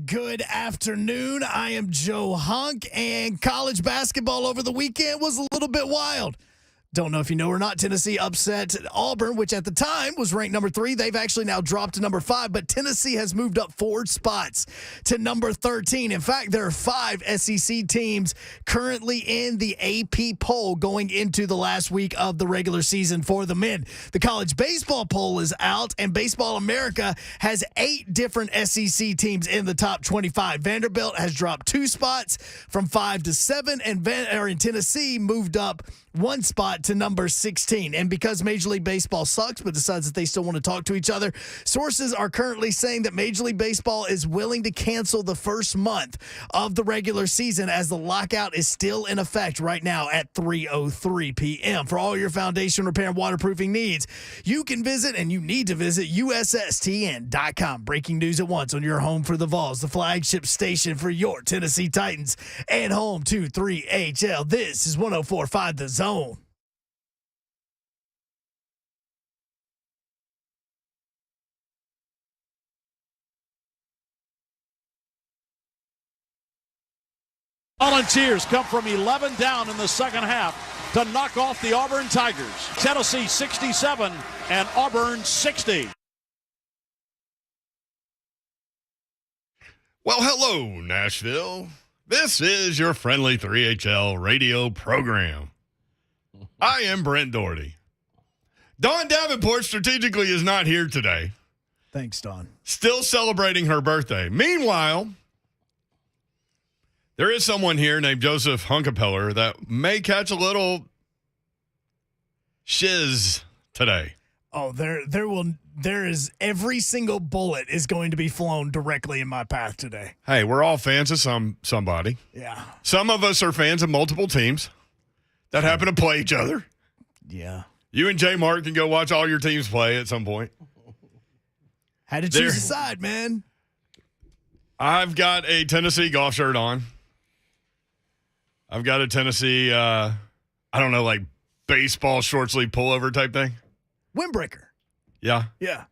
Good afternoon. I am Joe Hunk, and college basketball over the weekend was a little bit wild. Don't know if you know or not, Tennessee upset Auburn, which at the time was ranked number 3. They've actually now dropped to number 5, but Tennessee has moved up 4 spots to number 13. In fact, there are 5 SEC teams currently in the AP poll going into the last week of the regular season for the men. The college baseball poll is out, and Baseball America has 8 different SEC teams in the top 25. Vanderbilt has dropped 2 spots from 5 to 7, and Tennessee moved up 1 spot to number 16. And because Major League Baseball sucks but decides that they still want to talk to each other, sources are currently saying that Major League Baseball is willing to cancel the first month of the regular season as the lockout is still in effect right now at 3:03 p.m. For all your foundation repair and waterproofing needs, you can visit, and you need to visit, USSTN.com. Breaking news at once on your home for the Vols, the flagship station for your Tennessee Titans, and home to 3HL. This is 104.5 The Zone. Volunteers come from 11 down in the second half to knock off the Auburn Tigers. Tennessee 67 and Auburn 60. Well, hello, Nashville. This is your friendly 3HL radio program. I am Brent Doherty. Dawn Davenport strategically is not here today. Thanks, Dawn. Still celebrating her birthday. Meanwhile, there is someone here named Joseph Hunkapeller that may catch a little shiz today. Oh, there is every single bullet is going to be flown directly in my path today. Hey, we're all fans of somebody. Yeah. Some of us are fans of multiple teams that happen to play each other. Yeah. You and J Mark can go watch all your teams play at some point. Had to choose a side, man. I've got a Tennessee golf shirt on. I've got a Tennessee, like baseball short sleeve pullover type thing. Windbreaker. Yeah. Yeah.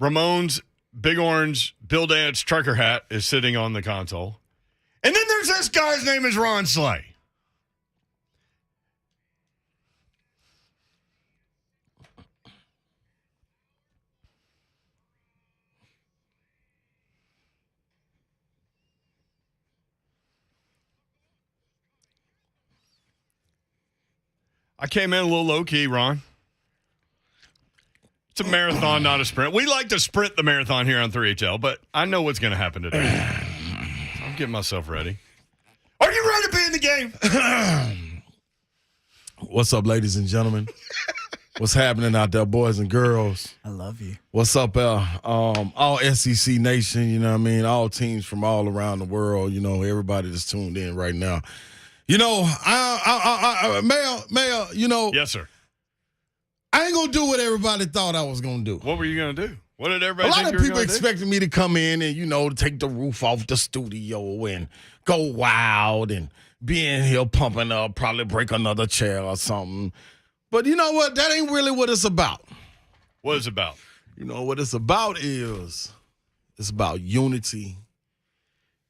Ramon's big orange Bill Dance trucker hat is sitting on the console. And then there's this guy's name is Ron Slay. I came in a little low-key, Ron. It's a marathon, not a sprint. We like to sprint the marathon here on 3HL, but I know what's going to happen today. I'm getting myself ready. Are you ready to be in the game? What's up, ladies and gentlemen? What's happening out there, boys and girls? I love you. What's up, all SEC Nation, you know what I mean? All teams from all around the world, you know, everybody that's tuned in right now. You know, Mayor, you know. Yes, sir. I ain't going to do what everybody thought I was going to do. What were you going to do? What did everybody think you were going to do? A lot of people expected me to come in and, you know, take the roof off the studio and go wild and be in here pumping up, probably break another chair or something. But you know what? That ain't really what it's about. What is it about? You know, what it's about is it's about unity.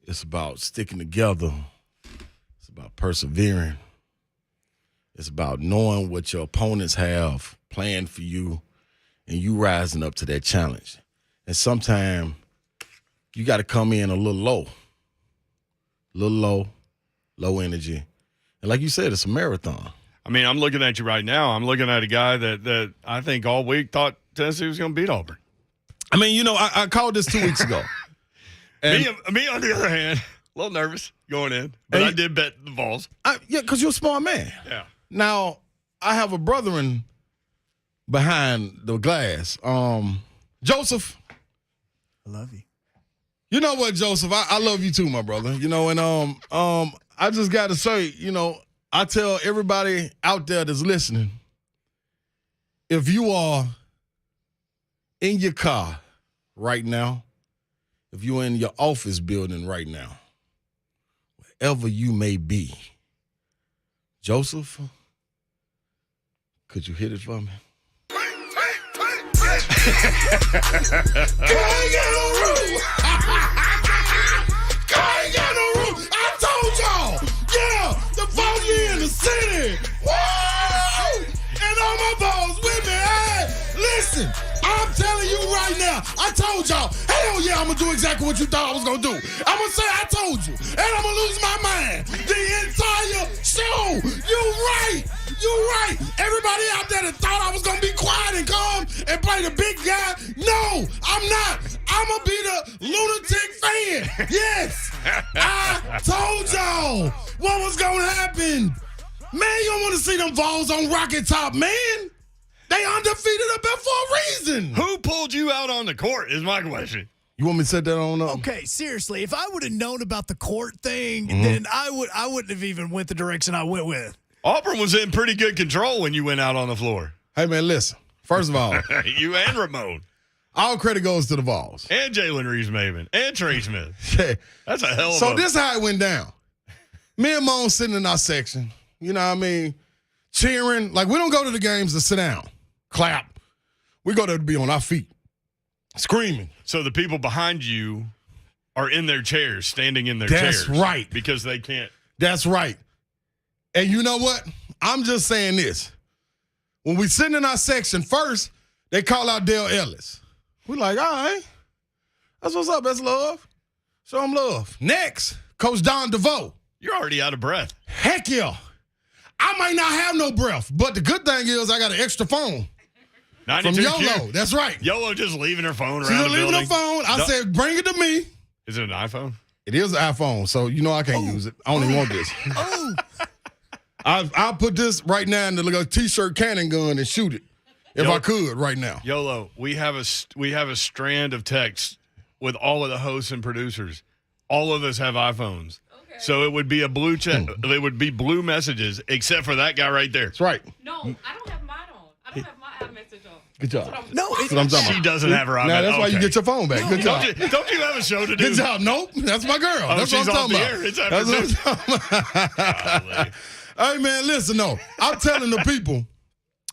It's about sticking together. It's about persevering. It's about knowing what your opponents have planned for you and you rising up to that challenge. And sometimes you got to come in a little low energy. And like you said, it's a marathon. I mean, I'm looking at you right now. I'm looking at a guy that I think all week thought Tennessee was going to beat Auburn. I mean, you know, I called this 2 weeks ago. And me, on the other hand, a little nervous going in, but I did bet the Vols. Yeah, because you're a smart man. Yeah. Now, I have a brethren behind the glass. Joseph. I love you. You know what, Joseph? I love you too, my brother. You know, and I just got to say, you know, I tell everybody out there that's listening, if you are in your car right now, if you're in your office building right now, wherever you may be, Joseph, could you hit it for me? ain't got no room. I told y'all. Yeah, the foggy in the city. Woo! And all my balls with me. Hey, listen, I'm telling you right now. I told y'all. Hell yeah, I'm going to do exactly what you thought I was going to do. I'm going to say I told you. And I'm going to lose my mind. The entire show. You right. Everybody out there that thought I was going to be quiet and calm and play the big guy. No, I'm not. I'm going to be the lunatic fan. Yes. I told y'all what was going to happen. Man, you don't want to see them Vols on Rocket Top, man. They undefeated up there for a reason. Who pulled you out on the court is my question. You want me to set that on up? Okay, seriously, if I would have known about the court thing, then I wouldn't have even went the direction I went with. Auburn was in pretty good control when you went out on the floor. Hey, man, listen. First of all, you and Ramon. All credit goes to the Vols. And Jalen Reeves-Maven. And Trey Smith. Yeah. That's a hell of So this is how it went down. Me and Moan sitting in our section, you know what I mean, cheering. Like, we don't go to the games to sit down, clap. We go there to be on our feet, screaming. So the people behind you are in their chairs, standing in their chairs. That's right. Because they can't. That's right. And you know what? I'm just saying this. When we sitting in our section, first, they call out Dale Ellis. We like, all right. That's what's up. That's love. Show them love. Next, Coach Don DeVoe. You're already out of breath. Heck yeah. I might not have no breath, but the good thing is I got an extra phone from 92 YOLO. That's right. YOLO just leaving her phone around She's the leaving building. her phone. I said, bring it to me. Is it an iPhone? It is an iPhone, so you know I can't use it. I don't even want this. Oh, I'll put this right now in the T-shirt cannon gun and shoot it if I could right now. YOLO, we have a strand of text with all of the hosts and producers. All of us have iPhones. Okay. So it would be a blue check. It would be blue messages, except for that guy right there. That's right. No, I don't have mine on. I don't have my iMessage on. Good job. no, That's what I'm talking She about. doesn't have her iPhone. Now that's why you Okay. get your phone back. Good job. Don't you have a show to do? Good job. Nope. That's my girl. Oh, That's what she's I'm off talking the about. air. It's That's what I'm talking about. Golly. Hey, man, listen, no. I'm telling the people,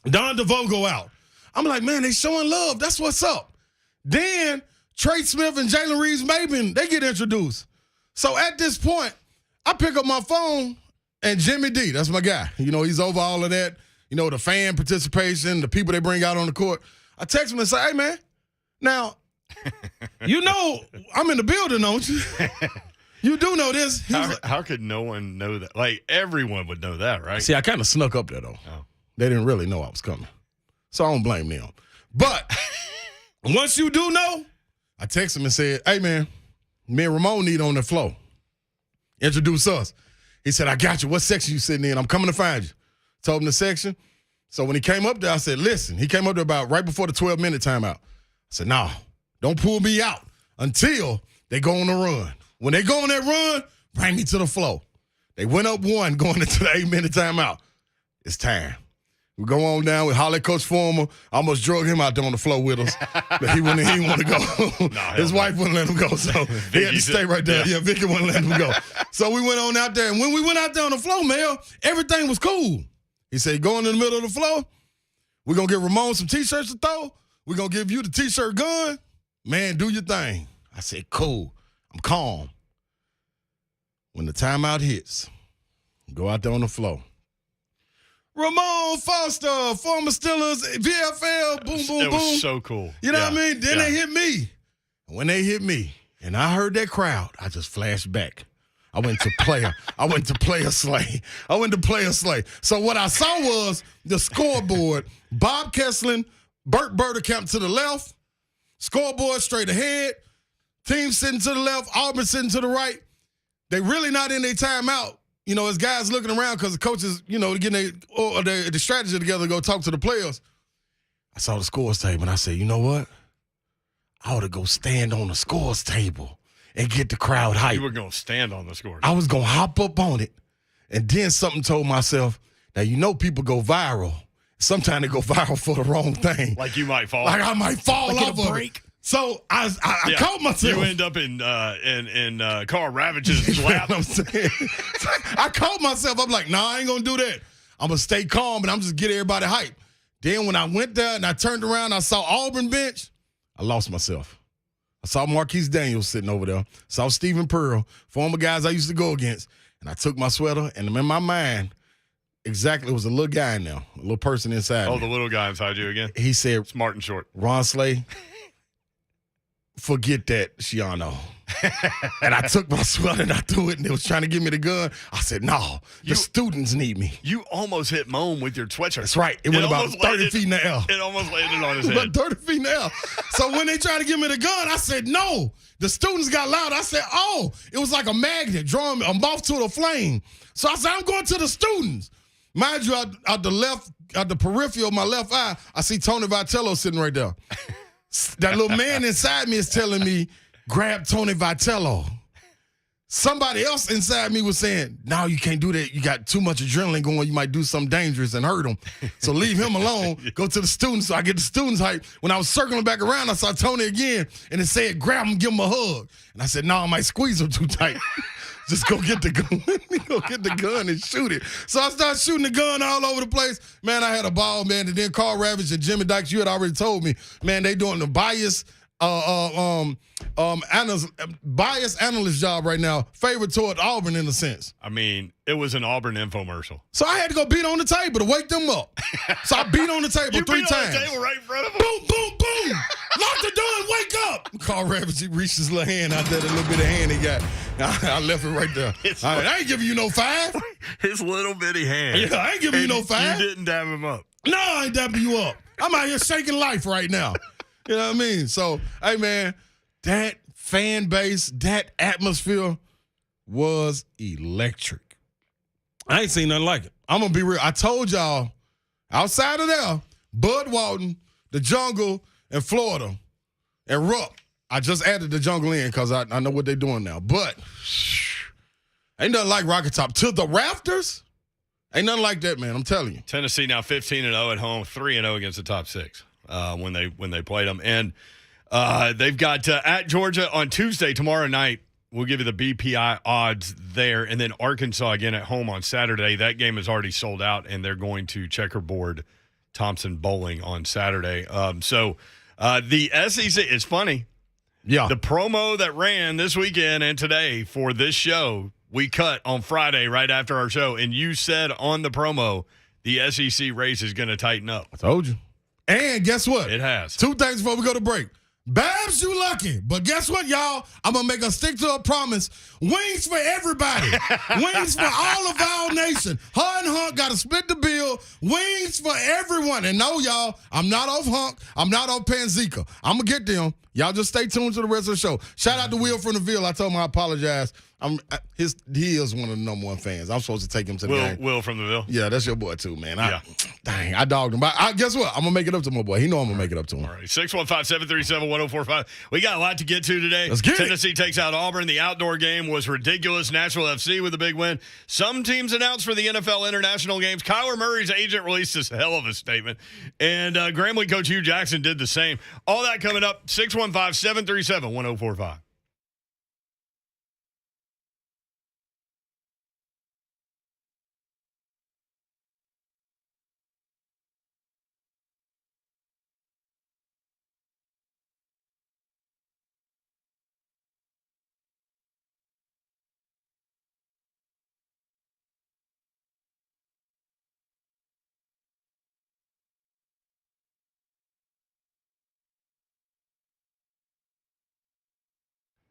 Don DeVoe go out. I'm like, man, they showing love. That's what's up. Then Trey Smith and Jalen Reeves-Maven, they get introduced. So at this point, I pick up my phone, and Jimmy D, that's my guy. You know, he's over all of that. You know, the fan participation, the people they bring out on the court. I text him and say, hey, man, now, you know I'm in the building, don't you? You do know this. He was like, How could no one know that? Like, everyone would know that, right? see, I kind of snuck up there, though. Oh. They didn't really know I was coming. So I don't blame them. But once you do know, I text him and said, hey, man, me and Ramon need on the floor. Introduce us. He said, I got you. What section you sitting in? I'm coming to find you. Told him the section. So when he came up there, I said, listen. He came up there about right before the 12-minute timeout. I said, no, don't pull me out until they go on the run. When they go on that run, bring me to the floor. They went up one going into the 8-minute timeout. It's time. We go on down. We holler at Coach Former. I almost drug him out there on the floor with us. But he didn't want to go. His wife wouldn't let him go. So he had to stay right there. Yeah, Vicky wouldn't let him go. So we went on out there. And when we went out there on the floor, man, everything was cool. He said, go in the middle of the floor. We're going to give Ramon some T-shirts to throw. We're going to give you the T-shirt gun. Man, do your thing. I said, cool. I'm calm. When the timeout hits, go out there on the floor. Ramon Foster, former Steelers, VFL, boom, boom, It boom. was so cool. You know what I Yeah. mean? Then Yeah. they hit me. And when they hit me, and I heard that crowd, I just flashed back. I went to player slay. I went to player slay. So what I saw was the scoreboard. Bob Kesslin, Burt Burderkamp to the left, scoreboard straight ahead, team sitting to the left, Auburn sitting to the right. They really not in their timeout. You know, as guys looking around because the coaches, you know, getting the strategy together to go talk to the players. I saw the scores table, and I said, you know what? I ought to go stand on the scores table and get the crowd hyped. You were going to stand on the score. I was going to hop up on it. And then something told myself, now, you know people go viral. Sometimes they go viral for the wrong thing. Like you might fall. Like I might fall Like in a off of break. it. So I Yeah. caught myself. You end up in Carl Ravage's lap. You know what I'm saying? So I caught myself. I'm like, nah, I ain't going to do that. I'm going to stay calm, and I'm just get everybody hyped. Then when I went there and I turned around, I saw Auburn bench, I lost myself. I saw Marquise Daniels sitting over there. Saw Stephen Pearl, former guys I used to go against. And I took my sweater, and in my mind, exactly, it was a little guy in there, a little person inside Oh, me. the little guy inside you again? He said, Smart and short. Ron Slay, forget that, Shiano. And I took my sweater and I threw it, and they was trying to give me the gun. I said, no, the students need me. You almost hit Moan with your sweatshirt. That's right. It went about almost 30 landed- feet in the air. It almost landed on his head. About 30 feet in the air. So when they tried to give me the gun, I said, no. The students got loud. I said, oh, it was like a magnet drawing a moth to the flame. So I said, I'm going to the students. Mind you, out the peripheral of my left eye, I see Tony Vitello sitting right there. That little man inside me is telling me, grab Tony Vitello. Somebody else inside me was saying, no, you can't do that. You got too much adrenaline going. You might do something dangerous and hurt him. So leave him alone. Go to the students. So I get the students hype. When I was circling back around, I saw Tony again, and it said, grab him, give him a hug. And I said, no, I might squeeze him too tight. Just go get the gun. Go get the gun and shoot it. So I started shooting the gun all over the place. Man, I had a ball, man. And then Carl Ravage and Jimmy Dykes, you had already told me, man, they doing the bias analyst job right now, favored toward Auburn in a sense. I mean, it was an Auburn infomercial. So I had to go beat on the table to wake them up. So I beat on the table You three beat on times. the table right in front of him. Boom, boom, boom. Lock the door and wake up. Carl Ravage, he reached his little hand out there, the little bit of hand he got. I left it right there. I ain't giving you no 5. His little bitty hand. Yeah, I ain't giving you no 5. You didn't dab him up. No, I ain't dapping you up. I'm out here shaking life right now. You know what I mean? So, hey, man, that fan base, that atmosphere was electric. I ain't seen nothing like it. I'm going to be real. I told y'all, outside of there, Bud Walton, the Jungle, and Florida, and Rupp. I just added the Jungle in because I know what they're doing now. But ain't nothing like Rocket Top. To the rafters, ain't nothing like that, man. I'm telling you. Tennessee now 15-0 at home, 3-0 against the top 6 when they played them. And they've got at Georgia on Tuesday, tomorrow night. We'll give you the BPI odds there. And then Arkansas again at home on Saturday. That game is already sold out, and they're going to checkerboard Thompson Bowling on Saturday. So the SEC, it's funny. Yeah. The promo that ran this weekend and today for this show, we cut on Friday right after our show, and you said on the promo the SEC race is going to tighten up. I told you. And guess what? It has. 2 things before we go to break. Babs, you lucky. But guess what, y'all? I'm going to make a stick to a promise. Wings for everybody. Wings for all of our nation. Her and Hunk got to split the bill. Wings for everyone. And no, y'all, I'm not off Hunk. I'm not off Panzeca. I'm going to get them. Y'all just stay tuned to the rest of the show. Shout out to Will from the Ville. I told him I apologize. He is one of the number 1 fans. I'm supposed to take him to the game. Will from the Ville. Yeah, that's your boy too, man. Yeah. I dogged him. But guess what? I'm going to make it up to my boy. He know I'm going to make it up to him. All right, 615-737-1045. We got a lot to get to today. Let's get it. Tennessee takes out Auburn. The outdoor game was ridiculous. Nashville FC with a big win. Some teams announced for the NFL international games. Kyler Murray's agent released this hell of a statement. And Grambling coach Hugh Jackson did the same. All that coming up, 615-737-1045.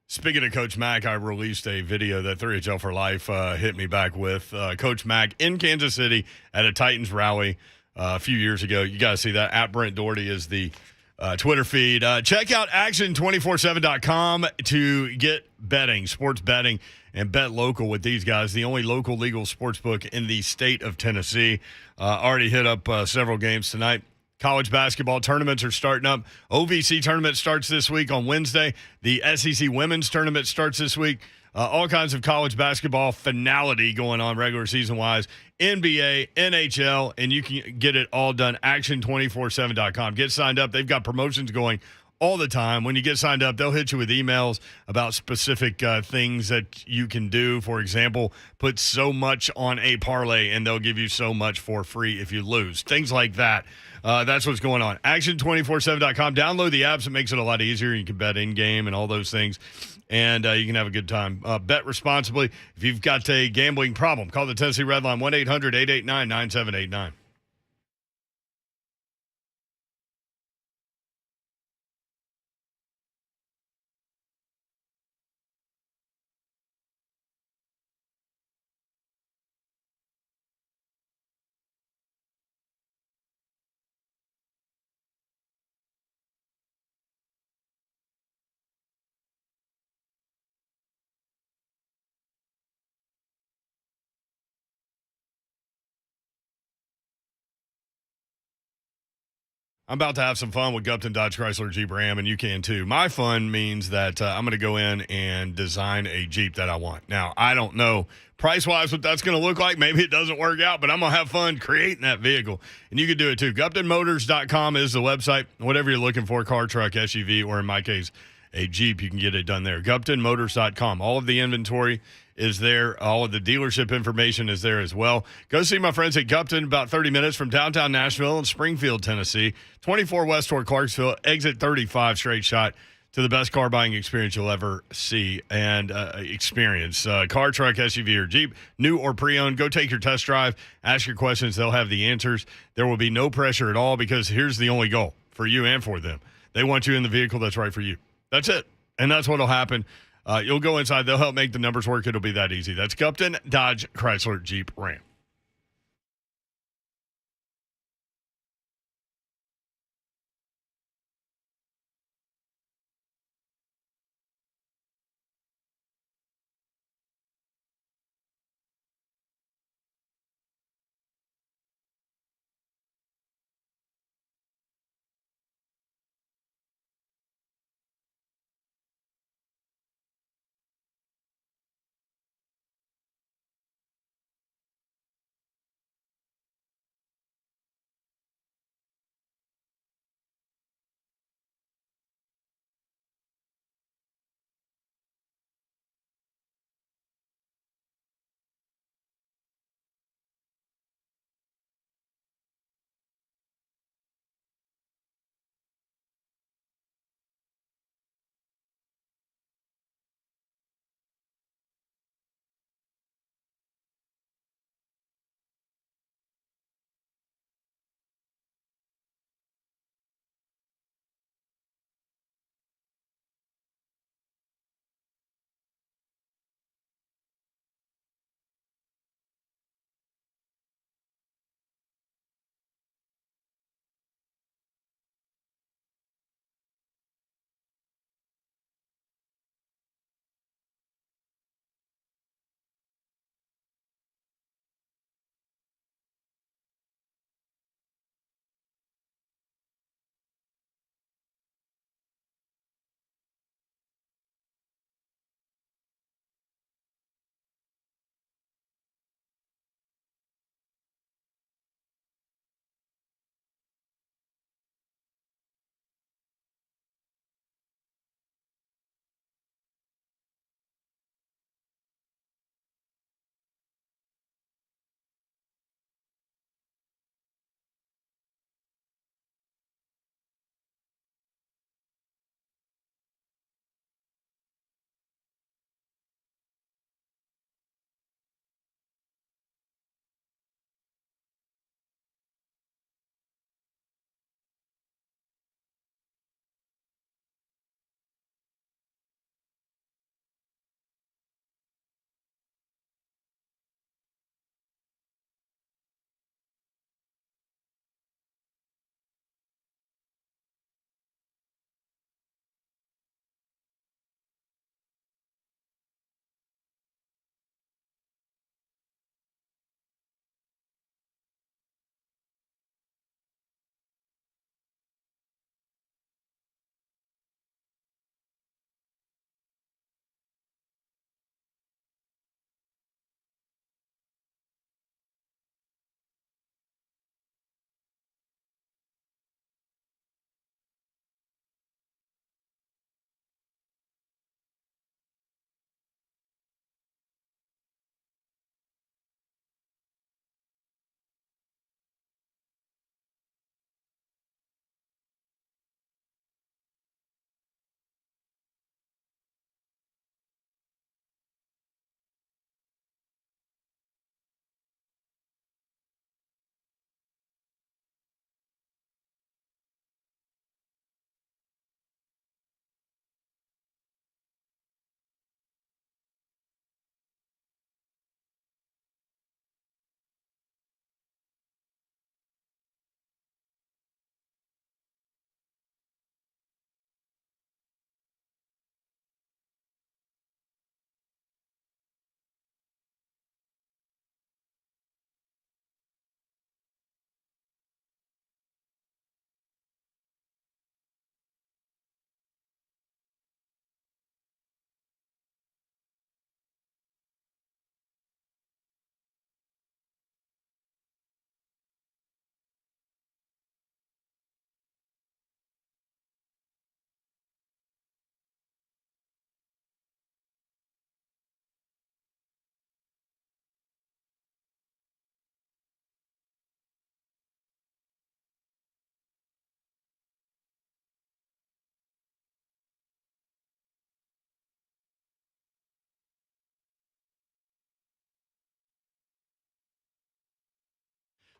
Speaking of Coach Mack, I released a video that 3HL for Life hit me back with. Coach Mack in Kansas City at a Titans rally a few years ago. You got to see that. At Brent Doherty is the Twitter feed. Check out action247.com to get betting, sports betting, and bet local with these guys. The only local legal sports book in the state of Tennessee. Already hit up several games tonight. College basketball tournaments are starting up. OVC tournament starts this week on Wednesday. The SEC women's tournament starts this week. All kinds of college basketball finality going on regular season-wise. NBA, NHL, and you can get it all done. Action247.com. Get signed up. They've got promotions going all the time. When you get signed up, they'll hit you with emails about specific things that you can do. For example, put so much on a parlay and they'll give you so much for free if you lose. Things like that. That's what's going on. Action247.com. Download the apps. It makes it a lot easier. You can bet in-game and all those things. And you can have a good time. Bet responsibly. If you've got a gambling problem, call the Tennessee Red Line, 1-800-889-9789. I'm about to have some fun with Gupton Dodge Chrysler Jeep Ram, and you can too. My fun means that I'm going to go in and design a Jeep that I want. Now, I don't know price-wise what that's going to look like. Maybe it doesn't work out, but I'm going to have fun creating that vehicle. And you can do it too. GuptonMotors.com is the website. Whatever you're looking for, car, truck, SUV, or in my case, a Jeep, you can get it done there. GuptonMotors.com. All of the inventory is there. All of the dealership information is there as well. Go see my friends at Gupton, about 30 minutes from downtown Nashville and Springfield, Tennessee. 24 west toward Clarksville, exit 35, straight shot to the best car buying experience you'll ever see and experience. Car, truck, SUV, or Jeep, new or pre-owned, go take your test drive. Ask your questions. They'll have the answers. There will be no pressure at all because here's the only goal for you and for them. They want you in the vehicle that's right for you. That's it. And that's what will happen. You'll go inside. They'll help make the numbers work. It'll be that easy. That's Gupton Dodge Chrysler Jeep Ram.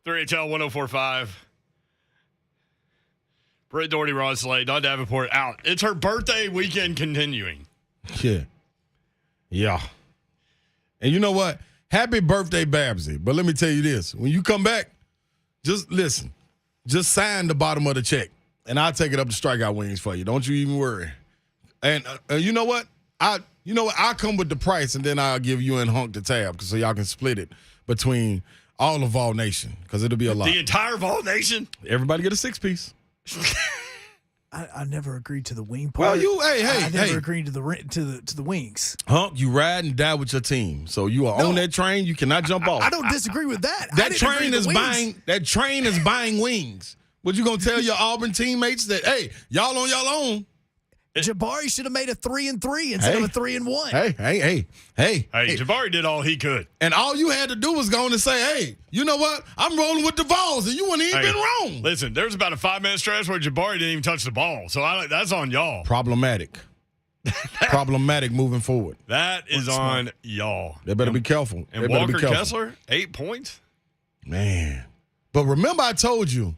3HL 104.5. Brett Doherty, Ron Slay, Don Davenport out. It's her birthday weekend continuing. Yeah. Yeah. And you know what? Happy birthday, Babsy. But let me tell you this. When you come back, just listen. Just sign the bottom of the check, and I'll take it up to Strikeout Wings for you. Don't you even worry. And you know what? I'll come with the price, and then I'll give you and Hunk the tab so y'all can split it between all of Vol Nation because it'll be a lot. The entire Vol Nation? Everybody get a 6-piece. I never agreed to the wing part. Well, I never agreed to the wings. Hunk, you ride and die with your team. So you are on that train. You cannot jump off. I don't disagree with that. That train is buying wings. What you gonna tell your Auburn teammates that, hey, y'all on y'all own? Jabari should have made a 3-3 instead of a 3-1. Hey. Jabari did all he could. And all you had to do was go on and say, hey, you know what? I'm rolling with the Vols, and you wouldn't even been wrong. Listen, there was about a 5-minute stretch where Jabari didn't even touch the ball. So that's on y'all. Problematic moving forward. That is on y'all. They better be careful. And Walker Kessler, 8 points? Man. But remember I told you,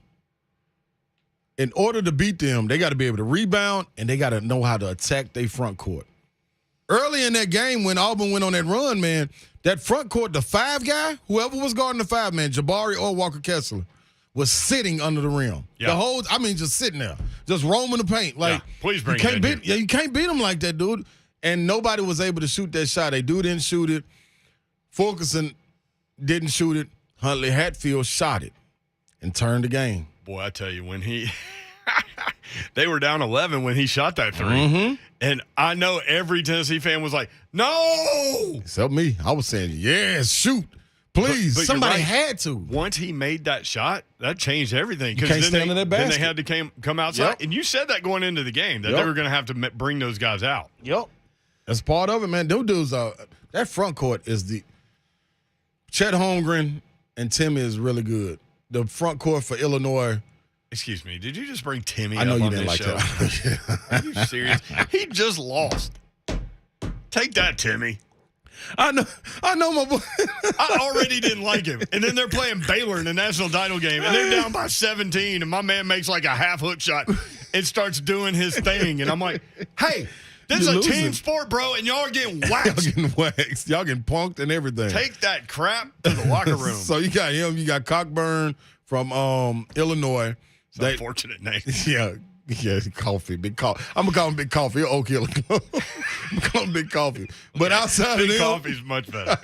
in order to beat them, they got to be able to rebound, and they got to know how to attack their front court. Early in that game when Auburn went on that run, man, that front court, the 5 guy, whoever was guarding the 5 man, Jabari or Walker Kessler, was sitting under the rim. Yeah. Just sitting there, just roaming the paint. Like, please bring it in. You can't beat them like that, dude. And nobody was able to shoot that shot. They didn't shoot it. Fulkerson didn't shoot it. Huntley Hatfield shot it and turned the game. Boy, I tell you, when they were down 11 when he shot that 3. Mm-hmm. And I know every Tennessee fan was like, no. Except me. I was saying, yes, shoot. Please. But somebody right. had to. Once he made that shot, that changed everything. You can't stand in that basket. Then they had to come outside. Yep. And you said that going into the game, that they were going to have to bring those guys out. Yep. That's part of it, man. Those dudes that front court is Chet Holmgren and Timmy is really good. The front court for Illinois. Excuse me, did you just bring Timmy I know up you on didn't this like show? that. Are you serious? He just lost. Take that, Timmy. I know my boy. I already didn't like him. And then they're playing Baylor in the national title game, and they're down by 17, and my man makes like a half hook shot and starts doing his thing. And I'm like, hey, this is a team sport, bro, and y'all are getting waxed. Y'all getting waxed. Y'all getting punked and everything. Take that crap to the locker room. So you got him. You got Cockburn from Illinois. Unfortunate name. Yeah, Coffee, Big Coffee. I'm going to call him Big Coffee. You're Oak Hill. I'm going to call him Big Coffee. But outside of Big them. Coffee's much better.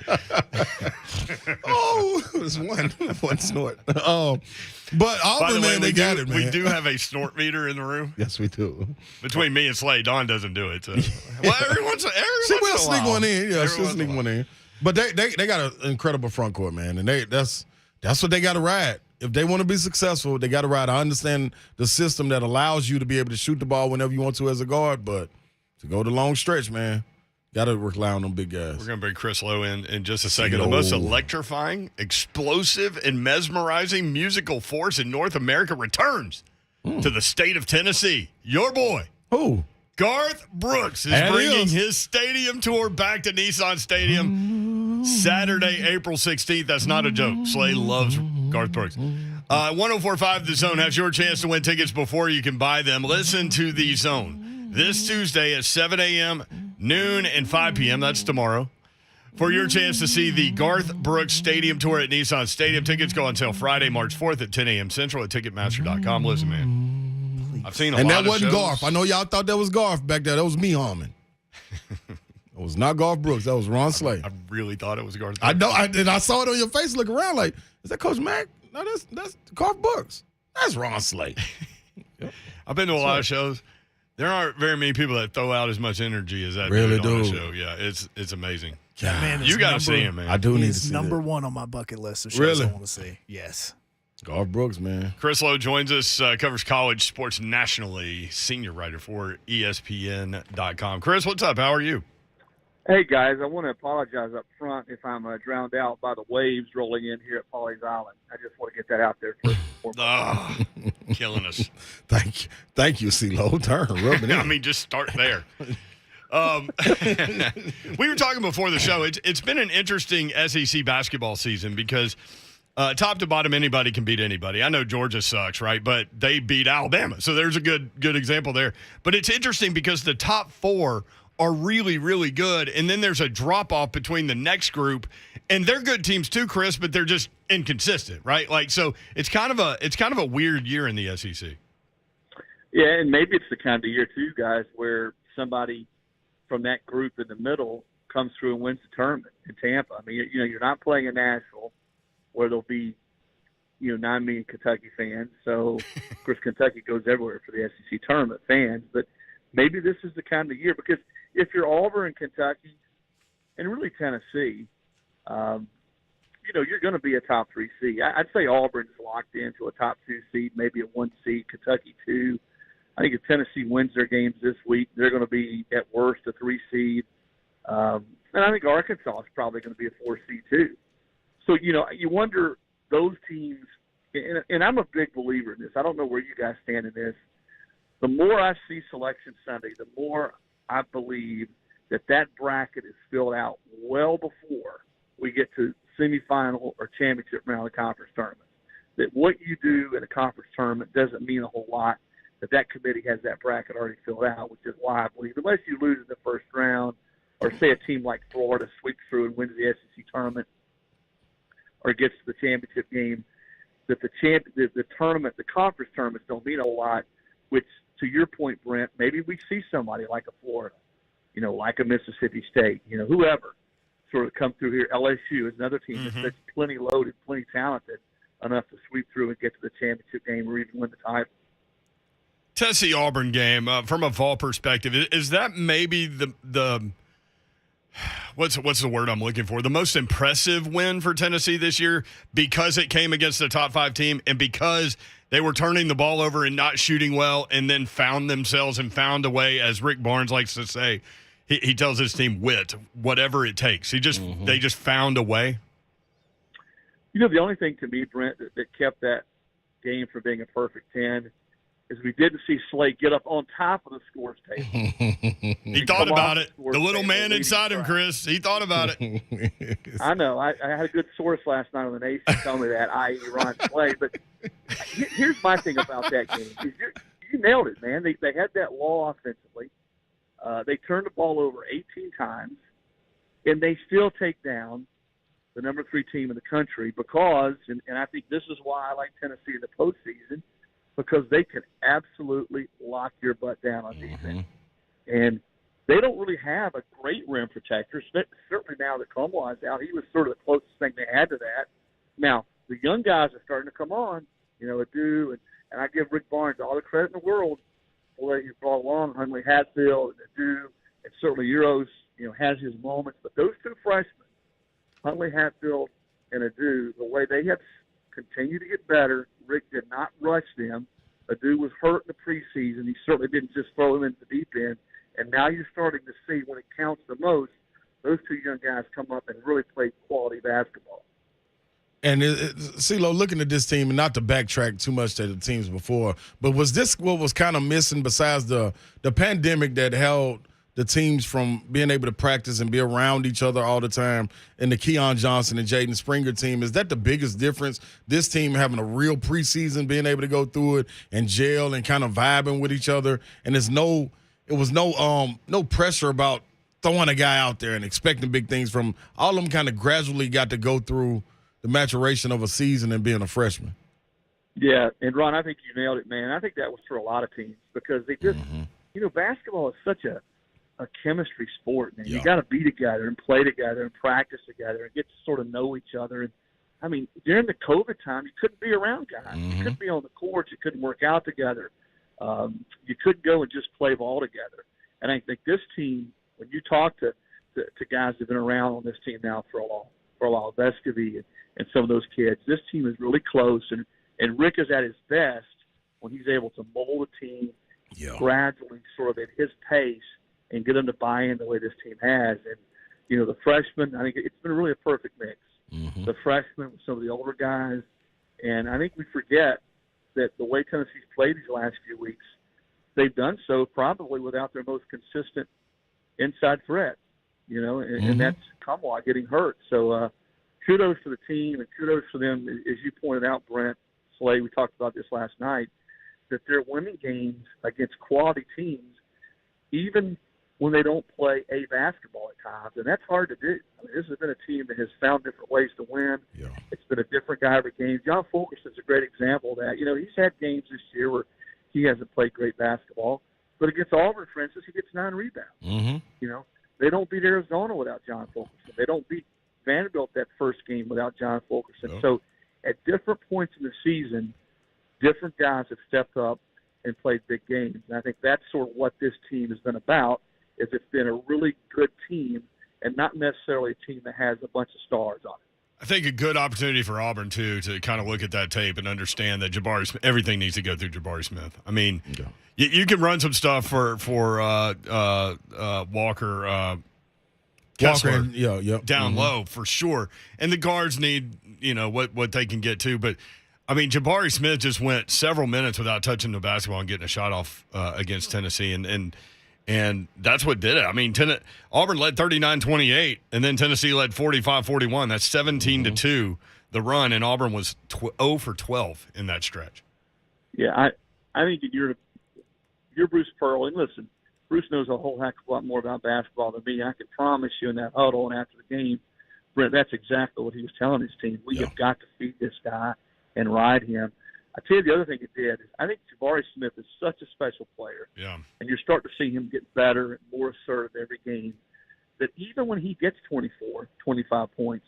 It's one snort. But Auburn, man, they got it, man. We do have a snort meter in the room. Yes, we do. Between me and Slay, Dawn doesn't do it. So. Well, every once she will sneak one in. Yeah, she'll sneak one in. But they got an incredible front court, man, and that's what they got to ride. If they want to be successful, they got to ride. I understand the system that allows you to be able to shoot the ball whenever you want to as a guard, but to go the long stretch, man, got to rely on them big guys. We're going to bring Chris Lowe in just a second. The most electrifying, explosive, and mesmerizing musical force in North America returns to the state of Tennessee. Your boy. Who? Garth Brooks is bringing his stadium tour back to Nissan Stadium Saturday, April 16th. That's not a joke. Slay loves Garth Brooks. 104.5 The Zone has your chance to win tickets before you can buy them. Listen to The Zone this Tuesday at 7 a.m., noon, and 5 p.m. That's tomorrow. For your chance to see the Garth Brooks Stadium Tour at Nissan Stadium. Tickets go until Friday, March 4th at 10 a.m. Central at Ticketmaster.com. Listen, man. I've seen a lot of shows. And that wasn't Garth. I know y'all thought that was Garth back there. That was me humming. It was not Garth Brooks. That was Ron Slay. I really thought it was Garth Brooks. I know. And I saw it on your face looking around like, is that Coach Mack? No, that's Garth Brooks. That's Ron Slay. Yep. I've been to a lot of shows. There aren't very many people that throw out as much energy as that really dude on do. a show. Yeah, it's amazing. That man you got to see him, man. I do need to see number that. one on my bucket list of shows Really? I want to see. Yes. Garth Brooks, man. Chris Lowe joins us, covers college sports nationally, senior writer for ESPN.com. Chris, what's up? How are you? Hey, guys, I want to apologize up front if I'm drowned out by the waves rolling in here at Pawleys Island. I just want to get that out there first. Killing us. Thank you, CeeLo. Turn, rub it in. I mean, just start there. We were talking before the show. It's been an interesting SEC basketball season because Top to bottom, anybody can beat anybody. I know Georgia sucks, right? But they beat Alabama. So there's a good example there. But it's interesting because the top 4 are really, really good. And then there's a drop-off between the next group. And they're good teams too, Chris, but they're just inconsistent, right? Like, so it's kind of a weird year in the SEC. Yeah, and maybe it's the kind of year, too, guys, where somebody from that group in the middle comes through and wins the tournament in Tampa. I mean, you're not playing in Nashville where there'll be, 9 million Kentucky fans. So, of course, Kentucky goes everywhere for the SEC tournament fans. But maybe this is the kind of year, because if you're Auburn and Kentucky and really Tennessee, you're going to be a top 3 seed. I'd say Auburn's locked into a top 2 seed, maybe a 1 seed, Kentucky 2. I think if Tennessee wins their games this week, they're going to be at worst a 3 seed. And I think Arkansas is probably going to be a 4 seed too. So, you wonder those teams, and I'm a big believer in this. I don't know where you guys stand in this. The more I see Selection Sunday, the more I believe that bracket is filled out well before we get to semifinal or championship round of the conference tournament. That what you do in a conference tournament doesn't mean a whole lot, that committee has that bracket already filled out, which is why I believe unless you lose in the first round, or say a team like Florida sweeps through and wins the SEC tournament or gets to the championship game, that the tournament, the conference tournaments don't mean a whole lot, which, to your point, Brent, maybe we see somebody like a Florida, like a Mississippi State, whoever sort of come through here. LSU is another team that's plenty loaded, plenty talented enough to sweep through and get to the championship game or even win the title. Tennessee-Auburn game, from a Vol perspective, is that maybe the what's the word I'm looking for? The most impressive win for Tennessee this year because it came against a top 5 team and because they were turning the ball over and not shooting well and then found themselves and found a way, as Rick Barnes likes to say. He tells his team whatever it takes. They just found a way. The only thing to me, Brent, that kept that game from being a perfect 10 is we didn't see Slay get up on top of the scores table. He thought about it. The little man inside him, Chris. He thought about it. I know. I had a good source last night on the Nation telling me that, i.e. Ron Slay. But here's my thing about that game. You nailed it, man. They had that wall offensively. They turned the ball over 18 times, and they still take down the number 3 team in the country because, and I think this is why I like Tennessee in the postseason, because they can absolutely lock your butt down on defense. And they don't really have a great rim protector. Certainly now that Como is out, he was sort of the closest thing they had to that. Now, the young guys are starting to come on, Adu, and I give Rick Barnes all the credit in the world for what he's brought along, Huntley Hatfield, and Adu, and certainly Euros, has his moments. But those 2 freshmen, Huntley Hatfield and Adu, the way they have continued to get better, Rick did not rush them. Adu was hurt in the preseason. He certainly didn't just throw him into the deep end. And now you're starting to see, when it counts the most, those 2 young guys come up and really play quality basketball. And CeeLo, looking at this team, and not to backtrack too much to the teams before, but was this what was kind of missing besides the pandemic that held the teams from being able to practice and be around each other all the time, and the Keon Johnson and Jaden Springer team? Is that the biggest difference? This team having a real preseason, being able to go through it and gel and kind of vibing with each other, and it was no pressure about throwing a guy out there and expecting big things from all of them. Kind of gradually got to go through the maturation of a season and being a freshman. Yeah, and Ron, I think you nailed it, man. I think that was for a lot of teams because they just, basketball is such a chemistry sport, man. Yeah. You got to be together and play together and practice together and get to sort of know each other. And I mean, during the COVID time, you couldn't be around guys. You couldn't be on the court. You couldn't work out together. You couldn't go and just play ball together. And I think this team, when you talk to guys who've been around on this team now for a while, Vescovy and some of those kids, this team is really close. And Rick is at his best when he's able to mold a team gradually, sort of at his pace, and get them to buy in the way this team has. And, the freshmen, I think it's been really a perfect mix. The freshmen with some of the older guys. And I think we forget that the way Tennessee's played these last few weeks, they've done so probably without their most consistent inside threat, and that's Kamwa getting hurt. So, kudos to the team and kudos to them, as you pointed out, Brent Slay. We talked about this last night, that they're winning games against quality teams, even when they don't play A basketball at times, and that's hard to do. I mean, this has been a team that has found different ways to win. Yeah. It's been a different guy every game. John Fulkerson's a great example of that. You know, he's had games this year where he hasn't played great basketball, but against Auburn, for instance, he gets 9 rebounds. Mm-hmm. You know, they don't beat Arizona without John Fulkerson. They don't beat Vanderbilt that first game without John Fulkerson. Yep. So at different points in the season, different guys have stepped up and played big games. And I think that's sort of what this team has been about, is it's been a really good team and not necessarily a team that has a bunch of stars on it. I think a good opportunity for Auburn, too, to kind of look at that tape and understand that everything needs to go through Jabari Smith. I mean, you can run some stuff for Walker Kessler down low for sure. And the guards need, what they can get to. But, I mean, Jabari Smith just went several minutes without touching the basketball and getting a shot off against Tennessee. And that's what did it. I mean, Auburn led 39-28, and then Tennessee led 45-41. That's 17-2, the run, and Auburn was 0 for 12 in that stretch. Yeah, I think you're Bruce Pearl. And listen, Bruce knows a whole heck of a lot more about basketball than me. I can promise you in that huddle and after the game, Brent, that's exactly what he was telling his team. We have got to feed this guy and ride him. I tell you the other thing it did is I think Jabari Smith is such a special player. Yeah. And you're starting to see him get better and more assertive every game, that even when he gets 24, 25 points,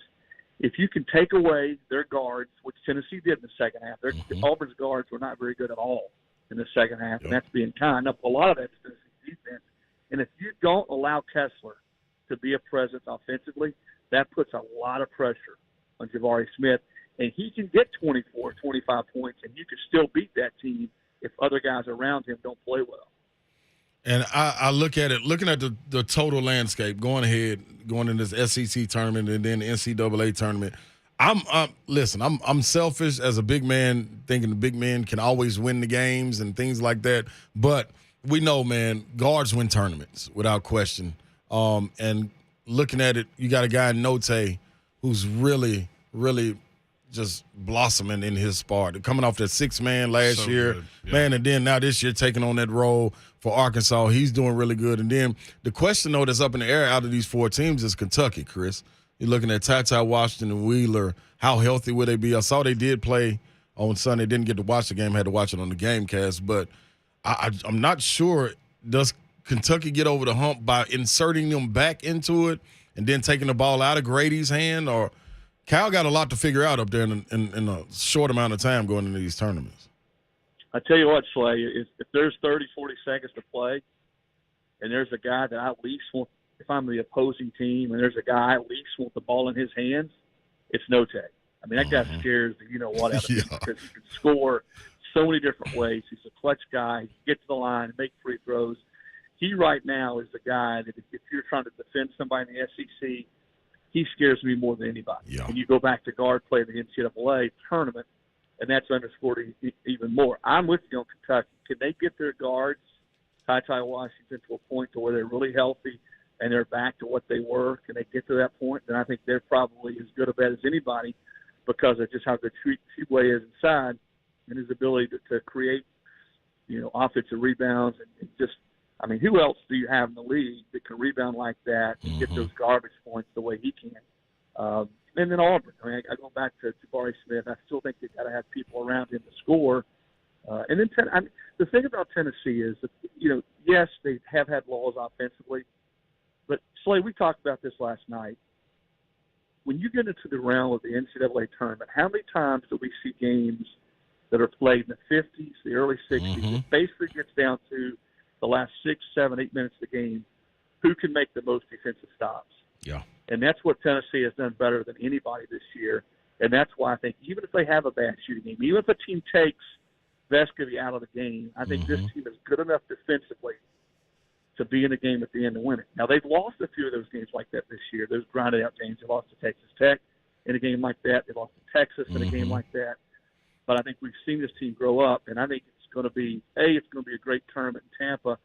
if you can take away their guards, which Tennessee did in the second half, Auburn's guards were not very good at all in the second half, and that's being kind. Now, a lot of that's Tennessee's defense. And if you don't allow Kessler to be a presence offensively, that puts a lot of pressure on Jabari Smith. And he can get 24, 25 points, and you can still beat that team if other guys around him don't play well. And I look at it, looking at the total landscape, going in this SEC tournament and then the NCAA tournament. I'm selfish as a big man, thinking the big men can always win the games and things like that. But we know, man, guards win tournaments without question. And looking at it, you got a guy in Note who's really, really just blossoming in his spot. Coming off that 6-man last year, man, and then now this year taking on that role for Arkansas. He's doing really good. And then the question, though, that's up in the air out of these 4 teams is Kentucky, Chris. You're looking at Ty Washington and Wheeler. How healthy will they be? I saw they did play on Sunday. Didn't get to watch the game. Had to watch it on the GameCast. But I'm not sure. Does Kentucky get over the hump by inserting them back into it and then taking the ball out of Grady's hand? Or Cal got a lot to figure out up there in a short amount of time going into these tournaments. I tell you what, Slay, if there's 30, 40 seconds to play and there's a guy that I at least want, if I'm the opposing team and there's a guy I at least want the ball in his hands, it's Note. I mean, that guy scares the you-know-what out of me because he can score so many different ways. He's a clutch guy. He can get to the line and make free throws. He right now is the guy that if you're trying to defend somebody in the SEC, he scares me more than anybody. Yeah. And you go back to guard play in the NCAA tournament, and that's underscored even more. I'm with you on Kentucky. Can they get their guards, Ty Washington, to a point to where they're really healthy and they're back to what they were? Can they get to that point? Then I think they're probably as good a bet as anybody because of just how good Tshiebwe is inside and his ability to create, offensive rebounds and just – I mean, who else do you have in the league that can rebound like that and get those garbage points the way he can? And then Auburn. I mean, I go back to Jabari Smith. I still think they've got to have people around him to score. And then the thing about Tennessee is that, yes, they have had laws offensively. But, Slay, we talked about this last night. When you get into the realm of the NCAA tournament, how many times do we see games that are played in the 50s, the early 60s? It basically gets down to the last 6, 7, 8 minutes of the game, who can make the most defensive stops. Yeah. And that's what Tennessee has done better than anybody this year. And that's why I think even if they have a bad shooting game, even if a team takes Vescovy out of the game, I think this team is good enough defensively to be in the game at the end to win it. Now, they've lost a few of those games like that this year, those grinded-out games. They lost to Texas Tech in a game like that. They lost to Texas in a game like that. But I think we've seen this team grow up, and I think it's going to be a great tournament in Tampa.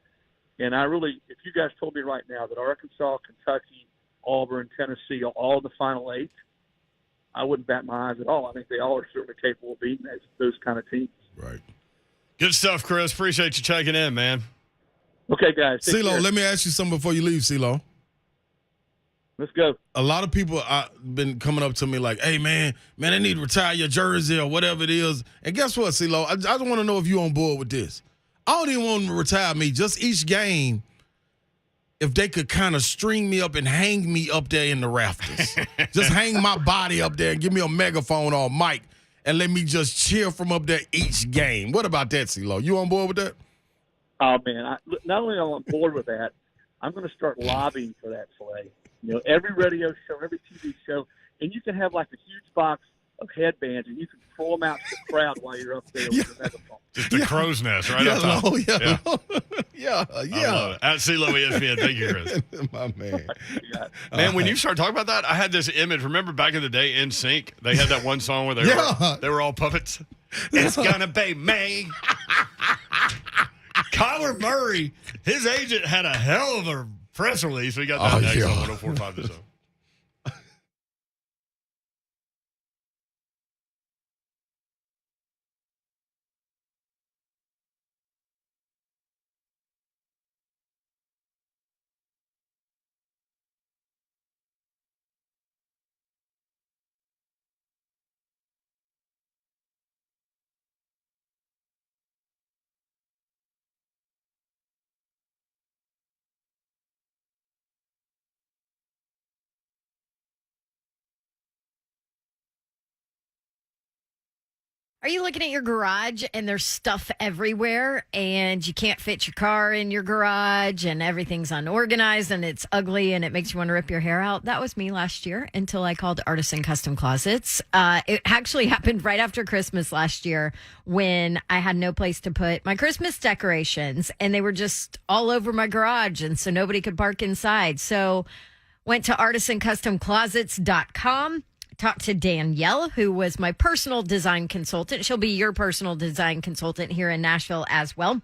And if you guys told me right now that Arkansas, Kentucky, Auburn, Tennessee are all in the Final 8, I wouldn't bat my eyes at all. I think they all are certainly capable of beating those kind of teams. Right. Good stuff, Chris. Appreciate you checking in, man. Okay, guys. CeeLo, let me ask you something before you leave, CeeLo. Let's go. A lot of people been coming up to me like, hey, man, they need to retire your jersey or whatever it is. And guess what, CeeLo? I just want to know if you on board with this. I don't even want them to retire me. Just each game, if they could kind of string me up and hang me up there in the rafters. Just hang my body up there and give me a megaphone or a mic and let me just cheer from up there each game. What about that, CeeLo? You on board with that? Oh, man, not only am I on board with that, I'm going to start lobbying for that, Slay. You know, every radio show, every TV show, and you can have like a huge box of headbands, and you can throw them out to the crowd while you're up there with the megaphone. Just the crow's nest right up top. Yeah. At CeeLo ESPN. Thank you, Chris. My man. Man, when you start talking about that, I had this image. Remember back in the day, NSYNC, they had that one song where they were all puppets. It's gonna be me. Kyler Murray, his agent had a hell of a press release. We got that next on 104.5 this hour. Are you looking at your garage and there's stuff everywhere and you can't fit your car in your garage and everything's unorganized and it's ugly and it makes you want to rip your hair out? That was me last year until I called Artisan Custom Closets. It actually happened right after Christmas last year when I had no place to put my Christmas decorations and they were just all over my garage and so nobody could park inside. So went to artisancustomclosets.com. Talked to Danielle, who was my personal design consultant. She'll be your personal design consultant here in Nashville as well.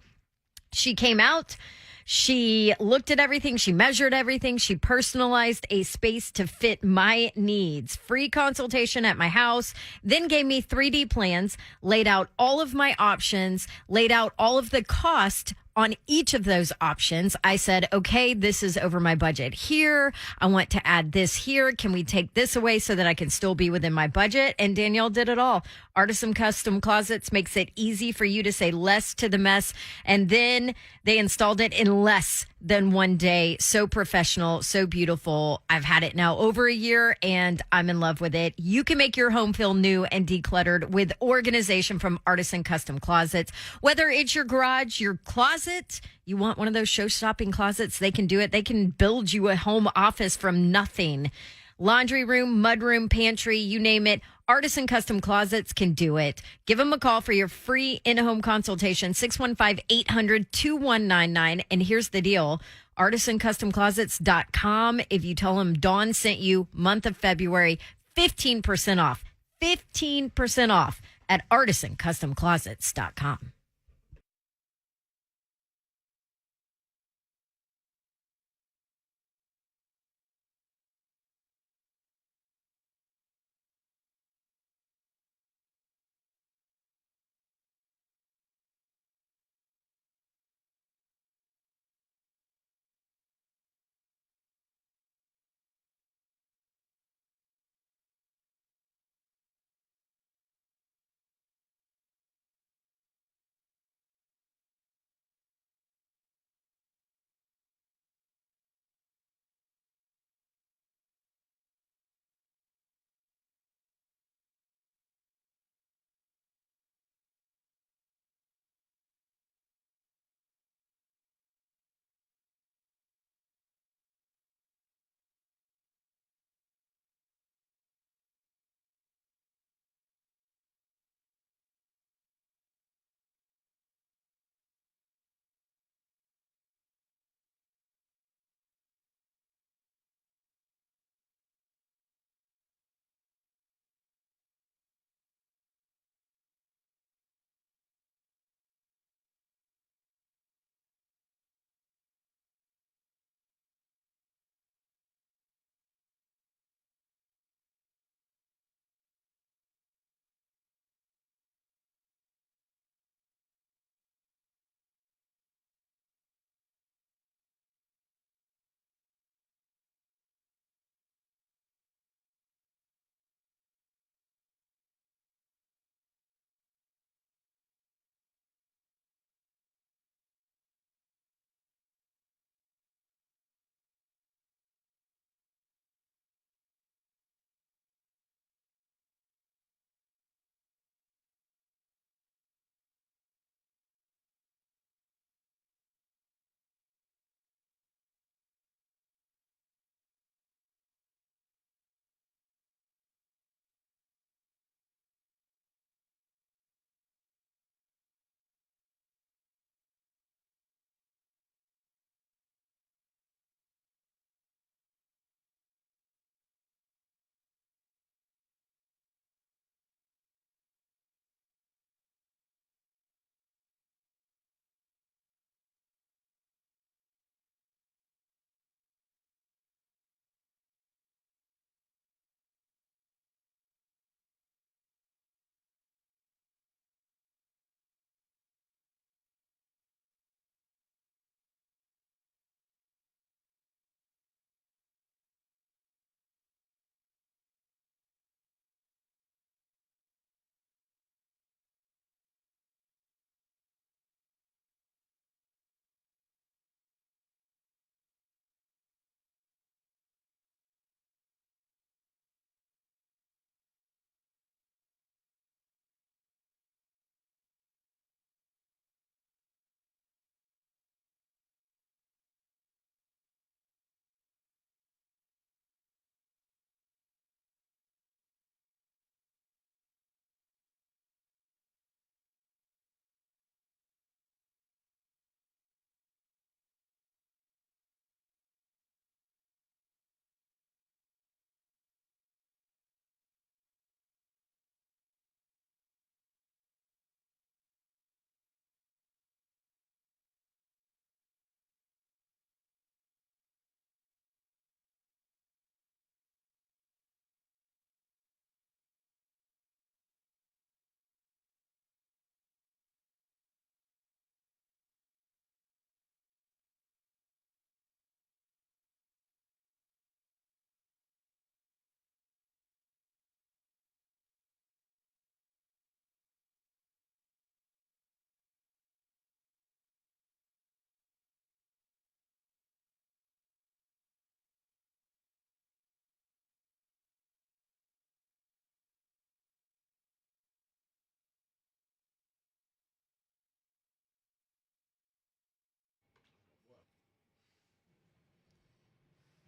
She came out. She looked at everything. She measured everything. She personalized a space to fit my needs. Free consultation at my house. Then gave me 3D plans, laid out all of my options, laid out all of the cost on each of those options. I said, okay, this is over my budget here. I want to add this here. Can we take this away so that I can still be within my budget? And Danielle did it all. Artisan Custom Closets makes it easy for you to say less to the mess. And then they installed it in less than 1 day. So professional, so beautiful. I've had it now over a year and I'm in love with it. You can make your home feel new and decluttered with organization from Artisan Custom Closets. Whether it's your garage, your closet, you want one of those show-stopping closets, they can do it. They can build you a home office from nothing. Laundry room, mudroom, pantry, you name it. Artisan Custom Closets can do it. Give them a call for your free in-home consultation, 615-800-2199. And here's the deal. ArtisanCustomClosets.com. If you tell them Dawn sent you month of February, 15% off. 15% off at ArtisanCustomClosets.com.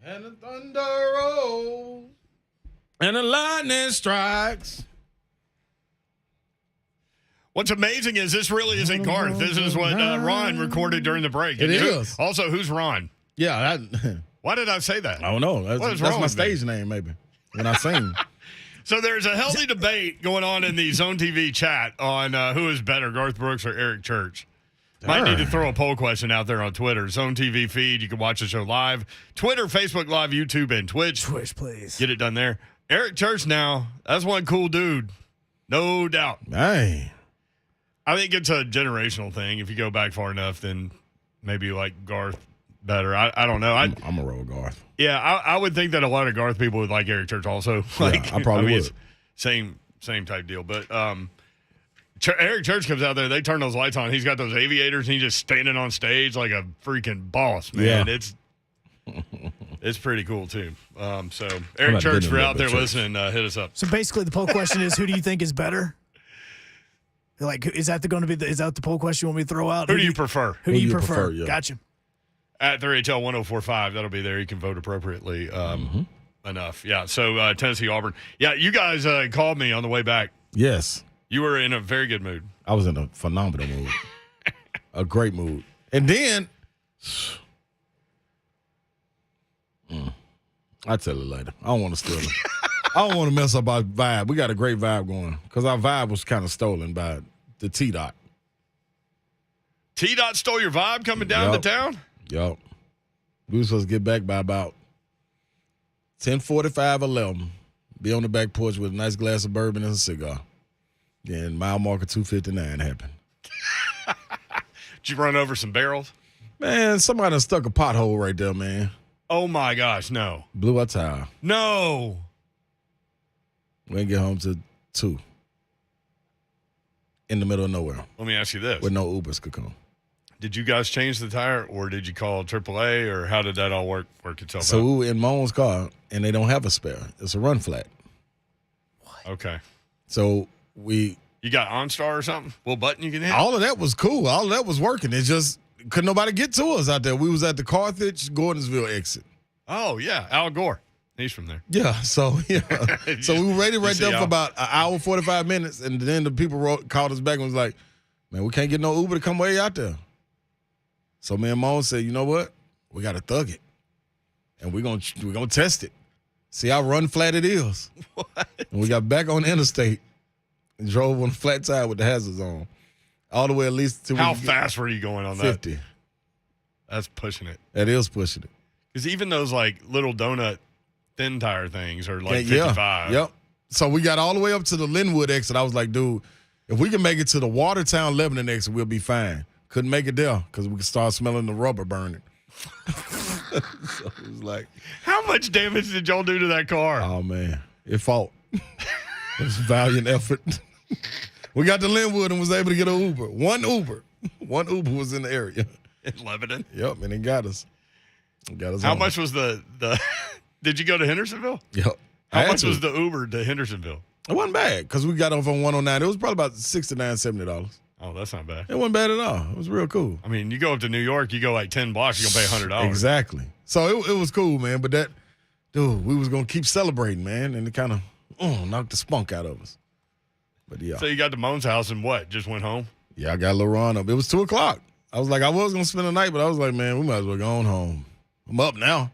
And the thunder rolls. And the lightning strikes. What's amazing is this really isn't Garth. This is what Ron recorded during the break. It is. Also, who's Ron? Yeah. Why did I say that? I don't know. What is That's wrong my with me? stage name, maybe, when I sing. So there's a healthy debate going on in the Zone TV chat on who is better, Garth Brooks or Eric Church. Might need to throw a poll question out there on Twitter. Zone TV feed. You can watch the show live. Twitter, Facebook Live, YouTube, and Twitch. Twitch, please. Get it done there. Eric Church now, that's one cool dude. No doubt. Hey. I think it's a generational thing. If you go back far enough, then maybe you like Garth better. I don't know. I'm a roll Garth. Yeah, I would think that a lot of Garth people would like Eric Church also. Like, I probably would. It's same type deal. But Eric Church comes out there, they turn those lights on. He's got those aviators, and he's just standing on stage like a freaking boss, man. Yeah. It's pretty cool, too. So, Eric Church, if you're out there listening, hit us up. So basically, the poll question is, who do you think is better? Like, is that the poll question you want me to throw out? Who do you prefer? Who do you prefer? Yeah. Gotcha. At 3HL 1045, that'll be there. You can vote appropriately enough. Yeah, so Tennessee, Auburn. Yeah, you guys called me on the way back. Yes. You were in a very good mood. I was in a phenomenal mood. A great mood. And then, I'll tell you later. I don't want to steal it. I don't want to mess up our vibe. We got a great vibe going because our vibe was kind of stolen by the T-Dot. T-Dot stole your vibe coming down to town? Yup. We were supposed to get back by about 10:45, 11. Be on the back porch with a nice glass of bourbon and a cigar. Then mile marker 259 happened. Did you run over some barrels? Man, somebody done stuck a pothole right there, man. Oh, my gosh, no. Blew our tire. No. We didn't get home till 2. In the middle of nowhere. Let me ask you this. Where no Ubers could come. Did you guys change the tire, or did you call AAA, or how did that all work itself So out? we were in Moan's car, and they don't have a spare. It's a run flat. Okay. So we... You got OnStar or something? Little button you can hit? All of that was cool. All of that was working. It just couldn't nobody get to us out there. We was at the Carthage, Gordonsville exit. Oh, yeah. Al Gore. He's from there. Yeah, so so we were ready right see there for Al? about an hour, 45 minutes, and then the people called us back and was like, man, we can't get no Uber to come way out there. So me and Moan said, you know what? We got to thug it. And we're gonna test it. See how run flat it is. What? And we got back on the interstate and drove on a flat tire with the hazards on. All the way at least to How fast were you going on that? 50. That's pushing it. That is pushing it. Because even those, like, little donut thin tire things are, like, 55. Yep. So we got all the way up to the Linwood exit. I was like, dude, if we can make it to the Watertown Lebanon exit, we'll be fine. Couldn't make it there because we could start smelling the rubber burning. So it was like, How much damage did y'all do to that car? oh, man, it fought. It was a valiant effort. We got to Linwood and was able to get an Uber. One Uber was in the area. In Lebanon? Yep, and it got us. It got us How home. much was the did you go to Hendersonville? Yep. How much was the Uber to Hendersonville? It wasn't bad because we got off on 109. It was probably about $69, $70. Oh, that's not bad. It wasn't bad at all. It was real cool. I mean, you go up to New York, you go like 10 blocks, you're going to pay $100. Exactly. So it was cool, man. But that, dude, we was going to keep celebrating, man. And it kind of knocked the spunk out of us. But yeah. So you got to Moan's house and what? Just went home? Yeah, I got a little run up. It was 2 o'clock. I was like, I was going to spend the night, but I was like, man, we might as well go on home. I'm up now.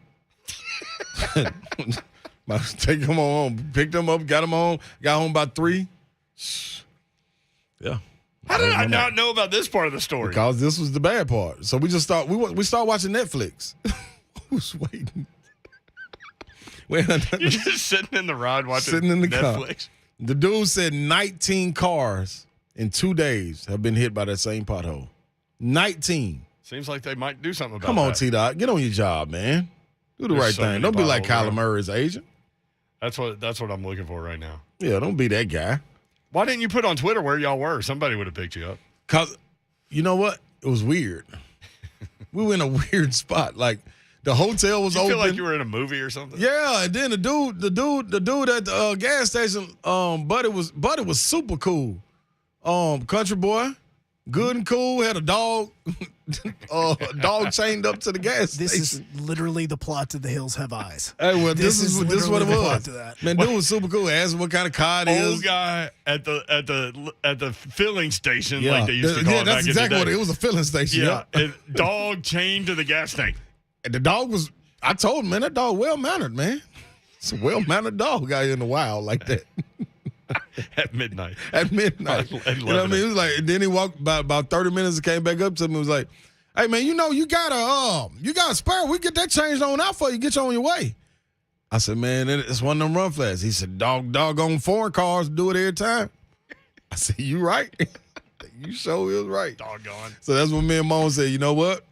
Take him home. Picked him up, got him home. Got home by 3. Yeah. How did I not know about this part of the story? Because this was the bad part. So we just start. We start watching Netflix. Who's waiting? You're just sitting in the ride watching Sitting in the car. Netflix. The dude said 19 cars in 2 days have been hit by that same pothole. 19. Seems like they might do something about Come on, that. T-Dot. Get on your job, man. Do the There's right so thing. many Don't be like potholes Kyler around. Murray's agent. That's what I'm looking for right now. Yeah, don't be that guy. Why didn't you put on Twitter where y'all were? Somebody would have picked you up. Because, you know what? It was weird. We were in a weird spot. Like, the hotel was You open. feel like you were in a movie or something? Yeah, and then the dude at the gas station, Buddy was super cool. Country boy, Good and cool. Had a dog, dog chained up to the gas This station. is literally the plot to The Hills Have Eyes. Hey, well, this is what it literally the plot was. to that. Man, dude was super cool. Asked him what kind of car it is. Old guy at the filling station, Yeah, like they used to call it that's back exactly in what the day. it was. A filling station. Yeah, and dog chained to the gas tank. And the dog was. I told him, man, that dog well mannered, man. It's a well mannered dog out here in the wild like that. At midnight. At midnight. At You know what I mean? It was like, and then he walked about 30 minutes and came back up to me and was like, hey man, you got a spare. We get that changed on out for you. Get you on your way. I said, man, it's one of them run flats. He said, doggone foreign cars do it every time. I said, you right. You sure is right. Doggone. So that's when me and Mom said, you know what?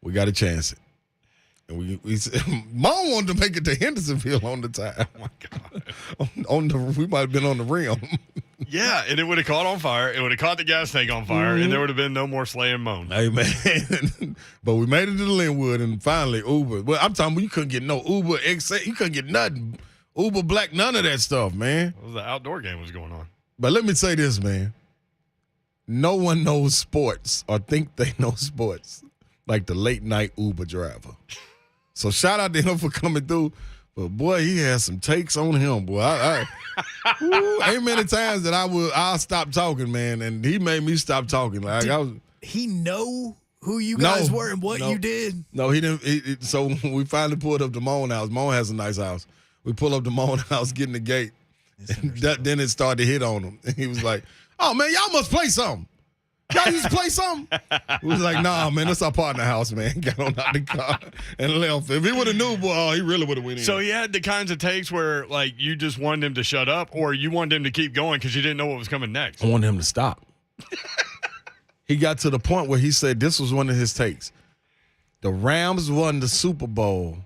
We got to chance it. And we said, Mom wanted to make it to Hendersonville on the time. Oh my God. We might have been on the rim. Yeah, and it would have caught on fire. It would have caught the gas tank on fire, and there would have been no more Slay and Moan. Hey, man. But we made it to the Linwood, and finally Uber. Well, I'm talking about you couldn't get no Uber XA. You couldn't get nothing. Uber Black, none of that stuff, man. Well, the outdoor game was going on. But let me say this, man. No one knows sports or think they know sports like the late night Uber driver. So shout out to him for coming through. But boy, he has some takes on him, boy. Ain't many times that I'll stop talking, man, and he made me stop talking. Like He know who you guys were and what you did. No, he didn't. So when we finally pulled up to Moan house, Moan has a nice house. We pull up to Moan house, get in the gate, and then it started to hit on him. And he was like, "Oh man, y'all must play something. Y'all used to play something?" We was like, "Nah, man, that's our partner house, man." Got on out the car and left. If he would have knew, boy, he really would have went in. So he had the kinds of takes where, like, you just wanted him to shut up, or you wanted him to keep going because you didn't know what was coming next. I wanted him to stop. He got to the point where he said this was one of his takes. The Rams won the Super Bowl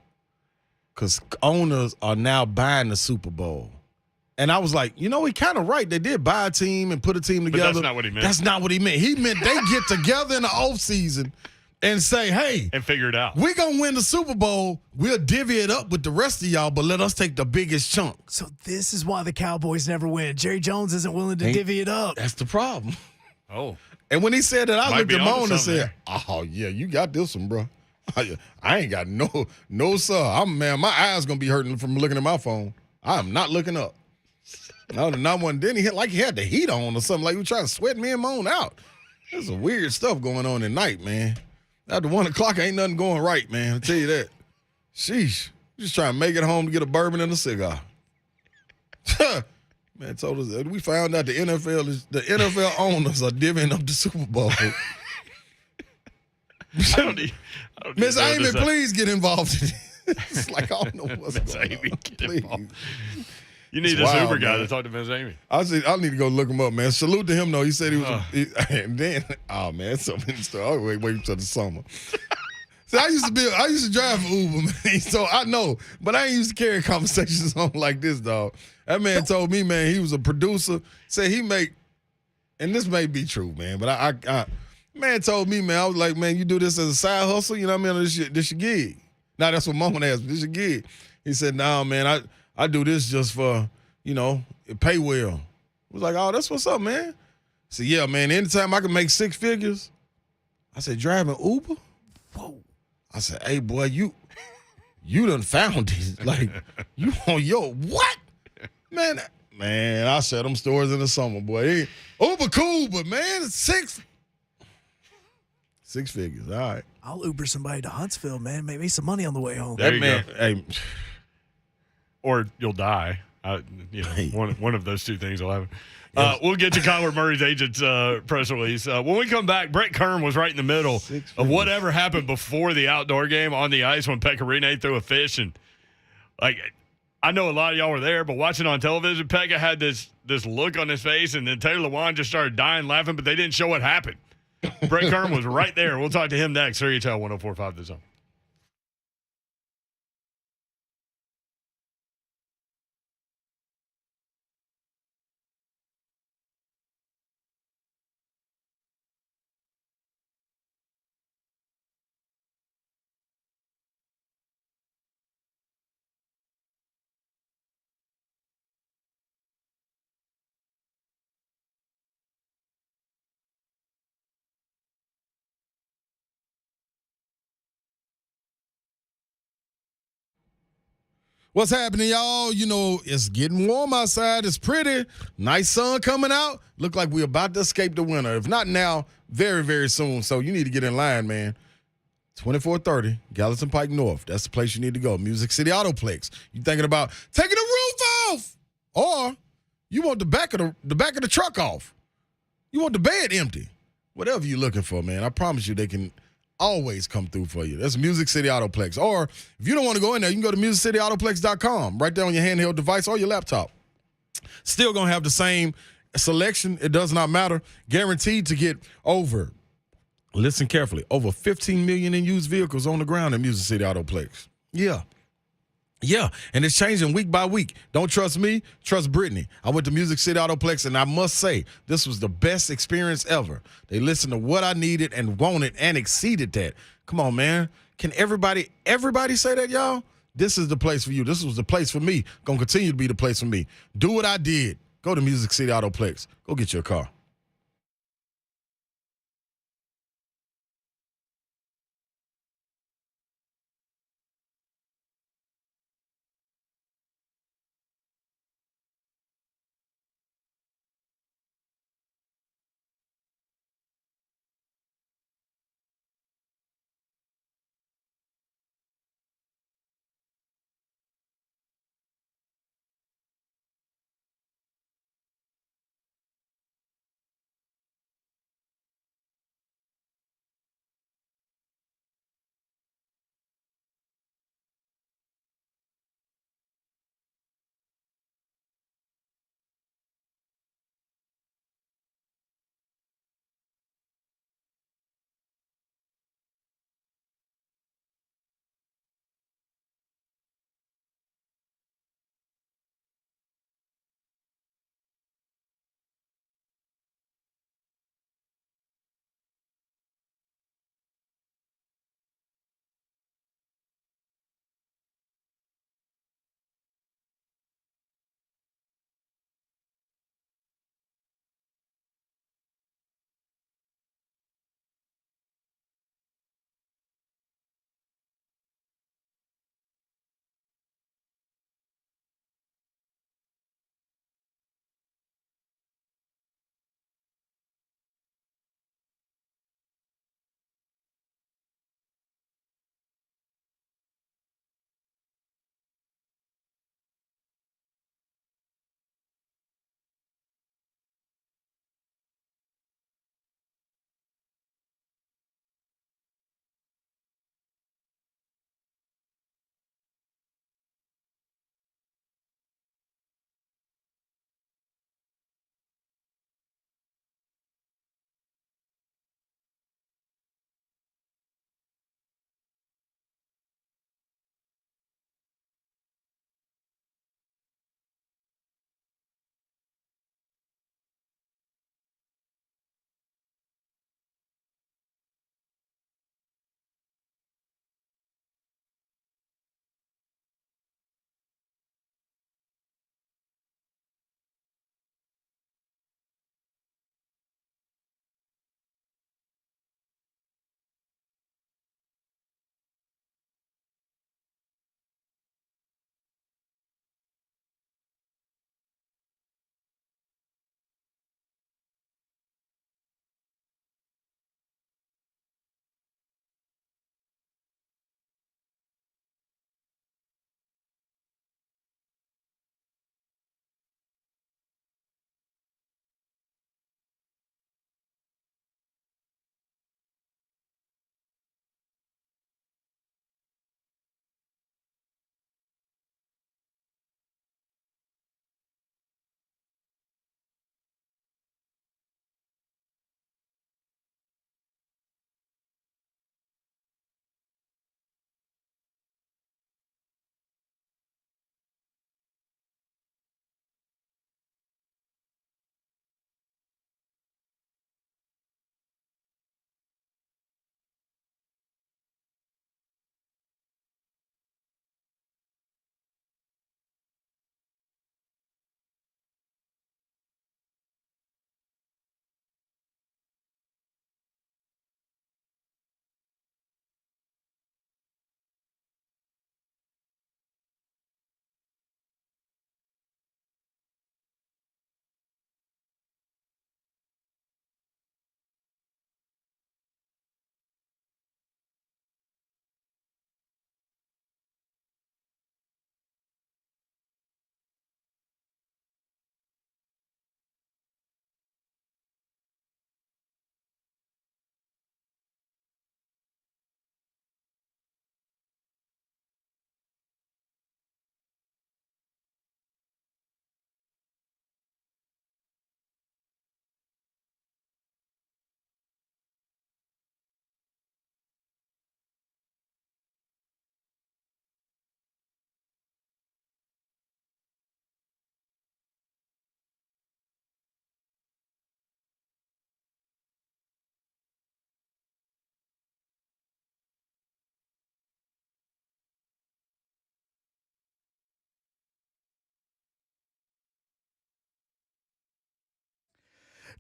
because owners are now buying the Super Bowl. And I was like, you know, he kind of right. They did buy a team and put a team together. But that's not what he meant. That's not what he meant. He meant they get together in the offseason and say, hey, And figure it out. we're going to win the Super Bowl. We'll divvy it up with the rest of y'all, but let us take the biggest chunk. So this is why the Cowboys never win. Jerry Jones isn't willing to divvy it up. That's the problem. Oh. And when he said that, I Might looked be at onto Moan and something said, "Oh yeah, you got this one, bro. I ain't got no sir. Man, my eyes gonna be hurting from looking at my phone. I am not looking up. No, not one. Then he had the heat on or something. Like he was trying to sweat me and Moan out. There's some weird stuff going on at night, man. After 1 o'clock, ain't nothing going right, man. I'll tell you that. Sheesh, just trying to make it home to get a bourbon and a cigar." Man told us that we found out the NFL owners are divvying up the Super Bowl. Miss Amy, please get involved in it. It's like, I don't know what's going Amy, on. get Please. involved. You need It's this wild, Uber guy man. to talk to Miss Amy. I need to go look him up, man. Salute to him, though. He said he was, and then, oh man, so many stories. I'll wait until the summer. See, I used to drive for Uber, man. So I know, but I ain't used to carry conversations on like this, dog. That man told me, man, he was a producer. Said he make, and this may be true, man, but I man told me, man, I was like, man, you do this as a side hustle, you know what I mean? This your gig. Now that's what Mama asked me. This your gig. He said, nah, man, I do this just for, you know, it pay well. I was like, oh, that's what's up, man. I said, yeah, man, anytime I can make 6 figures. I said, driving Uber? Whoa. I said, hey, boy, you done found it. Like, you on your what? Man, I said them stories in the summer, boy. Uber cool, but man, it's 6 figures. All right. I'll Uber somebody to Huntsville, man. Make me some money on the way home. There That you man, go. hey, Or you'll die. One of those two things will happen. We'll get to Kyler Murray's agent's press release. When we come back, Brett Kern was right in the middle of whatever happened before the outdoor game on the ice when Pecorine threw a fish. And, like, I know a lot of y'all were there, but watching on television, Pekka had this look on his face, and then Taylor Lewan just started dying laughing, but they didn't show what happened. Brett Kern was right there. We'll talk to him next. 3HL 104.5 The Zone. What's happening, y'all? You know, it's getting warm outside. It's pretty. Nice sun coming out. Look like we're about to escape the winter. If not now, very, very soon. So you need to get in line, man. 2430 Gallatin Pike North. That's the place you need to go. Music City Autoplex. You thinking about taking the roof off, or you want the back of the truck off? You want the bed empty? Whatever you're looking for, man. I promise you, they can always come through for you. That's Music City Autoplex. Or if you don't want to go in there, you can go to musiccityautoPlex.com right there on your handheld device or your laptop. Still gonna have the same selection. It does not matter. Guaranteed to get over. Listen carefully. Over 15 million in used vehicles on the ground at Music City Autoplex. Yeah, and it's changing week by week. Don't trust me, trust Brittany. I went to Music City Autoplex, and I must say, this was the best experience ever. They listened to what I needed and wanted and exceeded that. Come on, man. Can everybody say that, y'all? This is the place for you. This was the place for me. Gonna continue to be the place for me. Do what I did. Go to Music City Autoplex. Go get your car.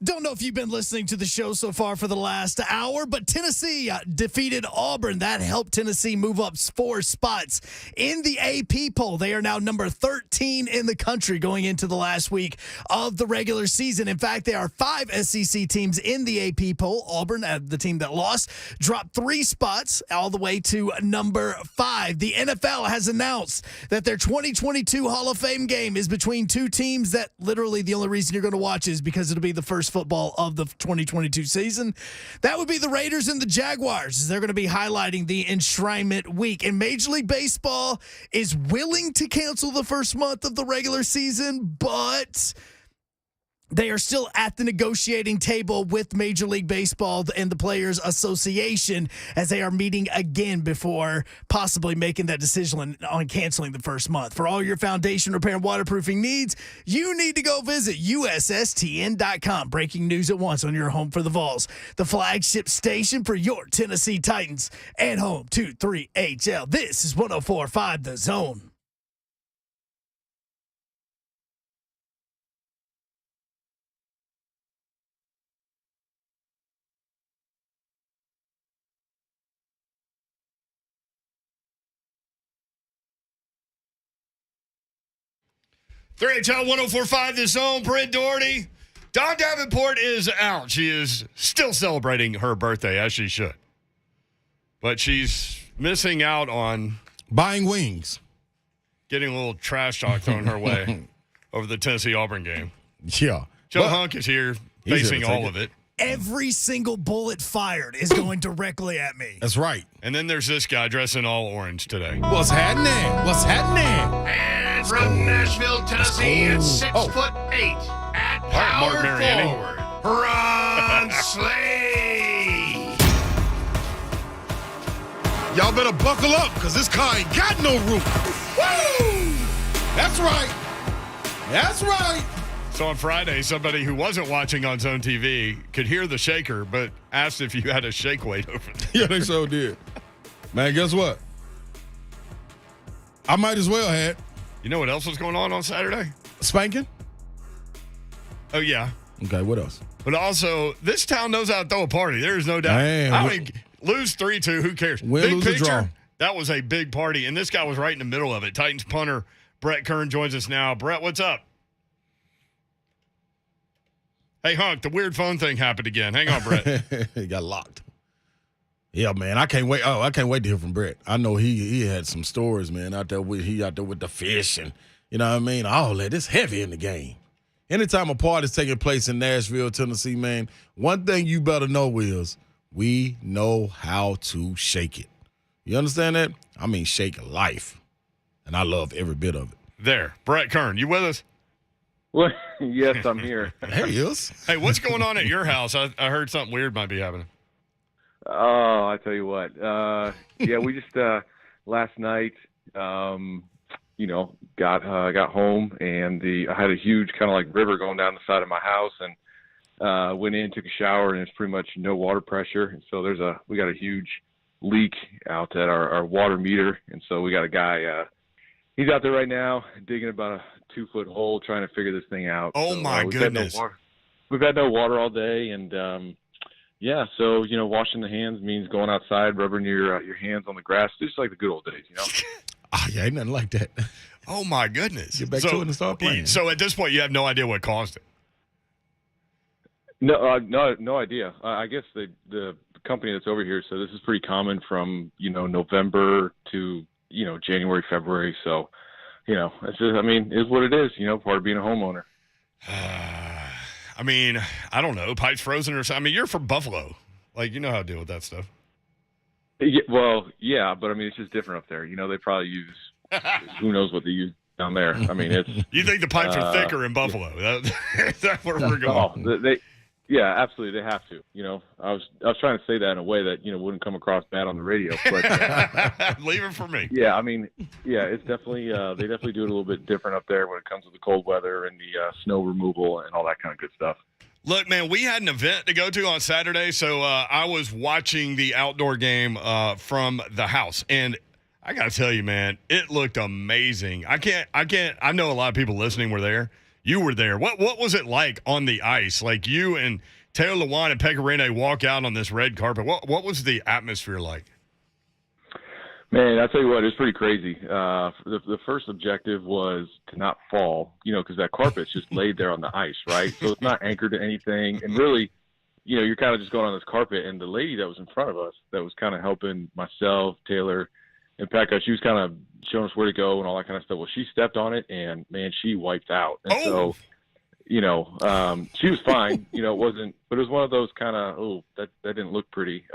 Don't know if you've been listening to the show so far for the last hour, but Tennessee defeated Auburn. That helped Tennessee move up 4 spots in the AP poll. They are now number 13 in the country going into the last week of the regular season. In fact, there are 5 SEC teams in the AP poll. Auburn, the team that lost, dropped 3 spots all the way to number 5. The NFL has announced that their 2022 Hall of Fame game is between 2 teams that literally the only reason you're going to watch is because it'll be the first football of the 2022 season. That would be the Raiders and the Jaguars. They're going to be highlighting the enshrinement week. And Major League Baseball is willing to cancel the first month of the regular season, but they are still at the negotiating table with Major League Baseball and the Players Association as they are meeting again before possibly making that decision on canceling the first month. For all your foundation repair and waterproofing needs, you need to go visit USSTN.com. Breaking news at once on your home for the Vols, the flagship station for your Tennessee Titans, and home to 3HL. This is 104.5 The Zone. HL 104.5 The Zone, Brent Doherty. Dawn Davenport is out. She is still celebrating her birthday, as she should. But she's missing out on Buying wings. getting a little trash talk thrown her way over the Tennessee-Auburn game. Yeah. Joe Hunk is here He's facing here to take all of it. Every single bullet fired is going directly at me. That's right. And then there's this guy dressed in all orange today. What's happening? What's happening? And from Nashville, Tennessee, at 6'8", at Mark power Mariani. forward, Ron Slay. Y'all better buckle up, because this car ain't got no roof. Woo! That's right. That's right. So on Friday, somebody who wasn't watching on Zone TV could hear the shaker, but asked if you had a shake weight over there. Yeah, they so did. Man, guess what? I might as well had You know what else was going on Saturday? spanking. Oh, yeah. Okay, what else? But also, this town knows how to throw a party. There is no doubt. Man, I mean, lose 3-2, who cares? Win, big lose, or draw. picture, that was a big party, and this guy was right in the middle of it. Titans punter Brett Kern joins us now. Brett, what's up? Hey, Hunk, the weird phone thing happened again. Hang on, Brett. He got locked. Yeah, man, I can't wait. Oh, I can't wait to hear from Brett. I know he had some stories, man, out there with the fish and you know what I mean. All that it's heavy in the game. Anytime a party's taking place in Nashville, Tennessee, man, one thing you better know is we know how to shake it. You understand that? I mean, shake life, and I love every bit of it. There, Brett Kern, you with us? Well, yes, I'm here. There he is. Hey, what's going on at your house? I heard something weird might be happening. Oh, I tell you what. Yeah, we just last night, got home and I had a huge kind of like river going down the side of my house and went in, took a shower, and it's pretty much no water pressure. And so we got a huge leak out at our water meter, and so we got a guy. He's out there right now digging about a 2-foot hole trying to figure this thing out. Oh, so, my goodness. We've had no water all day, and so washing the hands means going outside, rubbing your hands on the grass, just like the good old days, Oh, yeah, ain't nothing like that. Oh, my goodness. Get back to it and start playing. So at this point, you have no idea what caused it. No idea. I guess the company that's over here, so this is pretty common from November to January, February. So it's just, is what it is. Part of being a homeowner. I mean, I don't know. Pipes frozen or something. I mean, you're from Buffalo. Like, you know how to deal with that stuff. Yeah, well, yeah, but it's just different up there. They probably use who knows what they use down there. It's. You think the pipes are thicker in Buffalo? That's where we're going. Oh, yeah, absolutely, they have to. I was trying to say that in a way that wouldn't come across bad on the radio, but leave it for me. Yeah, it's definitely they definitely do it a little bit different up there when it comes to the cold weather and the snow removal and all that kind of good stuff. Look, man, we had an event to go to on Saturday, so I was watching the outdoor game from the house, and I got to tell you, man, it looked amazing. I know a lot of people listening were there. you were there. What was it like on the ice? Like you and Taylor Lewan and Pekka Rinne walk out on this red carpet. What was the atmosphere like? Man, I'll tell you what, it was pretty crazy. The first objective was to not fall, because that carpet's just laid there on the ice, right? So it's not anchored to anything. And really, you're kind of just going on this carpet. And the lady that was in front of us that was kind of helping myself, Taylor, and Pekka, she was kind of showing us where to go and all that kind of stuff. Well, she stepped on it, and, man, she wiped out. And so, she was fine. It wasn't – but it was one of those kind of, that didn't look pretty.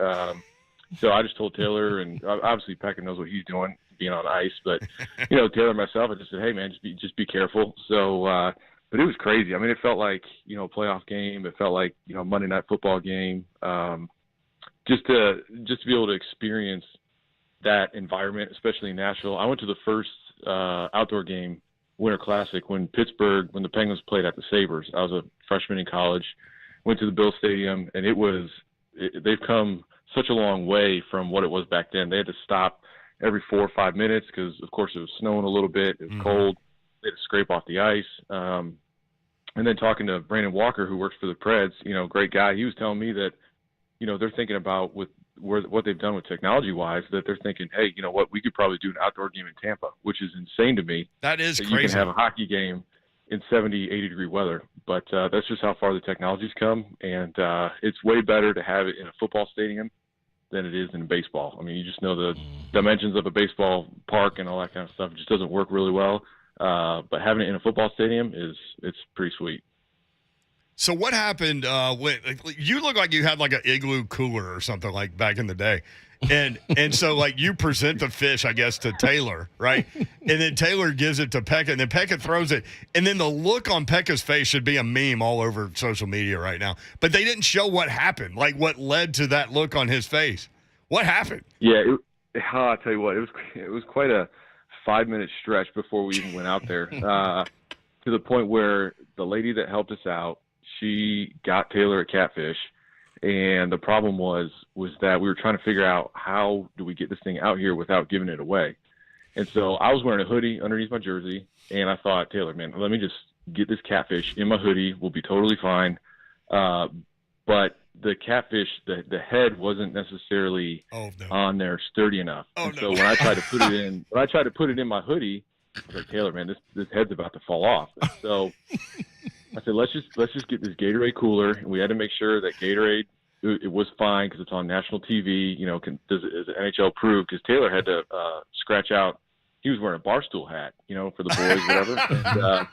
So I just told Taylor, and obviously Pekka knows what he's doing, being on ice. But, Taylor and myself, I just said, hey, man, just be careful. So, but it was crazy. I mean, it felt like, a playoff game. It felt like, Monday Night Football game. Just to be able to experience that environment, especially in Nashville. I went to the first outdoor game, Winter Classic, when the Penguins played at the Sabres. I was a freshman in college, went to the Bill Stadium, and they've come such a long way from what it was back then. They had to stop every 4 or 5 minutes because, of course, it was snowing a little bit. It was cold. They had to scrape off the ice. And then talking to Brandon Walker, who works for the Preds, great guy, he was telling me that, they're thinking about with what they've done with technology-wise, that they're thinking, hey, you know what, we could probably do an outdoor game in Tampa, which is insane to me. That is that crazy. You can have a hockey game in 70, 80-degree weather. But that's just how far the technology's come, and it's way better to have it in a football stadium than it is in baseball. I mean, you just know the dimensions of a baseball park and all that kind of stuff. It just doesn't work really well. But having it in a football stadium it's pretty sweet. So what happened when you look like you had like an igloo cooler or something like back in the day. And so like you present the fish, I guess, to Taylor, right? And then Taylor gives it to Pekka, and then Pekka throws it. And then the look on Pekka's face should be a meme all over social media right now. But they didn't show what happened, like what led to that look on his face. What happened? Yeah, I'll tell you what, it was quite a 5-minute stretch before we even went out there, to the point where the lady that helped us out, she got Taylor a catfish, and the problem was that we were trying to figure out how do we get this thing out here without giving it away. And so I was wearing a hoodie underneath my jersey, and I thought, Taylor, man, let me just get this catfish in my hoodie. We'll be totally fine. But the catfish, the head wasn't necessarily on there sturdy enough. So when I tried to put it in my hoodie, I was like, Taylor, man, this head's about to fall off. And so I said, let's just get this Gatorade cooler, and we had to make sure that Gatorade it was fine because it's on national TV. Is NHL approved? Because Taylor had to scratch out. He was wearing a Barstool hat, for the boys, whatever. And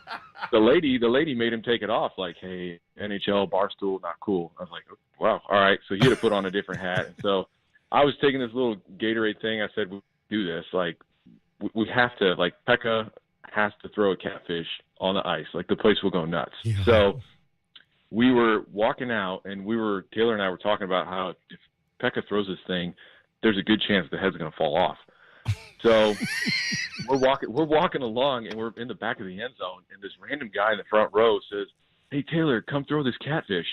the lady made him take it off. Like, hey, NHL Barstool, not cool. I was like, wow, all right. So he had to put on a different hat. And so I was taking this little Gatorade thing. I said, we do this. Like, we have to. Like, Pekka has to throw a catfish on the ice. Like, the place will go nuts. Yeah. So we were walking out, and Taylor and I were talking about how if Pekka throws this thing, there's a good chance the head's going to fall off. So we're walking along, and we're in the back of the end zone, and this random guy in the front row says, hey, Taylor, come throw this catfish.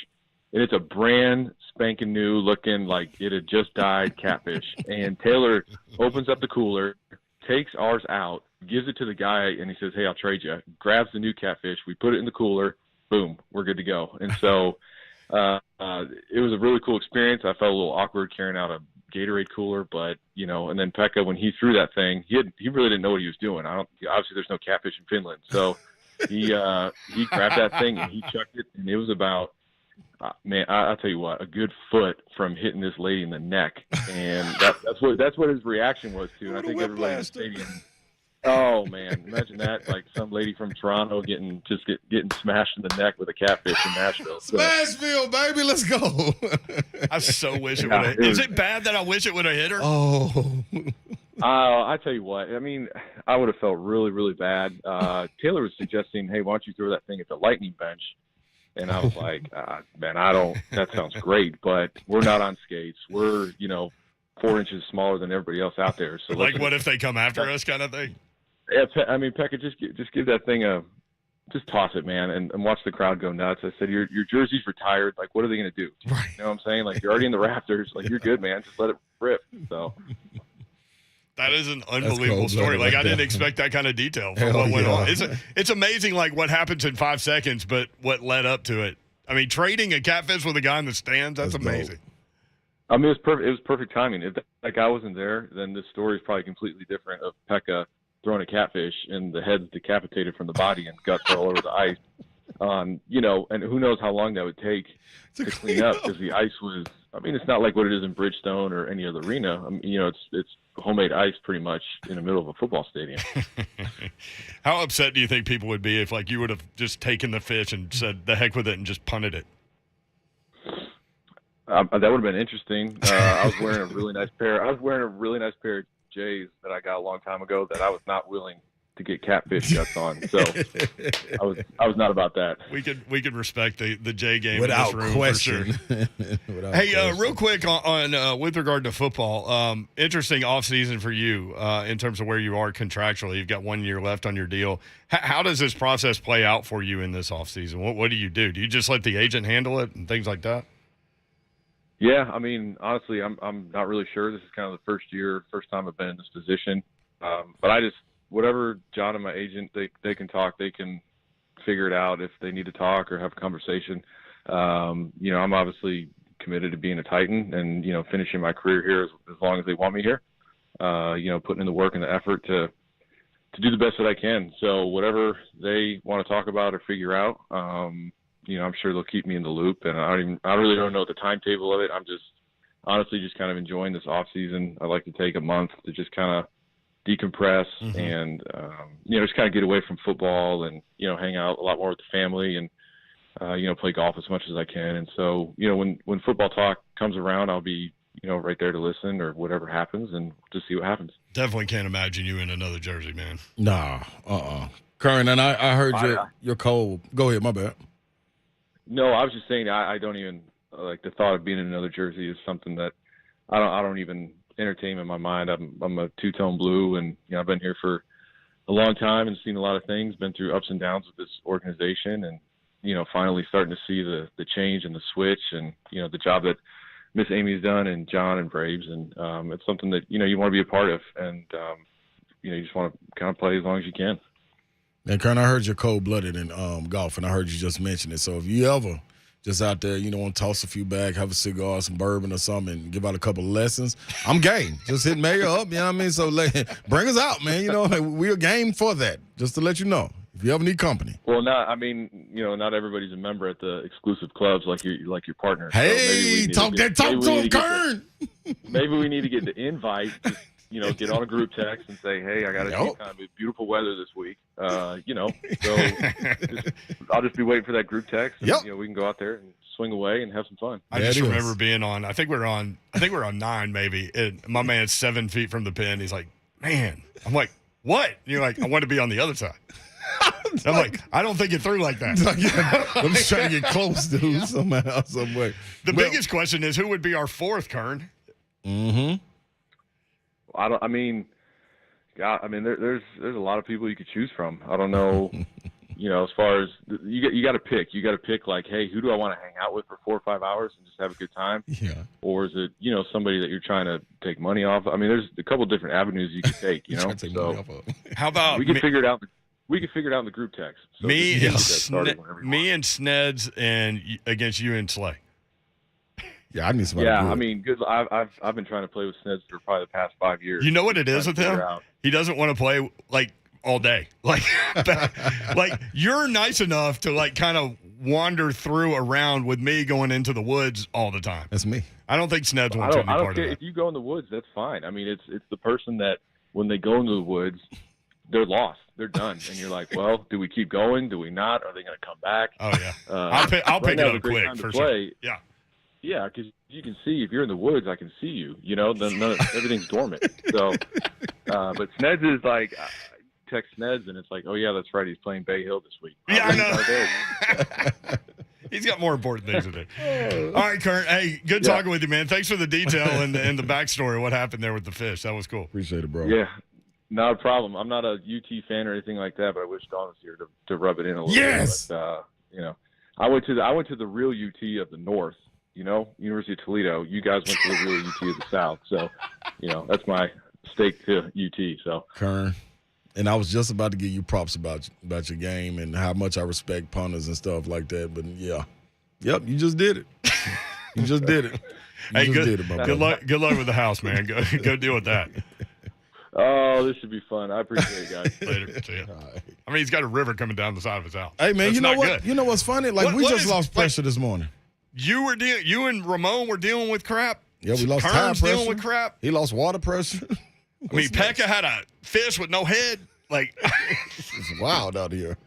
And it's a brand spanking new looking, like it had just died catfish. And Taylor opens up the cooler, takes ours out, gives it to the guy, and he says, hey, I'll trade you. Grabs the new catfish. We put it in the cooler. Boom, we're good to go. And so it was a really cool experience. I felt a little awkward carrying out a Gatorade cooler, but, and then Pekka, when he threw that thing, he really didn't know what he was doing. Obviously there's no catfish in Finland. So he grabbed that thing and he chucked it, and it was about, man, I'll tell you what, a good foot from hitting this lady in the neck. And that's what his reaction was to. And I think everybody in the stadium, oh man, imagine that, like some lady from Toronto getting smashed in the neck with a catfish in Nashville. Smashville, baby, let's go. I so wish it would have. Is it bad that I wish it would have hit her? Oh. I tell you what, I mean, I would have felt really, really bad. Taylor was suggesting, hey, why don't you throw that thing at the lightning bench? And I was like, man, that sounds great, but we're not on skates. We're, 4 inches smaller than everybody else out there. So like, what if they come after us kind of thing? Yeah, I mean, Pekka, just give that thing just toss it, man, and watch the crowd go nuts. I said, your jersey's retired. Like, what are they going to do? Right. You know what I'm saying? Like, you're already in the rafters. Like, you're good, man. Just let it rip. So. That is an unbelievable story. Like, I didn't expect that kind of detail from Hell what went yeah. on. It's amazing, like, what happens in 5 seconds, but what led up to it. I mean, trading a catfish with a guy in the stands, that's amazing. I mean, it was perfect timing. If that guy wasn't there, then this story is probably completely different of Pekka throwing a catfish and the head's decapitated from the body and guts all over the ice. You know, and who knows how long that would take to clean up because the ice was, I mean, it's not like what it is in Bridgestone or any other arena. I mean, you know, it's homemade ice pretty much in the middle of a football stadium. How upset do you think people would be if, like, you would have just taken the fish and said, the heck with it and just punted it? That would have been interesting. I was wearing a really nice pair of J's that I got a long time ago that I was not willing to get catfish guts on. So I was not about that. We could respect the J game without in this room question. for sure. Hey, real quick on with regard to football, interesting offseason for you in terms of where you are contractually. You've got 1 year left on your deal. How does this process play out for you in this offseason? What do you do? Do you just let the agent handle it and things like that? Yeah, I mean, honestly, I'm not really sure. This is kind of the first time I've been in this position. But I just, whatever John and my agent, they can talk, they can figure it out if they need to talk or have a conversation. You know, I'm obviously committed to being a Titan and, you know, finishing my career here as long as they want me here. You know, putting in the work and the effort to do the best that I can. So whatever they want to talk about or figure out, you know, I'm sure they'll keep me in the loop, and I really don't know the timetable of it. I'm just honestly just kind of enjoying this off season. I like to take a month to just kind of decompress and, you know, just kind of get away from football and, you know, hang out a lot more with the family and, you know, play golf as much as I can. And so, you know, when football talk comes around, I'll be, you know, right there to listen or whatever happens and just see what happens. Definitely can't imagine you in another jersey, man. Nah, Kern, and I heard you're cold. Go ahead, my bad. No, I was just saying I don't even like the thought of being in another jersey is something that I don't even entertain in my mind. I'm a two-tone blue, and you know I've been here for a long time and seen a lot of things, been through ups and downs with this organization, and you know finally starting to see the change and the switch, and you know the job that Miss Amy's done and John and Braves, and it's something that you know you want to be a part of, and you know you just want to kind of play as long as you can. And Kern, I heard you're cold-blooded in golf, and I heard you just mention it. So if you ever just out there, you know, want to toss a few bags, have a cigar, some bourbon or something, and give out a couple of lessons, I'm game. Just hit Mayor up, you know what I mean? So bring us out, man. You know, we're game for that, just to let you know. If you ever need company. Well, I mean, you know, not everybody's a member at the exclusive clubs like your partner. Hey, so talk to him, Kern. Maybe we need to get the invite. Just, you know, get on a group text and say, hey, I got to see kind of beautiful weather this week. You know, so I'll just be waiting for that group text. And, you know, we can go out there and swing away and have some fun. I just remember being on. I think we're on 9 maybe. And my man's 7 feet from the pin. He's like, man. I'm like, what? And you're like, I want to be on the other side. I'm like, I don't think it through like that. I'm just trying to get close, dude, somehow, some way. The biggest question is who would be our fourth, Kern? Mm-hmm. I mean, there's a lot of people you could choose from. I don't know, you know, as far as you got to pick. You got to pick like, hey, who do I want to hang out with for 4 or 5 hours and just have a good time? Yeah. Or is it, you know, somebody that you're trying to take money off? I mean, there's a couple different avenues you could take. You know, so how about we can figure it out? We can figure it out in the group text. So me and Sneds and against you and Slay. Yeah, I need somebody. Yeah, good. I mean, good. I've been trying to play with Sneds for probably the past 5 years. You know what it is with him? He doesn't want to play like all day. Like, like you're nice enough to like kind of wander through around with me going into the woods all the time. That's me. I don't think Sneds wants any part of that. If you go in the woods, that's fine. I mean, it's the person that when they go into the woods, they're lost. They're done. And you're like, well, do we keep going? Do we not? Are they going to come back? Oh, yeah. I'll pick it up quick for sure. Yeah. Yeah, because you can see if you're in the woods, I can see you. You know, then everything's dormant. So, but Sneds is like, text Sneds, and it's like, oh yeah, that's right, he's playing Bay Hill this week. Yeah, I know. He's got more important things to do. All right, Kurt. Hey, good talking with you, man. Thanks for the detail and the backstory of what happened there with the fish. That was cool. Appreciate it, bro. Yeah. Not a problem. I'm not a UT fan or anything like that, but I wish Dawn was here to rub it in a little bit. But, you know, I went to the real UT of the North. You know, University of Toledo. You guys went to the real UT of the South. So, you know, that's my stake to UT. So Kern. And I was just about to give you props about your game and how much I respect punters and stuff like that. But yeah, yep, you just did it. You just did it. Hey, good luck with the house, man. Go deal with that. Oh, this should be fun. I appreciate it, guys. Later. See ya. Right. I mean, he's got a river coming down the side of his house. Hey, man, That's you know what? good. You know what's funny? Like, we just lost pressure this morning. You and Ramon were dealing with crap. Yeah, we lost tire Kern's pressure. dealing with crap. He lost water pressure. I mean, Pekka had a fish with no head. Like, it's wild out here.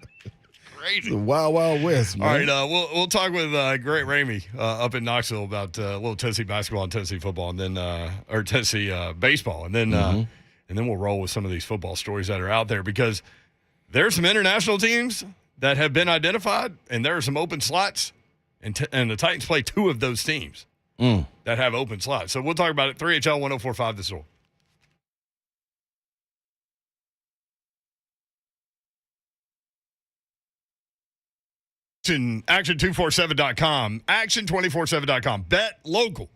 Crazy. It's the wild, wild west, man. All right, we'll talk with great Ramey up in Knoxville about a little Tennessee basketball and Tennessee football, and then or Tennessee baseball, and then we'll roll with some of these football stories that are out there, because there's some international teams that have been identified, and there are some open slots, and the Titans play two of those teams that have open slots. So we'll talk about it. 3HL 1045 The Store. Action247.com, action247.com. Bet local.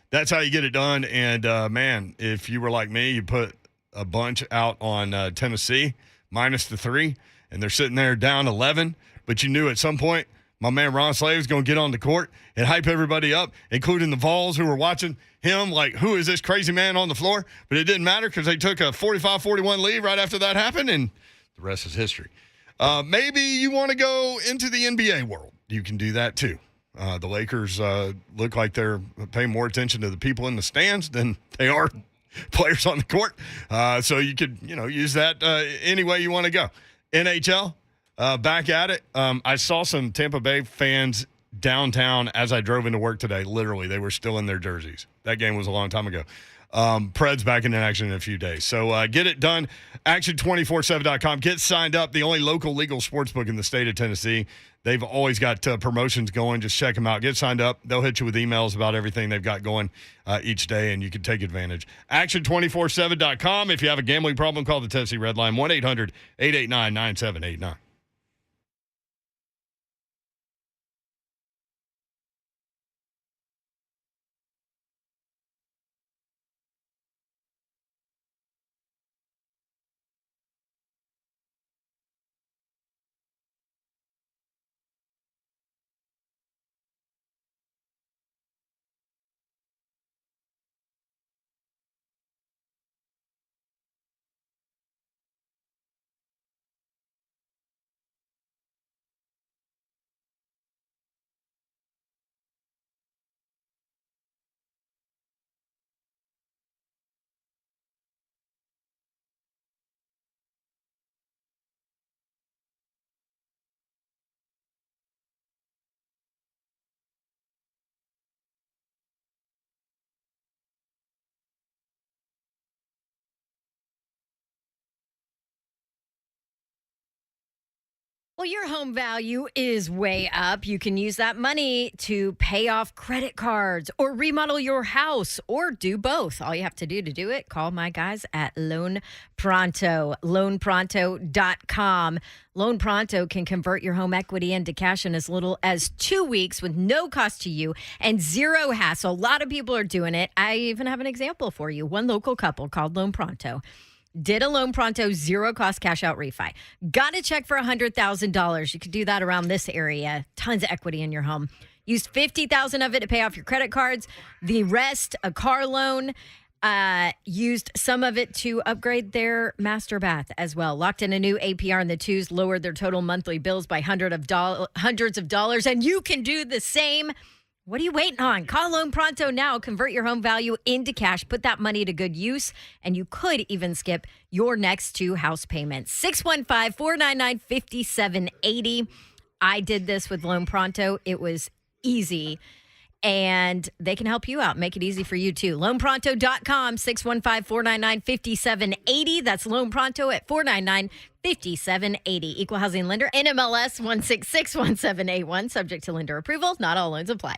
That's how you get it done. And, man, if you were like me, you put a bunch out on Tennessee, minus the 3, and they're sitting there down 11. But you knew at some point my man Ron Slay was going to get on the court and hype everybody up, including the Vols who were watching him like, who is this crazy man on the floor? But it didn't matter because they took a 45-41 lead right after that happened, and the rest is history. Maybe you want to go into the NBA world. You can do that too. The Lakers look like they're paying more attention to the people in the stands than they are players on the court. So you could, use that any way you want to go. NHL, back at it. I saw some Tampa Bay fans downtown as I drove into work today. Literally, they were still in their jerseys. That game was a long time ago. Pred's back in action in a few days. So get it done. Action247.com. Get signed up. The only local legal sports book in the state of Tennessee. They've always got promotions going. Just check them out. Get signed up. They'll hit you with emails about everything they've got going each day, and you can take advantage. Action247.com. If you have a gambling problem, call the Tennessee Red Line, 1-800-889-9789. Well, your home value is way up. You can use that money to pay off credit cards or remodel your house or do both. All you have to do it, call my guys at Loan Pronto, loanpronto.com. Loan Pronto can convert your home equity into cash in as little as 2 weeks with no cost to you and zero hassle. A lot of people are doing it. I even have an example for you. One local couple called Loan Pronto did a Loan Pronto zero-cost cash-out refi. Got a check for $100,000. You could do that around this area. Tons of equity in your home. Used $50,000 of it to pay off your credit cards. The rest, a car loan. Used some of it to upgrade their master bath as well. Locked in a new APR in the twos. Lowered their total monthly bills by hundreds of dollars. And you can do the same. What are you waiting on? Call Loan Pronto now. Convert your home value into cash. Put that money to good use. And you could even skip your next 2 house payments. 615-499-5780. I did this with Loan Pronto. It was easy. And they can help you out. Make it easy for you, too. LoanPronto.com, 615-499-5780. That's Loan Pronto at 499-5780. Equal housing lender, NMLS 1661781. Subject to lender approval. Not all loans apply.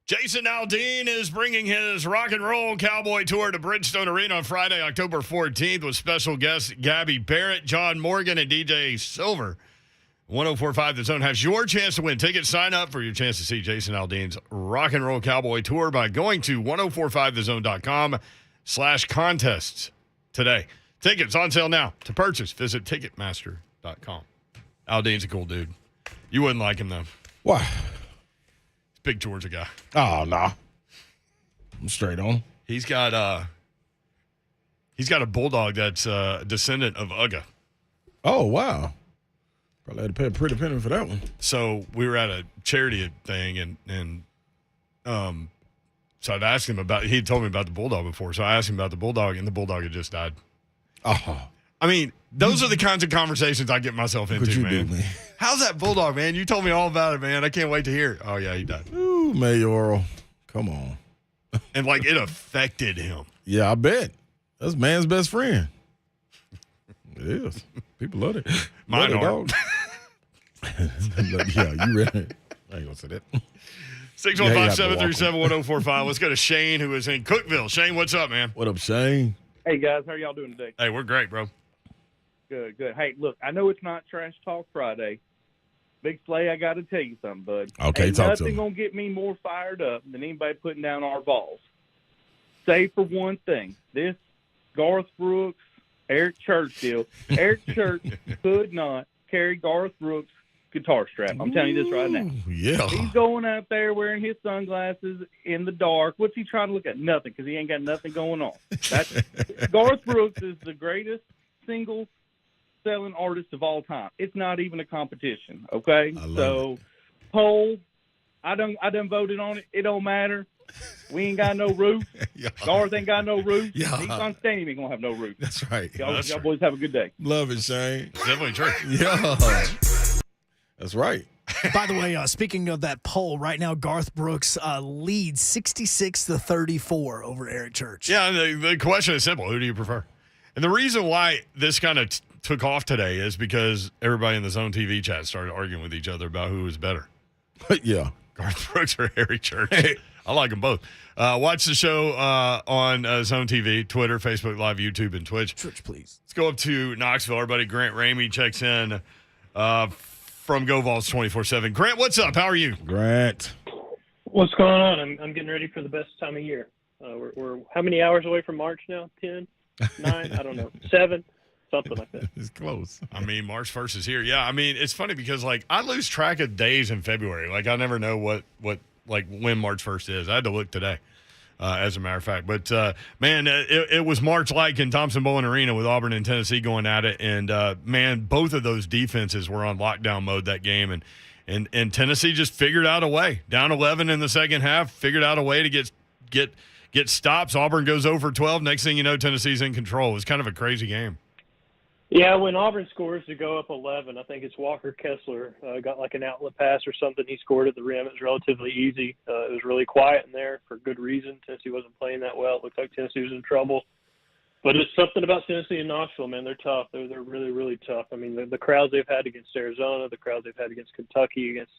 Jason Aldean is bringing his rock and roll cowboy tour to Bridgestone Arena on Friday, October 14th with special guests Gabby Barrett, John Morgan, and DJ Silver. 104.5 The Zone has your chance to win tickets. Sign up for your chance to see Jason Aldean's rock and roll cowboy tour by going to 1045thezone.com/contests today. Tickets on sale now. To purchase, visit Ticketmaster.com. Aldean's a cool dude. You wouldn't like him, though. Why? He's a big Georgia guy. Oh, no. I'm straight on. He's got a bulldog that's a descendant of Uga. Oh, wow. Probably had to pay a pretty penny for that one. So we were at a charity thing, and so I'd asked him about. He told me about the bulldog before, so I asked him about the bulldog, and the bulldog had just died. Oh, I mean, those are the kinds of conversations I get myself into, man. do, man. How's that bulldog, man? You told me all about it, man. I can't wait to hear it. Oh yeah, he died. Ooh, mayoral. Come on. And like it affected him. Yeah, I bet. That's man's best friend. It is. People love it. Mine love it, yeah, you ready? I ain't gonna say that. 615-737-1045. Let's go to Shane, who is in Cookeville. Shane, what's up, man? What up, Shane? Hey, guys. How y'all doing today? Hey, we're great, bro. Good, good. Hey, look, I know it's not Trash Talk Friday. Big Slay, I got to tell you something, bud. Okay, Ain't talk to nothing me. going to get me more fired up than anybody putting down our balls. Save for one thing. This Garth Brooks, Eric Church deal. Eric Church could not carry Garth Brooks' guitar strap. I'm telling you this right now. Yeah. He's going out there wearing his sunglasses in the dark. What's he trying to look at? Nothing, because he ain't got nothing going on. Garth Brooks is the greatest single-selling artist of all time. It's not even a competition, okay? So, poll, I done voted on it. It don't matter. We ain't got no roof. Yeah. Garth ain't got no roof. Yeah. He's on stadium ain't going to have no roof. That's right. Y'all boys have a good day. Love it, Shane. Definitely true. Yeah. That's right. By the way, speaking of that poll, right now Garth Brooks leads 66-34 over Eric Church. Yeah, the question is simple. Who do you prefer? And the reason why this kind of took off today is because everybody in the Zone TV chat started arguing with each other about who was better. Yeah. Garth Brooks or Eric Church. I like them both. Watch the show on Zone TV, Twitter, Facebook Live, YouTube, and Twitch. Church, please. Let's go up to Knoxville. Our buddy Grant Ramey checks in from GoVols 24/7. Grant, what's up? How are you? Grant. What's going on? I'm getting ready for the best time of year. We're how many hours away from March now? 10? 9? I don't know. 7? Something like that. It's close. I mean, March 1st is here. Yeah, I mean, it's funny because, like, I lose track of days in February. Like, I never know what when March 1st is. I had to look today, as a matter of fact. But, man, it was March-like in Thompson-Boling Arena with Auburn and Tennessee going at it. And, man, both of those defenses were on lockdown mode that game. And Tennessee just figured out a way. Down 11 in the second half, figured out a way to get stops. Auburn goes over 12. Next thing you know, Tennessee's in control. It was kind of a crazy game. Yeah, when Auburn scores to go up 11, I think it's Walker Kessler got like an outlet pass or something. He scored at the rim. It was relatively easy. It was really quiet in there for good reason. Tennessee wasn't playing that well. It looked like Tennessee was in trouble. But it's something about Tennessee and Knoxville, man. They're tough. They're really, really tough. I mean, the crowds they've had against Arizona, the crowds they've had against Kentucky, against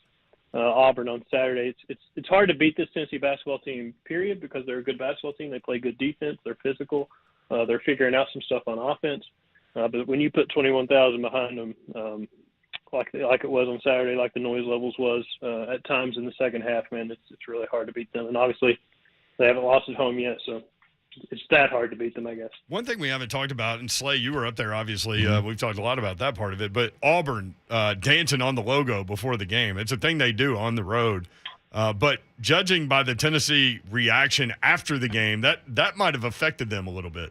Auburn on Saturday. It's hard to beat this Tennessee basketball team, period, because they're a good basketball team. They play good defense. They're physical. They're figuring out some stuff on offense. But when you put 21,000 behind them, like it was on Saturday, like the noise levels was at times in the second half, man, it's really hard to beat them. And obviously, they haven't lost at home yet, so it's that hard to beat them, I guess. One thing we haven't talked about, and Slay, you were up there, obviously. We've talked a lot about that part of it. But Auburn dancing on the logo before the game, it's a thing they do on the road. But judging by the Tennessee reaction after the game, that might have affected them a little bit.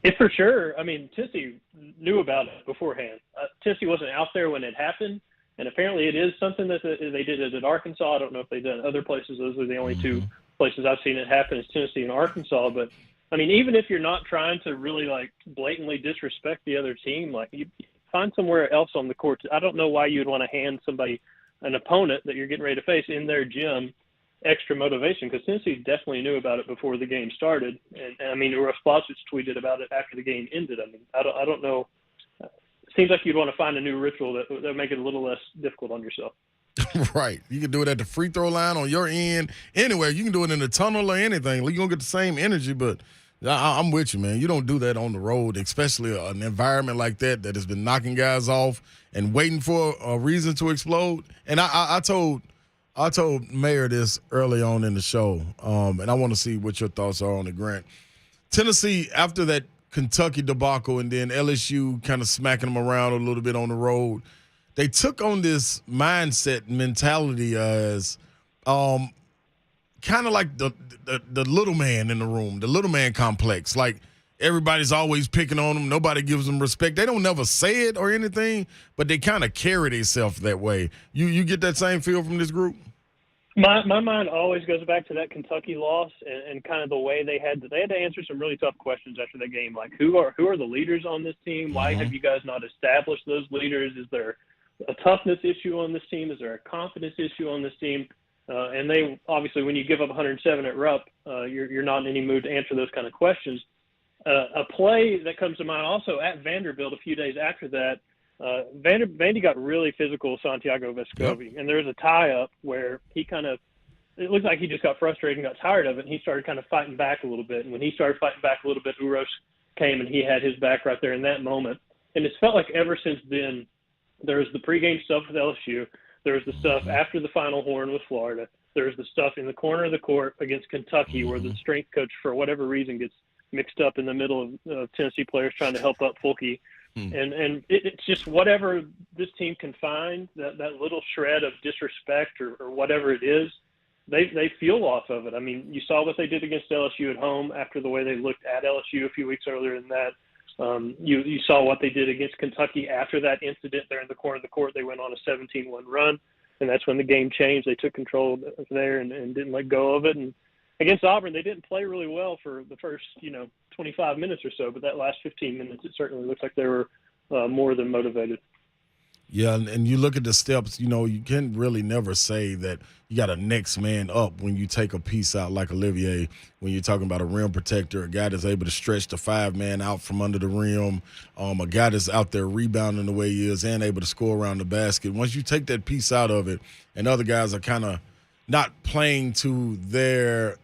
It for sure. I mean, Tennessee knew about it beforehand. Tennessee wasn't out there when it happened, and apparently it is something that they did it at Arkansas. I don't know if they've done it other places. Those are the only two places I've seen it happen is Tennessee and Arkansas. But, I mean, even if you're not trying to really, like, blatantly disrespect the other team, like, you find somewhere else on the court. I don't know why you'd want to hand somebody, an opponent that you're getting ready to face in their gym, extra motivation, because Tennessee definitely knew about it before the game started, and I mean, Russ Blasic tweeted about it after the game ended. I mean, I don't know. It seems like you'd want to find a new ritual that would make it a little less difficult on yourself. Right. You can do it at the free throw line on your end. Anywhere. You can do it in the tunnel or anything. You're going to get the same energy, but I'm with you, man. You don't do that on the road, especially an environment like that has been knocking guys off and waiting for a reason to explode. And I told Mayor this early on in the show, and I want to see what your thoughts are on it, Grant. Tennessee, after that Kentucky debacle and then LSU kind of smacking them around a little bit on the road, they took on this mindset mentality as kind of like the little man in the room, the little man complex. Like everybody's always picking on them. Nobody gives them respect. They don't never say it or anything, but they kind of carry themselves that way. You get that same feel from this group? My mind always goes back to that Kentucky loss and kind of the way they had to answer some really tough questions after that game. Like who are the leaders on this team? Why have you guys not established those leaders? Is there a toughness issue on this team? Is there a confidence issue on this team? And they obviously, when you give up 107 at Rupp, you're not in any mood to answer those kind of questions. A play that comes to mind also at Vanderbilt a few days after that, Vandy got really physical with Santiago Vescovi, and there was a tie-up where it looked like he just got frustrated and got tired of it, and he started kind of fighting back a little bit. And when he started fighting back a little bit, Uros came and he had his back right there in that moment. And it's felt like ever since then, there was the pregame stuff with LSU. There was the stuff after the Final Horn with Florida. There was the stuff in the corner of the court against Kentucky where the strength coach, for whatever reason, gets mixed up in the middle of Tennessee players trying to help up Fulke. And it's just whatever this team can find, that little shred of disrespect or whatever it is, they feel off of it. I mean, you saw what they did against LSU at home after the way they looked at LSU a few weeks earlier than that. You saw what they did against Kentucky after that incident there in the corner of the court. They went on a 17-1 run, and that's when the game changed. They took control there and didn't let go of it. And against Auburn, they didn't play really well for the first, 25 minutes or so, but that last 15 minutes, it certainly looks like they were more than motivated. Yeah, and you look at the steps, you can really never say that you got a next man up when you take a piece out like Olivier, when you're talking about a rim protector, a guy that's able to stretch the 5-man out from under the rim, a guy that's out there rebounding the way he is and able to score around the basket. Once you take that piece out of it and other guys are kind of not playing to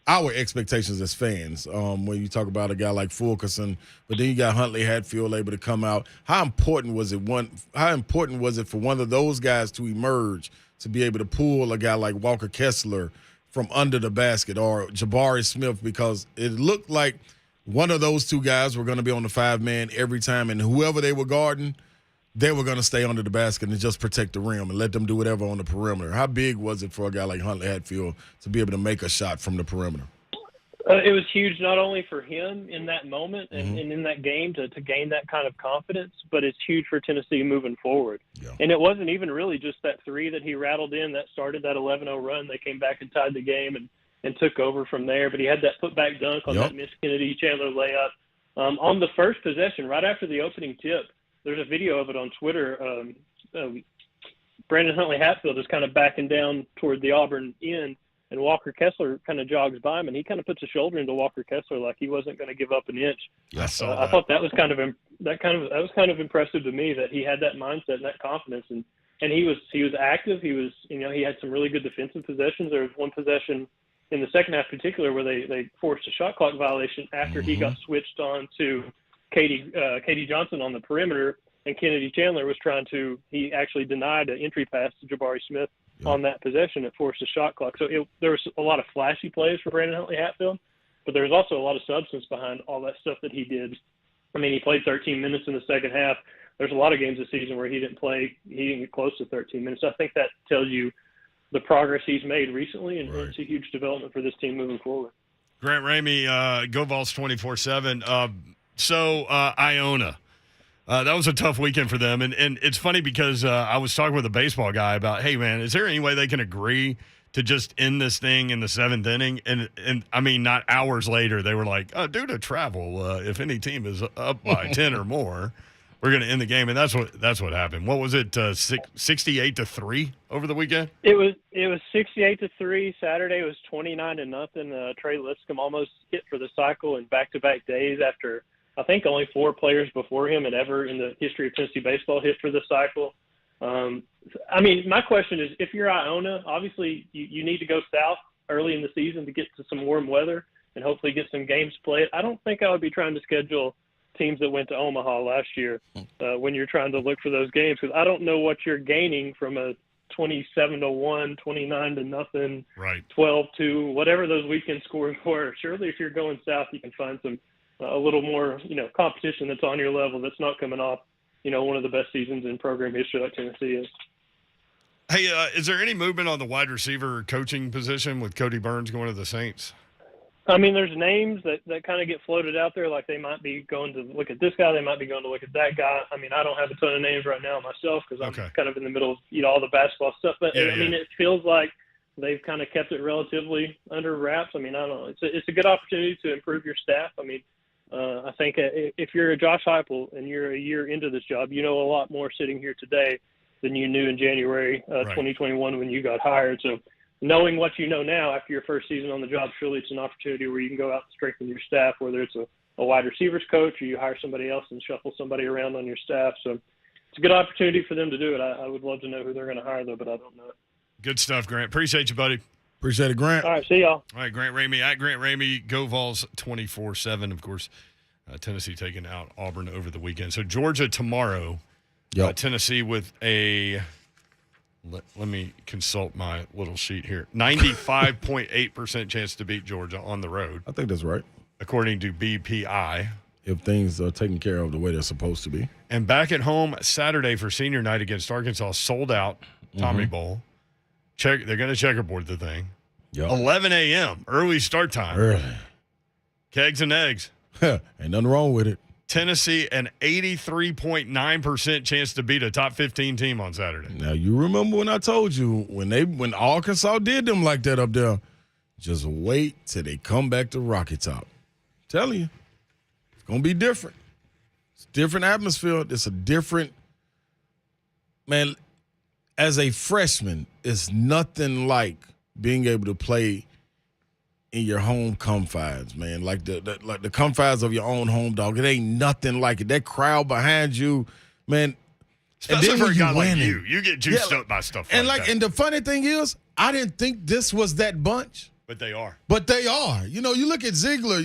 our expectations as fans, when you talk about a guy like Fulkerson, but then you got Huntley Hatfield able to come out. How important was it for one of those guys to emerge to be able to pull a guy like Walker Kessler from under the basket or Jabari Smith, because it looked like one of those two guys were going to be on the 5-man every time, and whoever they were guarding, they were going to stay under the basket and just protect the rim and let them do whatever on the perimeter. How big was it for a guy like Huntley Hatfield to be able to make a shot from the perimeter? It was huge not only for him in that moment and in that game to gain that kind of confidence, but it's huge for Tennessee moving forward. Yeah. And it wasn't even really just that three that he rattled in that started that 11-0 run. They came back and tied the game and took over from there. But he had that putback dunk on that Miss Kennedy Chandler layup. On the first possession, right after the opening tip, there's a video of it on Twitter. Brandon Huntley Hatfield is kind of backing down toward the Auburn end, and Walker Kessler kind of jogs by him, and he kind of puts a shoulder into Walker Kessler like he wasn't going to give up an inch. I saw that. I thought that was kind of impressive to me, that he had that mindset and that confidence, and he was active. He was, he had some really good defensive possessions. There was one possession in the second half, in particular, where they forced a shot clock violation after he got switched on to Katie Johnson on the perimeter, and Kennedy Chandler he actually denied an entry pass to Jabari Smith on that possession. It forced a shot clock. So there was a lot of flashy plays for Brandon Huntley Hatfield, but there was also a lot of substance behind all that stuff that he did. I mean, he played 13 minutes in the second half. There's a lot of games this season where he didn't get close to 13 minutes. I think that tells you the progress he's made recently, and it's a huge development for this team moving forward. Grant Ramey, Go Vols 24/7. So Iona. That was a tough weekend for them. And it's funny because I was talking with a baseball guy about, hey, man, is there any way they can agree to just end this thing in the 7th inning? And I mean, not hours later, they were like, due to travel, if any team is up by 10 or more, we're going to end the game. And that's what happened. What was it, 68-3 over the weekend? It was 68-3. Saturday was 29-0. Trey Lipscomb almost hit for the cycle in back-to-back days after – I think only 4 players before him had ever in the history of Tennessee baseball hit for the cycle. I mean, my question is, if you're Iona, obviously you need to go south early in the season to get to some warm weather and hopefully get some games played. I don't think I would be trying to schedule teams that went to Omaha last year when you're trying to look for those games, because I don't know what you're gaining from a 27-1, 29-0, right, 12-2, whatever those weekend scores were. Surely, if you're going south, you can find some a little more, competition that's on your level, that's not coming off, one of the best seasons in program history like Tennessee is. Hey, is there any movement on the wide receiver coaching position with Cody Burns going to the Saints? I mean, there's names that kind of get floated out there, like they might be going to look at this guy, they might be going to look at that guy. I mean, I don't have a ton of names right now myself because I'm kind of in the middle of all the basketball stuff. But I mean, it feels like they've kind of kept it relatively under wraps. I mean, I don't know. It's a good opportunity to improve your staff. I mean, I think if you're a Josh Heupel and you're a year into this job, you know a lot more sitting here today than you knew in January 2021 when you got hired. So knowing what you know now after your first season on the job, surely it's an opportunity where you can go out and strengthen your staff, whether it's a wide receivers coach or you hire somebody else and shuffle somebody around on your staff. So it's a good opportunity for them to do it. I would love to know who they're going to hire, though, but I don't know it. Good stuff, Grant. Appreciate you, buddy. Appreciate it, Grant. All right, see y'all. All right, Grant Ramey, at Grant Ramey, Go Vols 24/7. Of course, Tennessee taking out Auburn over the weekend. So Georgia tomorrow, Tennessee with a – let me consult my little sheet here. 95.8% chance to beat Georgia on the road. I think that's right. According to BPI. If things are taken care of the way they're supposed to be. And back at home Saturday for senior night against Arkansas, sold out Tommy Bowl. They're going to checkerboard the thing. 11 a.m., early start time. Early. Kegs and eggs. Ain't nothing wrong with it. Tennessee, an 83.9% chance to beat a top 15 team on Saturday. Now, you remember when I told you, when Arkansas did them like that up there, just wait till they come back to Rocky Top. I'm telling you, it's going to be different. It's a different atmosphere. It's a different – man, as a freshman, it's nothing like being able to play in your home confines, man, like the confines of your own home dog. It ain't nothing like it. That crowd behind you, man. Especially for a guy like you get juiced up by stuff like that. And the funny thing is, I didn't think this was that bunch. But they are. You look at Ziegler.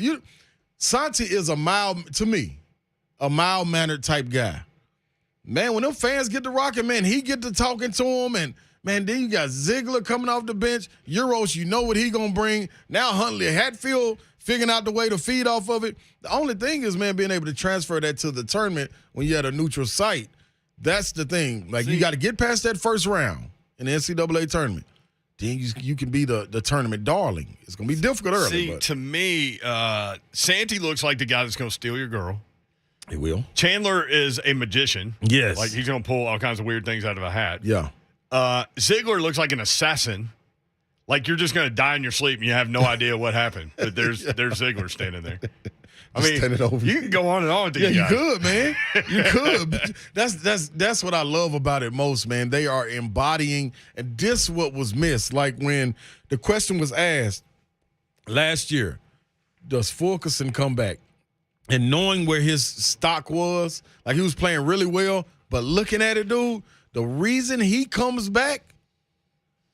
Santi is a mild-mannered type guy. Man, when them fans get to rocking, man, he get to talking to them, and man, then you got Ziegler coming off the bench. Euros, you know what he going to bring. Now Huntley Hatfield figuring out the way to feed off of it. The only thing is, man, being able to transfer that to the tournament when you're at a neutral site. That's the thing. Like, you got to get past that first round in the NCAA tournament. Then you can be the tournament darling. It's going to be difficult early. To me, Santi looks like the guy that's going to steal your girl. He will. Chandler is a magician. Yes. Like, he's going to pull all kinds of weird things out of a hat. Yeah. Ziegler looks like an assassin. Like you're just going to die in your sleep and you have no idea what happened. But there's Ziegler standing there. I mean, you can go on and on with these guys. You could, man. You could. That's what I love about it most, man. They are embodying, and this what was missed. Like when the question was asked last year, does Fulkerson come back? And knowing where his stock was, like he was playing really well, but looking at it, dude, the reason he comes back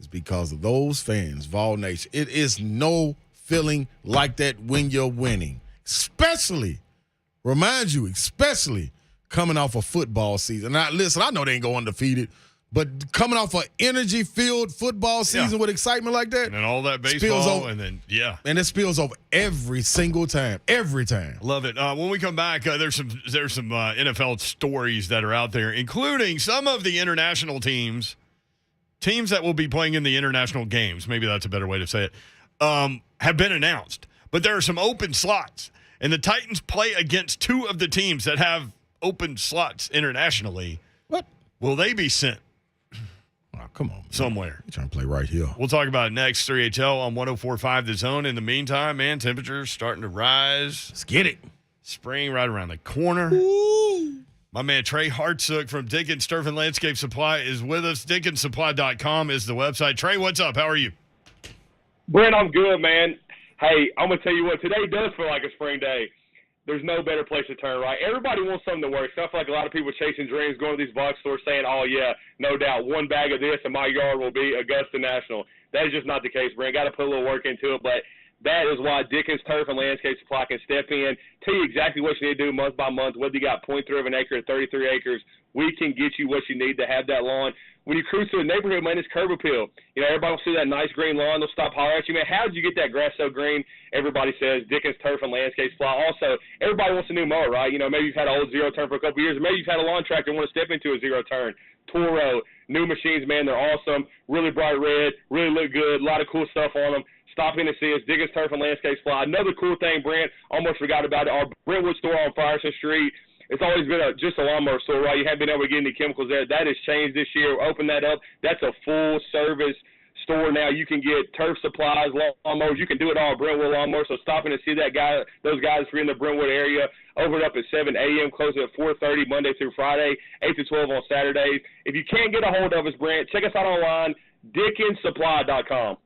is because of those fans, Vol Nation. It is no feeling like that when you're winning. Especially coming off a football season. Now, listen, I know they ain't go undefeated, but coming off an energy-filled football season with excitement like that. And then all that baseball, and then, And it spills over every single time. Every time. Love it. When we come back, there's some NFL stories that are out there, including some of the international teams that will be playing in the international games. Maybe that's a better way to say it. Have been announced. But there are some open slots. And the Titans play against two of the teams that have open slots internationally. What? Will they be sent? Oh, come on, man. Somewhere. You're trying to play right here. We'll talk about it next. 3HL on 104.5 The Zone. In the meantime, man, temperatures starting to rise. Let's get it. Spring right around the corner. Ooh. My man Trey Hartsook from Dickens Turf and Landscape Supply is with us. DickensSupply.com is the website. Trey, what's up? How are you? Brent, I'm good, man. Hey, I'm going to tell you what, today does feel like a spring day. there's no better place to turn right. Everybody wants something to work. So I feel like a lot of people chasing dreams, going to these box stores saying, oh, yeah, no doubt, one bag of this and my yard will be Augusta National. That is just not the case, Brent. Got to put a little work into it, but that is why Dickens Turf and Landscape Supply can step in, tell you exactly what you need to do month by month, whether you got 0.3 of an acre or 33 acres. We can get you what you need to have that lawn. When you cruise through the neighborhood, man, it's curb appeal. You know, everybody will see that nice green lawn. They'll stop holler at you, man, how did you get that grass so green? Everybody says Dickens Turf and Landscape Supply. Also, everybody wants a new mower, right? You know, maybe you've had an old zero turn for a couple of years, or maybe you've had a lawn tractor and want to step into a zero turn. Toro, new machines, man, they're awesome. Really bright red, really look good, a lot of cool stuff on them. Stop in and see us, Dickens Turf and Landscape Supply. Another cool thing, Brent, almost forgot about it, our Brentwood store on Firestone Street. It's always been just a lawnmower store, right? You haven't been able to get any chemicals there. That has changed this year. Open that up. That's a full-service store now. You can get turf supplies, lawnmowers. You can do it all, Brentwood lawnmowers. So stop in and see those guys if you're in the Brentwood area. Open up at 7 a.m., closing at 4:30 Monday through Friday, 8 to 12 on Saturdays. If you can't get a hold of us, Brent, check us out online, DickensSupply.com.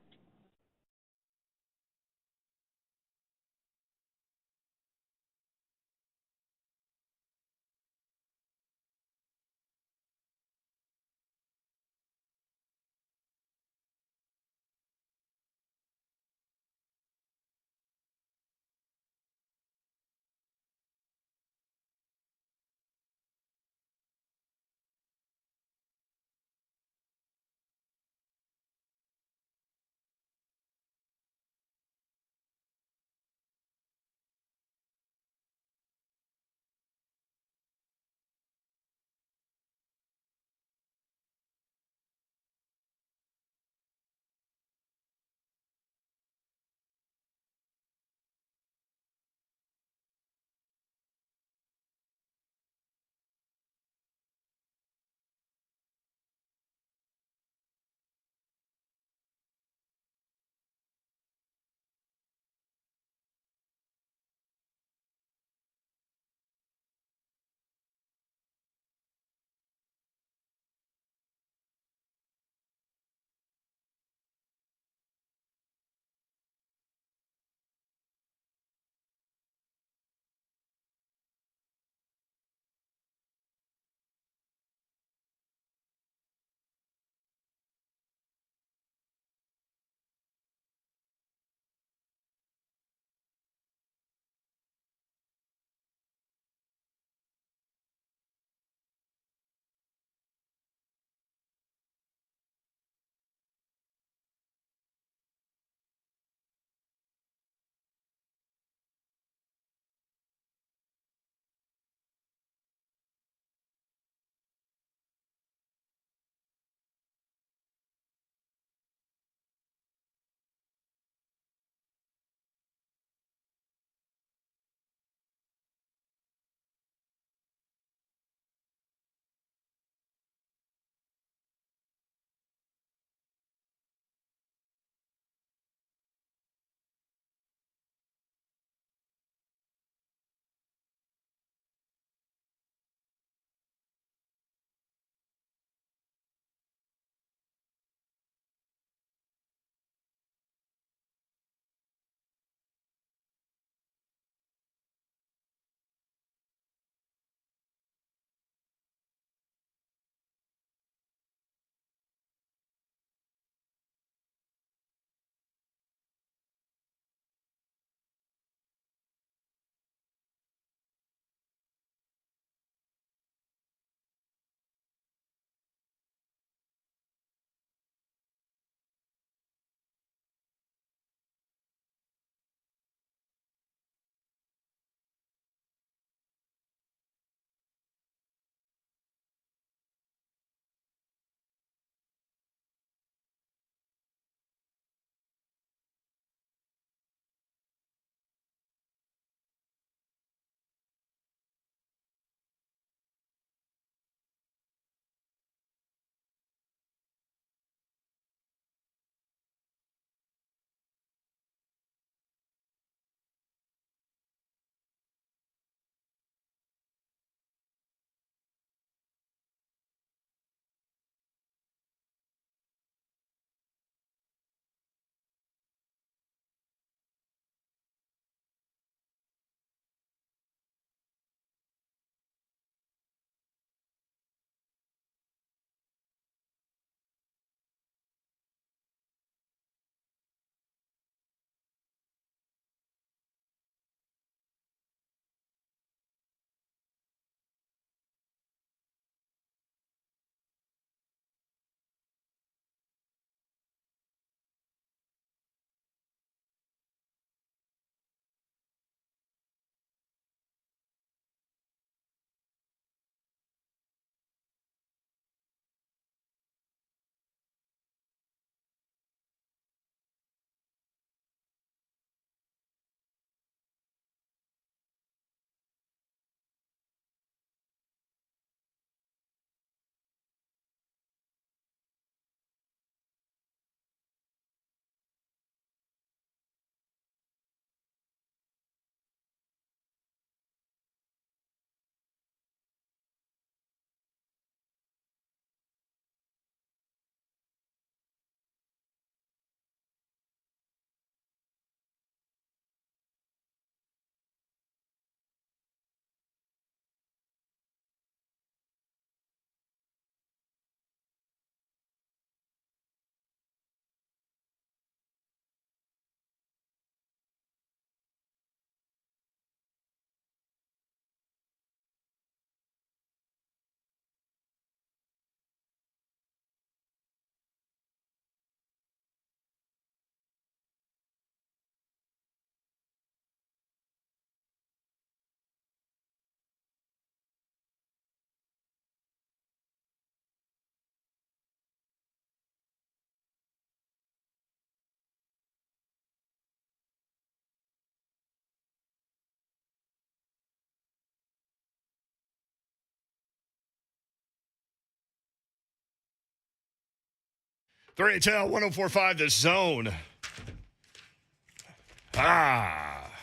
3HL 104.5 The Zone.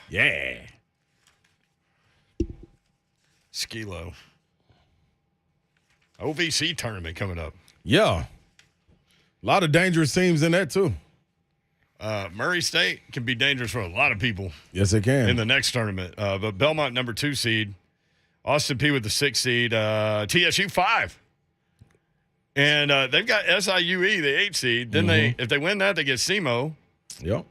Yeah. Skilo. OVC tournament coming up. Yeah. A lot of dangerous teams in that, too. Murray State can be dangerous for a lot of people. Yes, it can. In the next tournament. But Belmont, number 2 seed. Austin P with the 6 seed. TSU 5. And they've got SIUE, the 8 seed. Then if they win that, they get SEMO. Yep.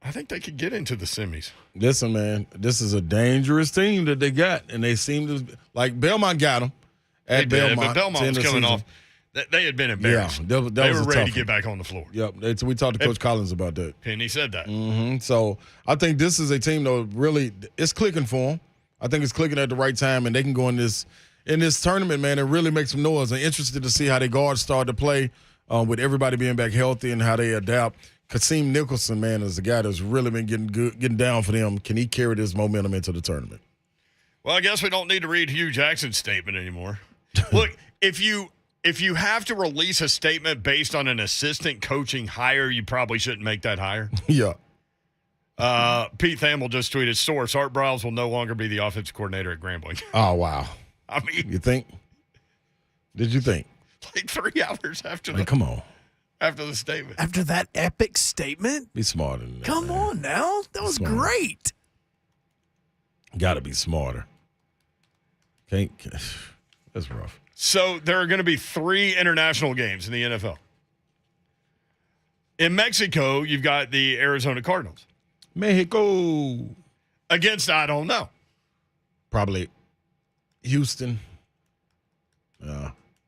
I think they could get into the semis. Listen, man, this is a dangerous team that they got, and they seem to like Belmont got them at Belmont. But Belmont was coming off. They had been embarrassed. Yeah, they were ready to get back on the floor. Yep. We talked to Coach Collins about that. Penny said that. Mm-hmm. So I think this is a team that really it's clicking for them. I think it's clicking at the right time, and they can go in this tournament, man, and really make some noise. I'm interested to see how their guards start to play with everybody being back healthy and how they adapt. Kasim Nicholson, man, is the guy that's really been getting down for them. Can he carry this momentum into the tournament? Well, I guess we don't need to read Hugh Jackson's statement anymore. Look, if you have to release a statement based on an assistant coaching hire, you probably shouldn't make that hire. Yeah. Pete Thamel just tweeted, source, Art Briles will no longer be the offensive coordinator at Grambling. Oh, wow. I mean. You think? Did you think? Like 3 hours after come on. After the statement. After that epic statement? Be smarter than that. Come on now. That was great. Got to be smarter. That's rough. So there are going to be 3 international games in the NFL. In Mexico, you've got the Arizona Cardinals. Mexico. Against, I don't know. Probably Houston.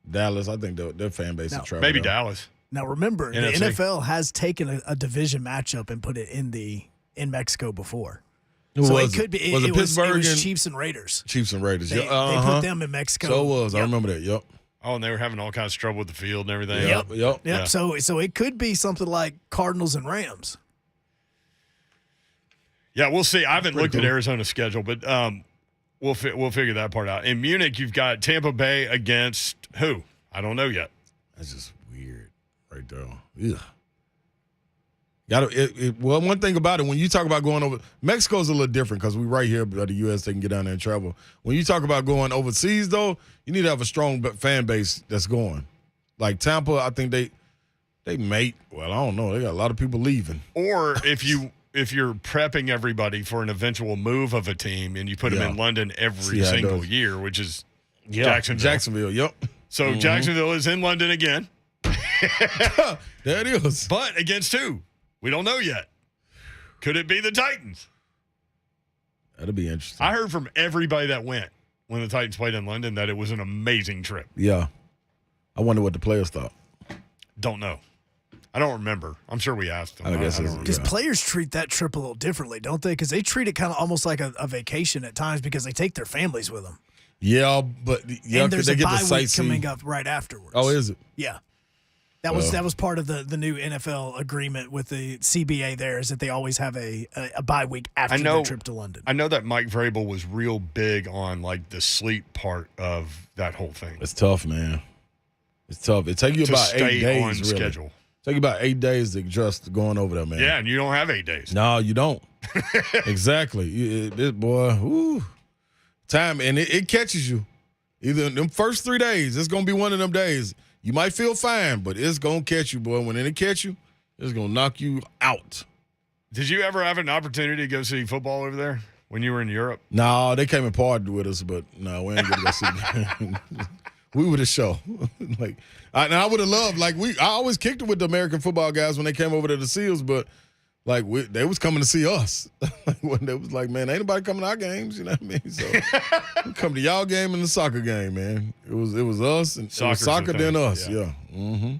Dallas. I think their fan base is traveling. Maybe Dallas. Now, remember, NFC. the NFL has taken a division matchup and put it in Mexico before. Was it could be. Was it Pittsburgh? It was Chiefs and Raiders. Chiefs and Raiders. They put them in Mexico. So it was. Yep. I remember that. Yep. Oh, and they were having all kinds of trouble with the field and everything. Yep. Yeah. So it could be something like Cardinals and Rams. Yeah, we'll see. I haven't looked cool. at Arizona's schedule, but we'll figure that part out. In Munich, you've got Tampa Bay against who? I don't know yet. That's just weird right there. Ugh. Well, one thing about it, when you talk about going over, Mexico's a little different because we're right here, but the U.S., they can get down there and travel. When you talk about going overseas, though, you need to have a strong fan base that's going. Like Tampa, I think they mate. Well, I don't know. They got a lot of people leaving. Or if you're prepping everybody for an eventual move of a team and you put them in London every single year, which is Jacksonville, yep. So Jacksonville is in London again. There it is. But against who? We don't know yet. Could it be the Titans? That'll be interesting. I heard from everybody that went when the Titans played in London that it was an amazing trip. Yeah. I wonder what the players thought. Don't know. I don't remember. I'm sure we asked them. I guess because players treat that trip a little differently, don't they? Because they treat it kind of almost like a vacation at times because they take their families with them. Yeah, but and there's they a get bye the week sightseeing coming up right afterwards. Oh, is it? Yeah. That was part of the new NFL agreement with the CBA there is that they always have a bye week after their trip to London. I know that Mike Vrabel was real big on like the sleep part of that whole thing. It's tough, man. It's tough. It takes you about 8 days on really. schedule. It takes you about 8 days to adjust going over there, man. Yeah, and you don't have 8 days. No, you don't. Exactly. This boy, whoo, time, and it catches you. Either in them first 3 days, it's gonna be one of them days. You might feel fine, but it's going to catch you, boy. When it catch you, it's going to knock you out. Did you ever have an opportunity to go see football over there when you were in Europe? No, they came and partied with us, but no, we ain't going to go see them. We were the show. I would have loved, I always kicked it with the American football guys when they came over to the Seals, but they was coming to see us. When they was like, man, ain't nobody coming to our games, you know what I mean? So we come to y'all game and the soccer game, man. It was us and soccer then us. Yeah. Mm-hmm.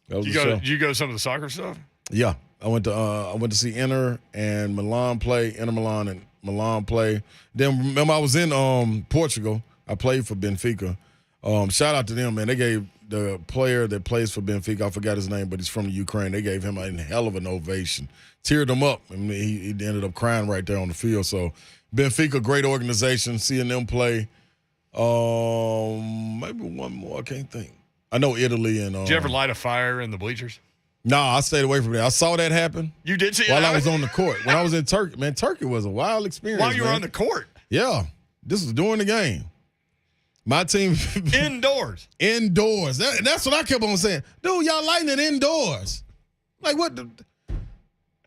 That was Did you go to some of the soccer stuff? Yeah. I went to see Inter and Milan play, Inter Milan and Milan play. Then remember I was in Portugal. I played for Benfica. Shout out to them, man. They gave the player that plays for Benfica, I forgot his name, but he's from the Ukraine. They gave him a hell of an ovation. Teared him up. I mean, he ended up crying right there on the field. So Benfica, great organization. Seeing them play. Maybe one more. I can't think. I know Italy and. Did you ever light a fire in the bleachers? No, I stayed away from that. I saw that happen. You did see it while happen? I was on the court. When I was in Turkey, man, Turkey was a wild experience. While you were on the court? Yeah, this was during the game. My team indoors. Indoors. That's what I kept on saying. Dude, y'all lighting it indoors. Like what?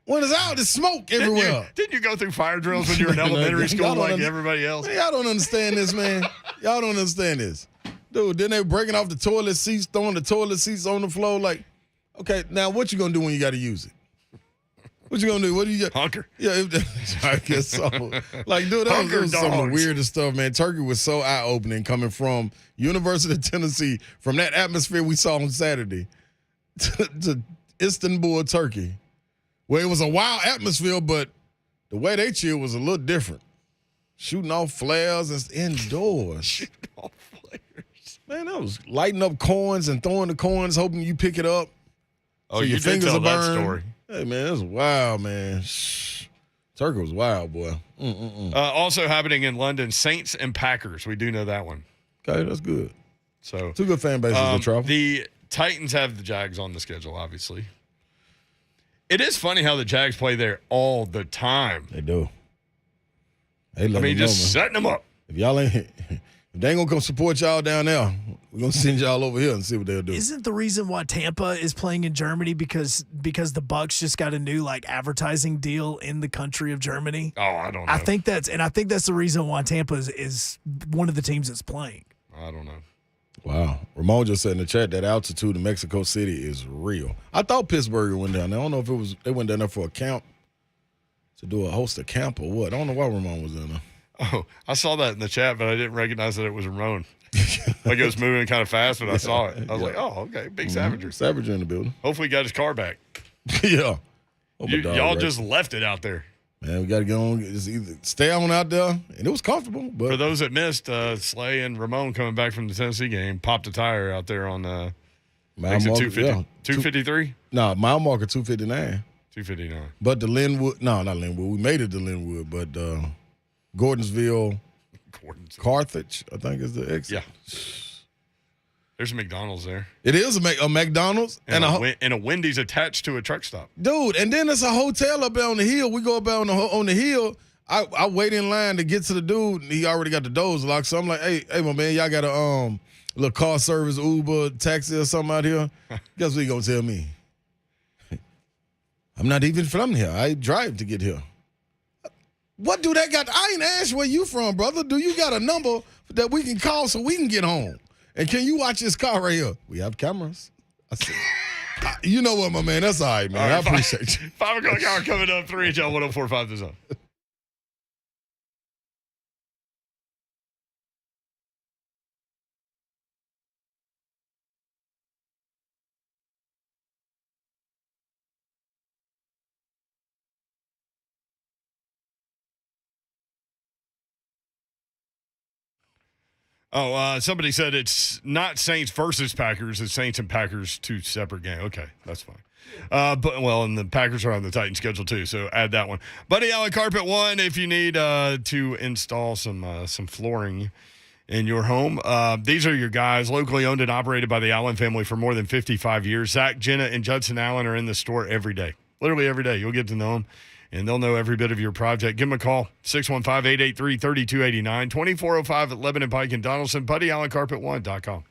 When it's out, there's smoke everywhere. Didn't you go through fire drills when you were in elementary school like everybody else? Man, y'all don't understand this, man. Y'all don't understand this. Dude, then they were breaking off the toilet seats, throwing the toilet seats on the floor. Like, okay, now what you going to do when you got to use it? What you going to do? What do you get? Hunker. Yeah, I guess so. Like, dude, that was some of the weirdest stuff, man. Turkey was so eye-opening coming from University of Tennessee, from that atmosphere we saw on Saturday to Istanbul, Turkey, where it was a wild atmosphere, but the way they cheered was a little different. Shooting off flares and indoors. Shooting off flares. Man, that was lighting up coins and throwing the coins, hoping you pick it up. Oh, so you your did fingers tell are that burned. story. Hey, man, it was wild, man. Turkey was wild, boy. Also happening in London, Saints and Packers. We do know that one. Okay, that's good. So two good fan bases to travel. The Titans have the Jags on the schedule, obviously. It is funny how the Jags play there all the time. They do. They just setting them up. If y'all ain't, if they ain't gonna come support y'all down there, we're gonna send y'all over here and see what they'll do. Isn't the reason why Tampa is playing in Germany because the Bucks just got a new advertising deal in the country of Germany? Oh, I don't know. I think that's the reason why Tampa is one of the teams that's playing. I don't know. Wow. Ramon just said in the chat that altitude in Mexico City is real. I thought Pittsburgh went down there. I don't know if they went down there for a camp, to host a camp or what. I don't know why Ramon was down there. Oh, I saw that in the chat, but I didn't recognize that it was Ramon. Like it was moving kind of fast, but I saw it. I was like, oh, okay, big Savager. Savager in the building. Hopefully he got his car back. Yeah. Y'all just left it out there. Man, we got to get on. Just either stay on out there, and it was comfortable. But for those that missed, Slay and Ramon coming back from the Tennessee game popped a tire out there on mile exit marker, 250, 253? No, mile marker 259. 259. But the Linwood, no, not Linwood. We made it to Linwood, but Gordonsville, Carthage, I think is the exit. Yeah. There's a McDonald's there. It is a McDonald's and a Wendy's attached to a truck stop. Dude, and then there's a hotel up there on the hill. We go up there on the hill. I wait in line to get to the dude. And he already got the doors locked. So I'm like, hey, my man, y'all got a little car service, Uber, taxi or something out here? Guess what he gonna tell me? I'm not even from here. I drive to get here. What do that got? I ain't asked where you from, brother. Do you got a number that we can call so we can get home? And can you watch this car right here? We have cameras. I said, you know what, my man? That's all right, man. All right, I appreciate you. 5 o'clock hour coming up, 3HL 104.5 The Zone. Oh, somebody said it's not Saints versus Packers. It's Saints and Packers, two separate games. Okay, that's fine. And the Packers are on the Titans schedule too, so add that one. Buddy Allen Carpet One, if you need to install some flooring in your home. These are your guys, locally owned and operated by the Allen family for more than 55 years. Zach, Jenna, and Judson Allen are in the store every day. Literally every day. You'll get to know them. And they'll know every bit of your project. Give them a call, 615-883-3289, 2405 at Lebanon Pike and Donaldson, BuddyAllenCarpet1.com.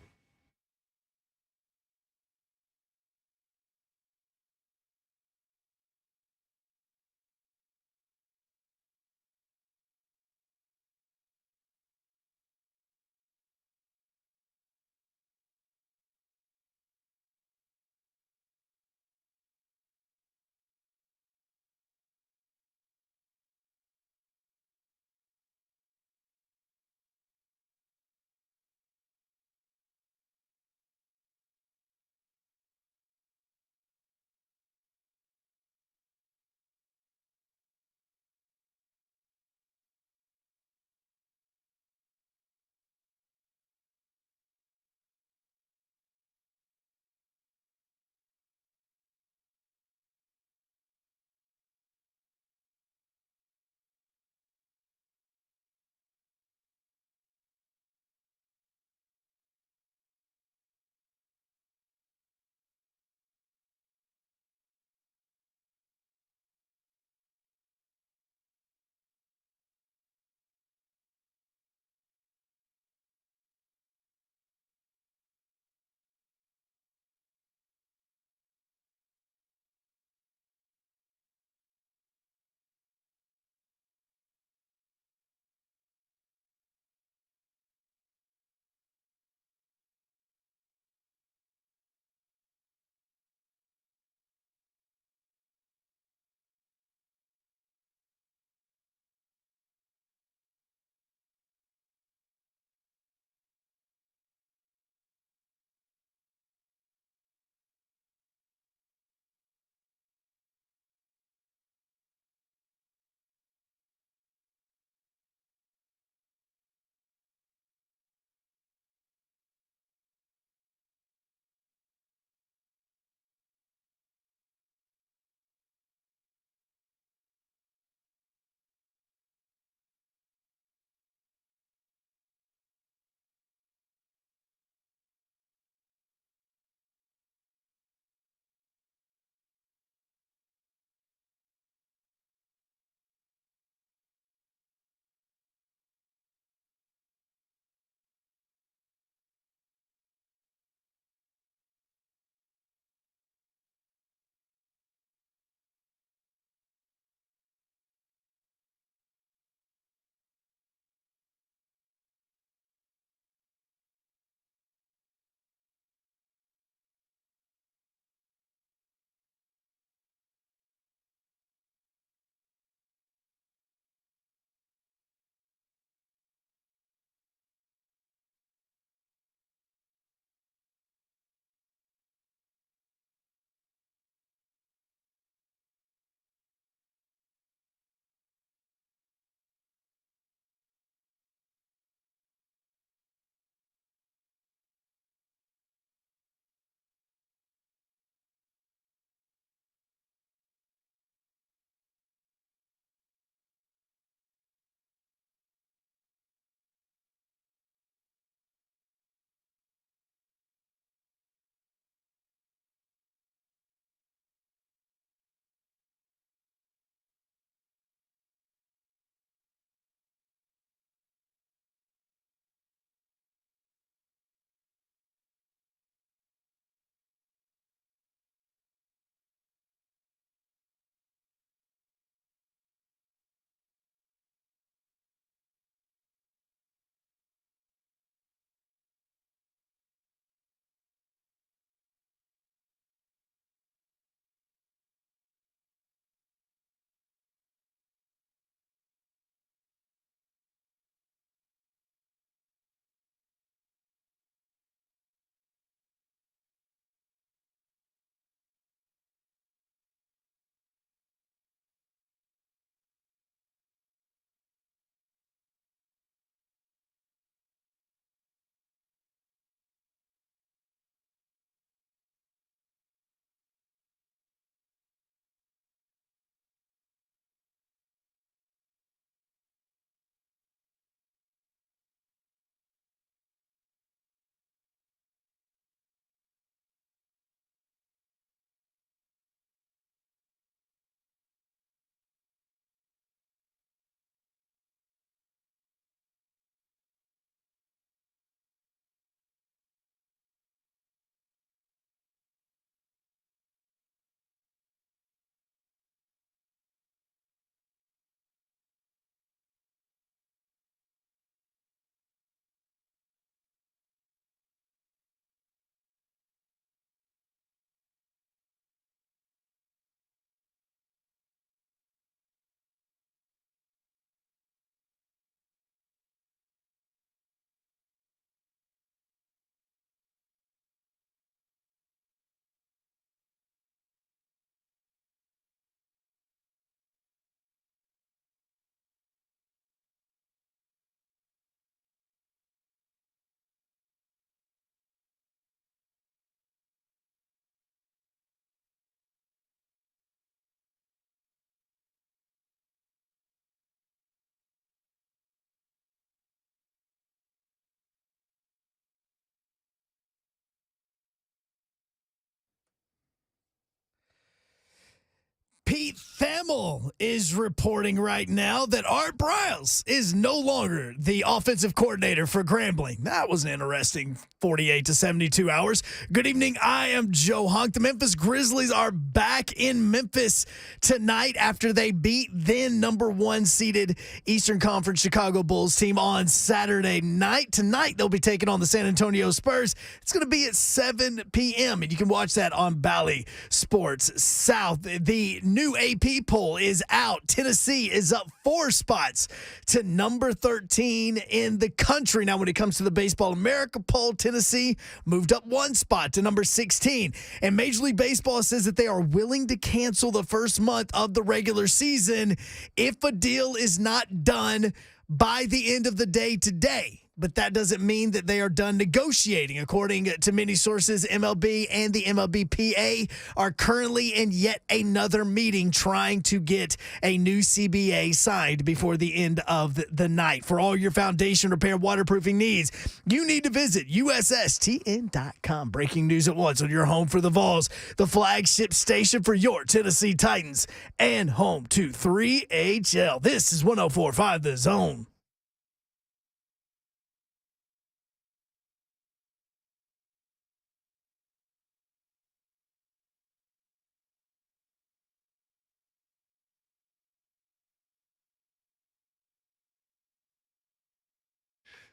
Pete Thamel is reporting right now that Art Briles is no longer the offensive coordinator for Grambling. That was an interesting 48 to 72 hours. Good evening. I am Joe Hunk. The Memphis Grizzlies are back in Memphis tonight after they beat then number 1 seeded Eastern Conference Chicago Bulls team on Saturday night. Tonight, they'll be taking on the San Antonio Spurs. It's going to be at 7 p.m., and you can watch that on Bally Sports South. The new AP poll is out. Tennessee is up 4 spots to number 13 in the country. Now, when it comes to the Baseball America poll, Tennessee moved up 1 spot to number 16. And Major League Baseball says that they are willing to cancel the first month of the regular season if a deal is not done by the end of the day today. But that doesn't mean that they are done negotiating. According to many sources, MLB and the MLBPA are currently in yet another meeting trying to get a new CBA signed before the end of the night. For all your foundation repair waterproofing needs, you need to visit USSTN.com. Breaking news at once on your home for the Vols, the flagship station for your Tennessee Titans, and home to 3HL. This is 104.5 The Zone.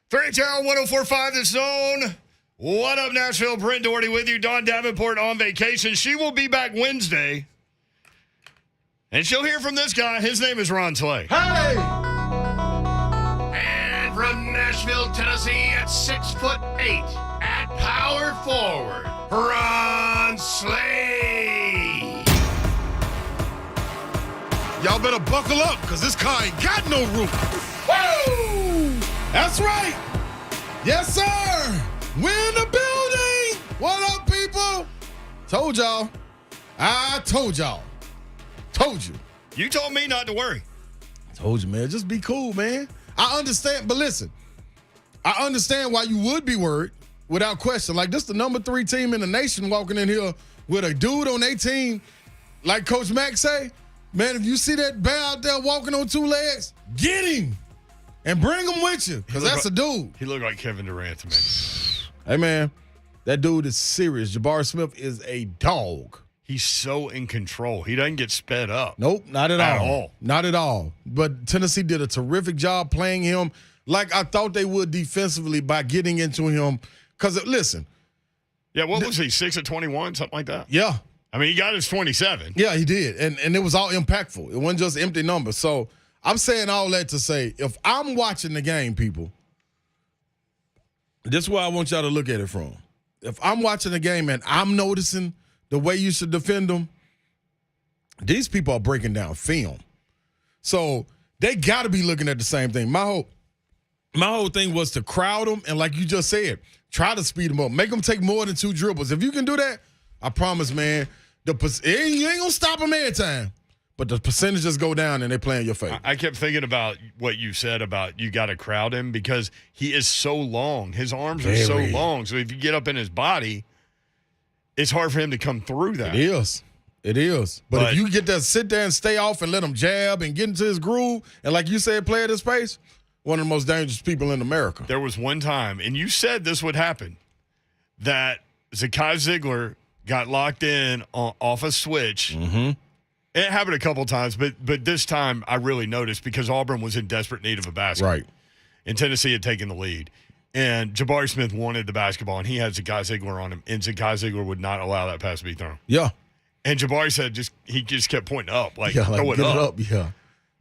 Three Town 104.5 The Zone. What up, Nashville? Brent Doherty with you. Dawn Davenport on vacation. She will be back Wednesday. And she'll hear from this guy. His name is Ron Slay. Hey! And from Nashville, Tennessee at 6'8" at power forward, Ron Slay. Y'all better buckle up, because this car ain't got no roof. Woo! That's right. Yes, sir. We're in the building. What up, people? Told y'all. I told y'all. Told you. You told me not to worry. Told you, man. Just be cool, man. I understand, but listen. I understand why you would be worried without question. Like, this the number 3 team in the nation walking in here with a dude on their team, like Coach Mack say, man, if you see that bear out there walking on 2 legs, get him. And bring him with you, because that's a dude. He looked like Kevin Durant to me. Hey, man, that dude is serious. Jabari Smith is a dog. He's so in control. He doesn't get sped up. Nope, not at all. all. Not at all. But Tennessee did a terrific job playing him like I thought they would defensively by getting into him. Because, listen. Yeah, what was he, 6 of 21, something like that? Yeah. I mean, he got his 27. Yeah, he did. And it was all impactful. It wasn't just empty numbers. So, I'm saying all that to say, if I'm watching the game, people, this is where I want y'all to look at it from. If I'm watching the game and I'm noticing the way you should defend them, these people are breaking down film. So they got to be looking at the same thing. My whole thing was to crowd them and, like you just said, try to speed them up. Make them take more than 2 dribbles. If you can do that, I promise, man, you ain't going to stop them every time. But the percentages go down and they play in your favor. I kept thinking about what you said about you got to crowd him because he is so long. His arms are so long. So if you get up in his body, it's hard for him to come through that. It is. But if you get that sit there and stay off and let him jab and get into his groove, and like you said, play at his pace, one of the most dangerous people in America. There was one time, and you said this would happen, that Zakai Ziegler got locked in off a switch. Mm-hmm. It happened a couple times, but this time I really noticed because Auburn was in desperate need of a basket. Right. And Tennessee had taken the lead. And Jabari Smith wanted the basketball, and he had Zakai Ziegler on him, and Zakai Ziegler would not allow that pass to be thrown. Yeah. And Jabari said he just kept pointing up, throw it up. Yeah.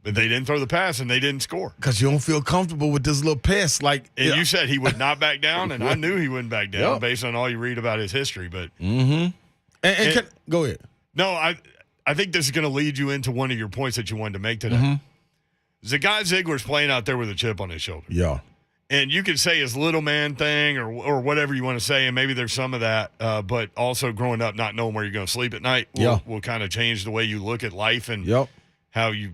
But they didn't throw the pass, and they didn't score. Because you don't feel comfortable with this little pass. You said he would not back down, and I knew he wouldn't back down based on all you read about his history. But And go ahead. No, I think this is going to lead you into one of your points that you wanted to make today. Zakai Ziegler's playing out there with a chip on his shoulder. Yeah. And you could say his little man thing or whatever you want to say, and maybe there's some of that, but also growing up not knowing where you're going to sleep at night will kind of change the way you look at life and how you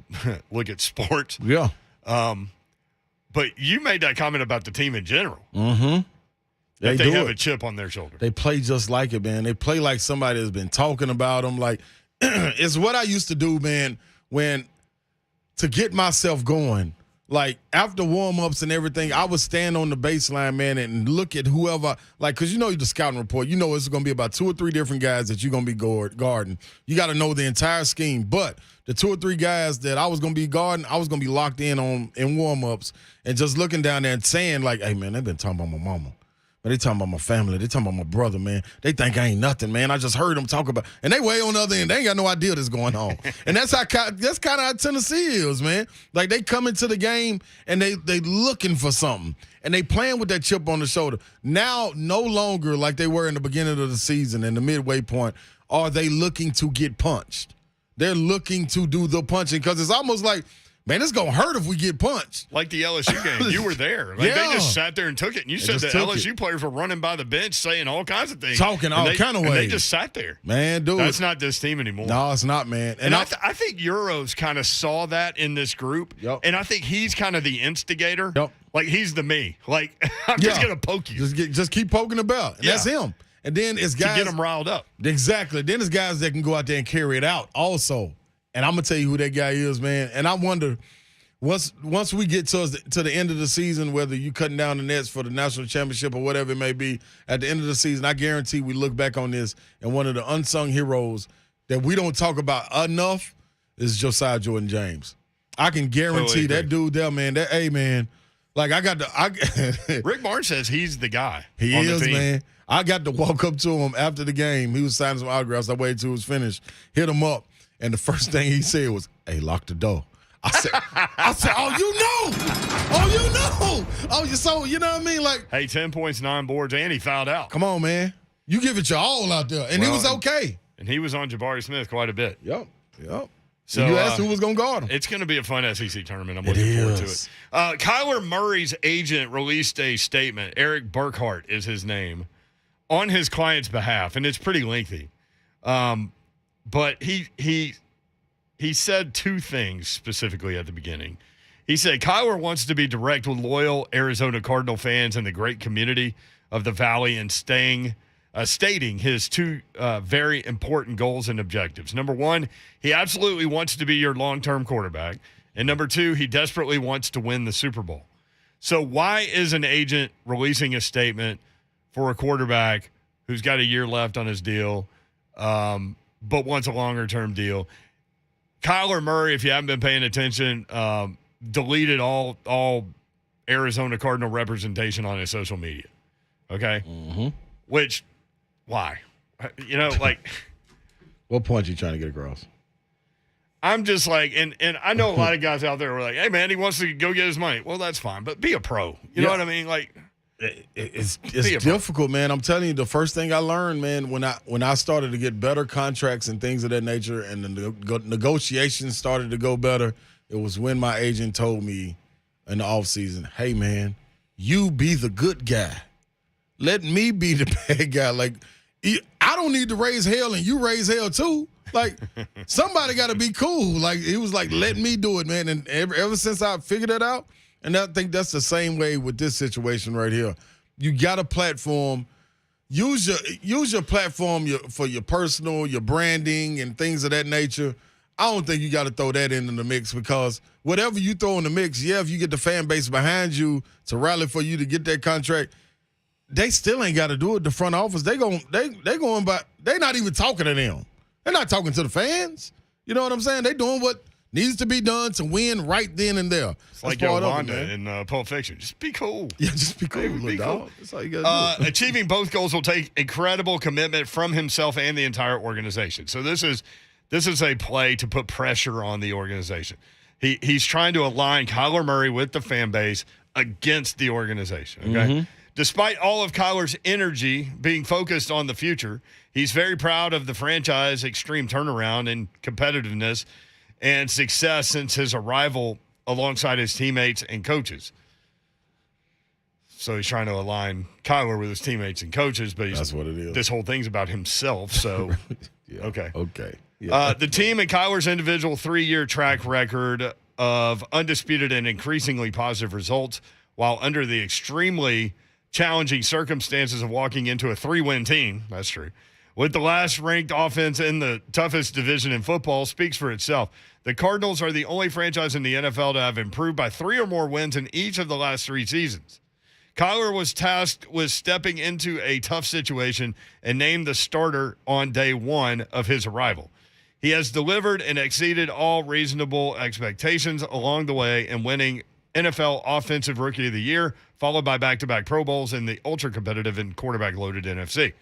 look at sports. Yeah. But you made that comment about the team in general. Mm-hmm. That they have a chip on their shoulder. They play just like it, man. They play like somebody has been talking about them. Like, it's what I used to do, man, to get myself going. Like, after warm-ups and everything, I would stand on the baseline, man, and look at whoever, like, because you know the scouting report. You know it's going to be about 2 or 3 different guys that you're going to be guarding. You got to know the entire scheme. But the 2 or 3 guys that I was going to be guarding, I was going to be locked in warm-ups and just looking down there and saying, like, hey, man, they've been talking about my mama. But they talking about my family. They talking about my brother, man. They think I ain't nothing, man. I just heard them talk about, and they way on the other end. They ain't got no idea that's going on. And that's kind of how Tennessee is, man. Like, they come into the game and they looking for something, and they playing with that chip on the shoulder. Now, no longer like they were in the beginning of the season and the midway point, are they looking to get punched. They're looking to do the punching because it's almost like, man, it's going to hurt if we get punched. Like the LSU game. You were there. Like, they just sat there and took it. And you said the LSU players were running by the bench saying all kinds of things. Talking all kind of ways. They just sat there. Man, dude. That's not this team anymore. No, it's not, man. And I think Euros kind of saw that in this group. Yep. And I think he's kind of the instigator. Yep. Like, he's the me. Like, I'm just going to poke you. Just keep poking the belt. And that's him. And then it's guys. To get them riled up. Exactly. Then it's guys that can go out there and carry it out also. And I'm going to tell you who that guy is, man. And I wonder, once we get to the end of the season, whether you cutting down the nets for the national championship or whatever it may be, at the end of the season, I guarantee we look back on this, and one of the unsung heroes that we don't talk about enough is Josiah Jordan James. I can guarantee that dude there, man. Hey, man, like Rick Barnes says he's the guy. He on is, the team. man. I got to walk up to him after the game. He was signing some autographs. I waited till it was finished, hit him up, and the first thing he said was, "Hey, lock the door." I said, oh, you know. Oh, so, you know what I mean? Like, hey, 10 points, 9 boards, and he fouled out. Come on, man. You give it your all out there. And he was okay. And he was on Jabari Smith quite a bit. Yep. So you asked who was going to guard him. It's going to be a fun SEC tournament. I'm looking forward to it. Kyler Murray's agent released a statement. Eric Burkhart is his name, on his client's behalf, and it's pretty lengthy. But he said 2 things specifically at the beginning. He said, Kyler wants to be direct with loyal Arizona Cardinal fans and the great community of the Valley and stating his 2 very important goals and objectives. Number 1, he absolutely wants to be your long-term quarterback. And number 2, he desperately wants to win the Super Bowl. So why is an agent releasing a statement for a quarterback who's got a year left on his deal, but wants a longer-term deal? Kyler Murray, if you haven't been paying attention, deleted all Arizona Cardinal representation on his social media. Okay? Mm-hmm. Which, why? You know, like. What point are you trying to get across? I'm just like, and I know a lot of guys out there who are like, hey, man, he wants to go get his money. Well, that's fine, but be a pro. You know what I mean? Like. It's difficult, man. I'm telling you, the first thing I learned, man, when I started to get better contracts and things of that nature, and the negotiations started to go better, it was when my agent told me in the offseason, hey, man, you be the good guy. Let me be the bad guy. Like, I don't need to raise hell, and you raise hell too. Like, somebody got to be cool. Like, he was like, let me do it, man. And ever since I figured it out, and I think that's the same way with this situation right here. You got a platform. Use your platform for your personal, your branding, and things of that nature. I don't think you got to throw that into the mix, because whatever you throw in the mix, if you get the fan base behind you to rally for you to get that contract, they still ain't got to do it. The front office, they're not even talking to them. They're not talking to the fans. You know what I'm saying? They're doing what needs to be done to win right then and there. It's like Yolanda in Pulp Fiction. Just be cool. Yeah, just be cool, be dog. cool. That's all you got to do. Achieving both goals will take incredible commitment from himself and the entire organization. So this is a play to put pressure on the organization. He's trying to align Kyler Murray with the fan base against the organization. Okay. Mm-hmm. Despite all of Kyler's energy being focused on the future, he's very proud of the franchise's extreme turnaround and competitiveness and success since his arrival alongside his teammates and coaches. So he's trying to align Kyler with his teammates and coaches, but that's what it is. This whole thing's about himself. So, yeah. Okay. Yeah. The team and Kyler's individual 3-year track record of undisputed and increasingly positive results, while under the extremely challenging circumstances of walking into a 3-win team, that's true, with the last-ranked offense in the toughest division in football speaks for itself. The Cardinals are the only franchise in the NFL to have improved by 3 or more wins in each of the last 3 seasons. Kyler was tasked with stepping into a tough situation and named the starter on day 1 of his arrival. He has delivered and exceeded all reasonable expectations along the way and winning NFL Offensive Rookie of the Year, followed by back-to-back Pro Bowls in the ultra-competitive and quarterback-loaded NFC.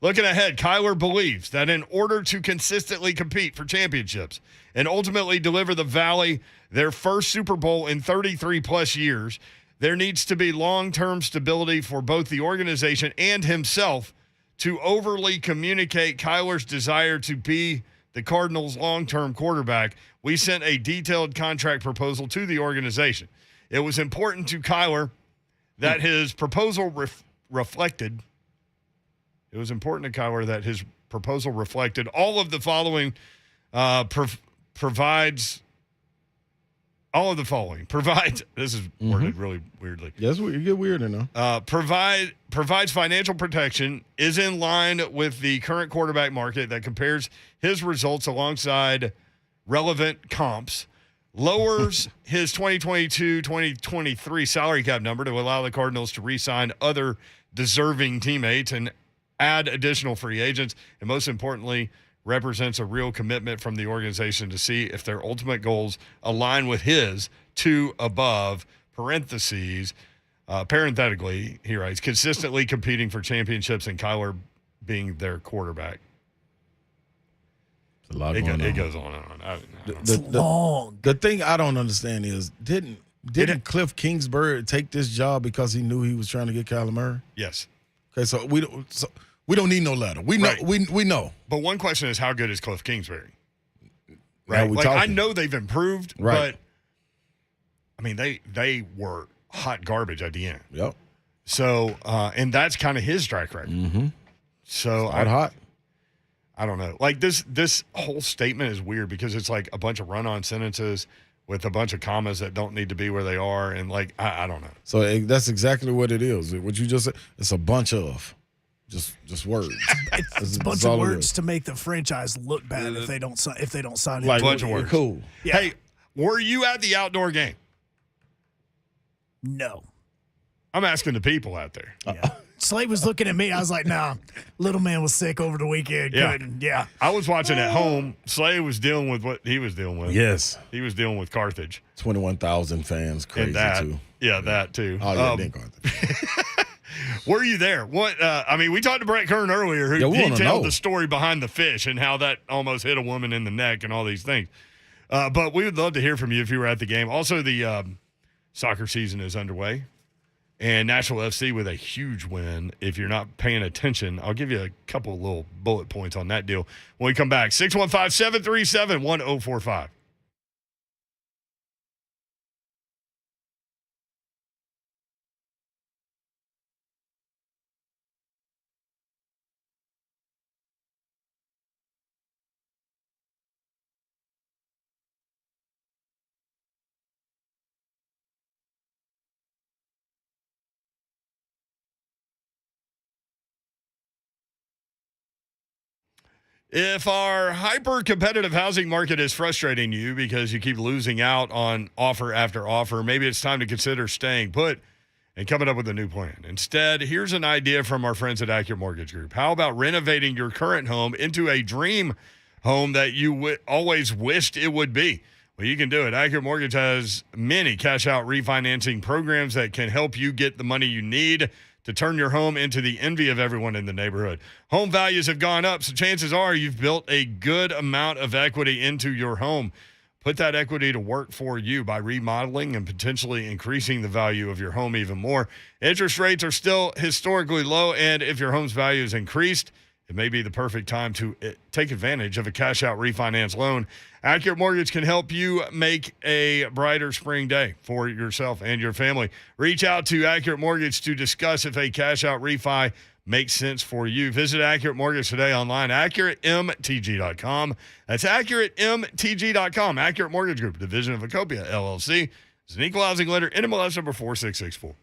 Looking ahead, Kyler believes that in order to consistently compete for championships and ultimately deliver the Valley their first Super Bowl in 33-plus years, there needs to be long-term stability for both the organization and himself to overly communicate Kyler's desire to be the Cardinals' long-term quarterback. We sent a detailed contract proposal to the organization. It was important to Kyler that his proposal reflected all of the following. This is worded really weirdly. Yes, you get weird enough. Provides financial protection, is in line with the current quarterback market that compares his results alongside relevant comps, lowers his 2022-2023 salary cap number to allow the Cardinals to re-sign other deserving teammates and add additional free agents, and most importantly, represents a real commitment from the organization to see if their ultimate goals align with his to above, parenthetically, he writes, consistently competing for championships and Kyler being their quarterback. It's a lot It going on. goes on and on. It's long. The thing I don't understand is, didn't Cliff Kingsbury take this job because he knew he was trying to get Kyler Murray? Yes. Okay, so we don't need no letter. We know. Right. We know. But one question is, how good is Cliff Kingsbury? Now Right. we Like, I talking. know they've improved, Right. but I mean, they were hot garbage at the end. Yep. So, and that's kind of his track record. Mm-hmm. So Hot. I don't know. Like this whole statement is weird because it's like a bunch of run-on sentences with a bunch of commas that don't need to be where they are, and like I don't know. So that's exactly what it is. What you just said, it's a bunch of just words. It's a bunch of words to make the franchise look bad if they don't sign Like it. bunch of words. Cool. Yeah. Hey, were you at the outdoor game? No. I'm asking the people out there. Yeah. Slade was looking at me. I was like, nah, little man was sick over the weekend. Yeah. Couldn't. Yeah. I was watching at home. Slay was dealing with what he was dealing with. Yes. He was dealing with Carthage. 21,000 fans, crazy And that, too. yeah, that too. Oh yeah, then Carthage. Were you there? What? I mean, we talked to Brett Kern earlier, who Yeah, we wanna detailed know. the story behind the fish and how that almost hit a woman in the neck and all these things. But we would love to hear from you if you were at the game. Also, the soccer season is underway, and Nashville FC with a huge win. If you're not paying attention, I'll give you a couple little bullet points on that deal when we come back. 615-737-1045. If our hyper-competitive housing market is frustrating you because you keep losing out on offer after offer, maybe it's time to consider staying put and coming up with a new plan. Instead, here's an idea from our friends at Accurate Mortgage Group. How about renovating your current home into a dream home that you always wished it would be? Well, you can do it. Accurate Mortgage has many cash-out refinancing programs that can help you get the money you need to turn your home into the envy of everyone in the neighborhood. Home values have gone up, so chances are you've built a good amount of equity into your home. Put that equity to work for you by remodeling and potentially increasing the value of your home even more. Interest rates are still historically low, and if your home's value is increased, it may be the perfect time to take advantage of a cash-out refinance loan. Accurate Mortgage can help you make a brighter spring day for yourself and your family. Reach out to Accurate Mortgage to discuss if a cash-out refi makes sense for you. Visit Accurate Mortgage today online, AccurateMTG.com. That's AccurateMTG.com. Accurate Mortgage Group, division of Acopia, LLC. It's an equal housing lender, NMLS number 4664.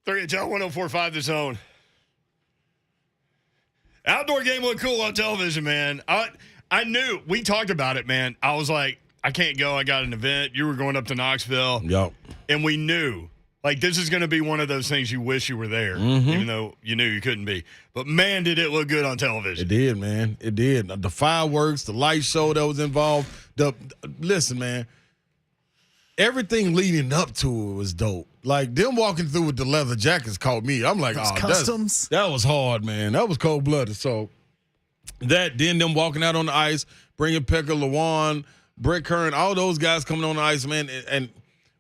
3HL 104.5 The Zone. Outdoor game looked cool on television, man. I knew. We talked about it, man. I was like, I can't go. I got an event. You were going up to Knoxville. Yep. And we knew. Like, this is going to be one of those things you wish you were there, even though you knew you couldn't be. But, man, did it look good on television. It did, man. It did. The fireworks, the light show that was involved. Listen, man, everything leading up to it was dope. Like, them walking through with the leather jackets caught me. I'm like, customs. That was hard, man. That was cold-blooded. So, then them walking out on the ice, bringing Pekka, Lawan, Brett Kern, all those guys coming on the ice, man. And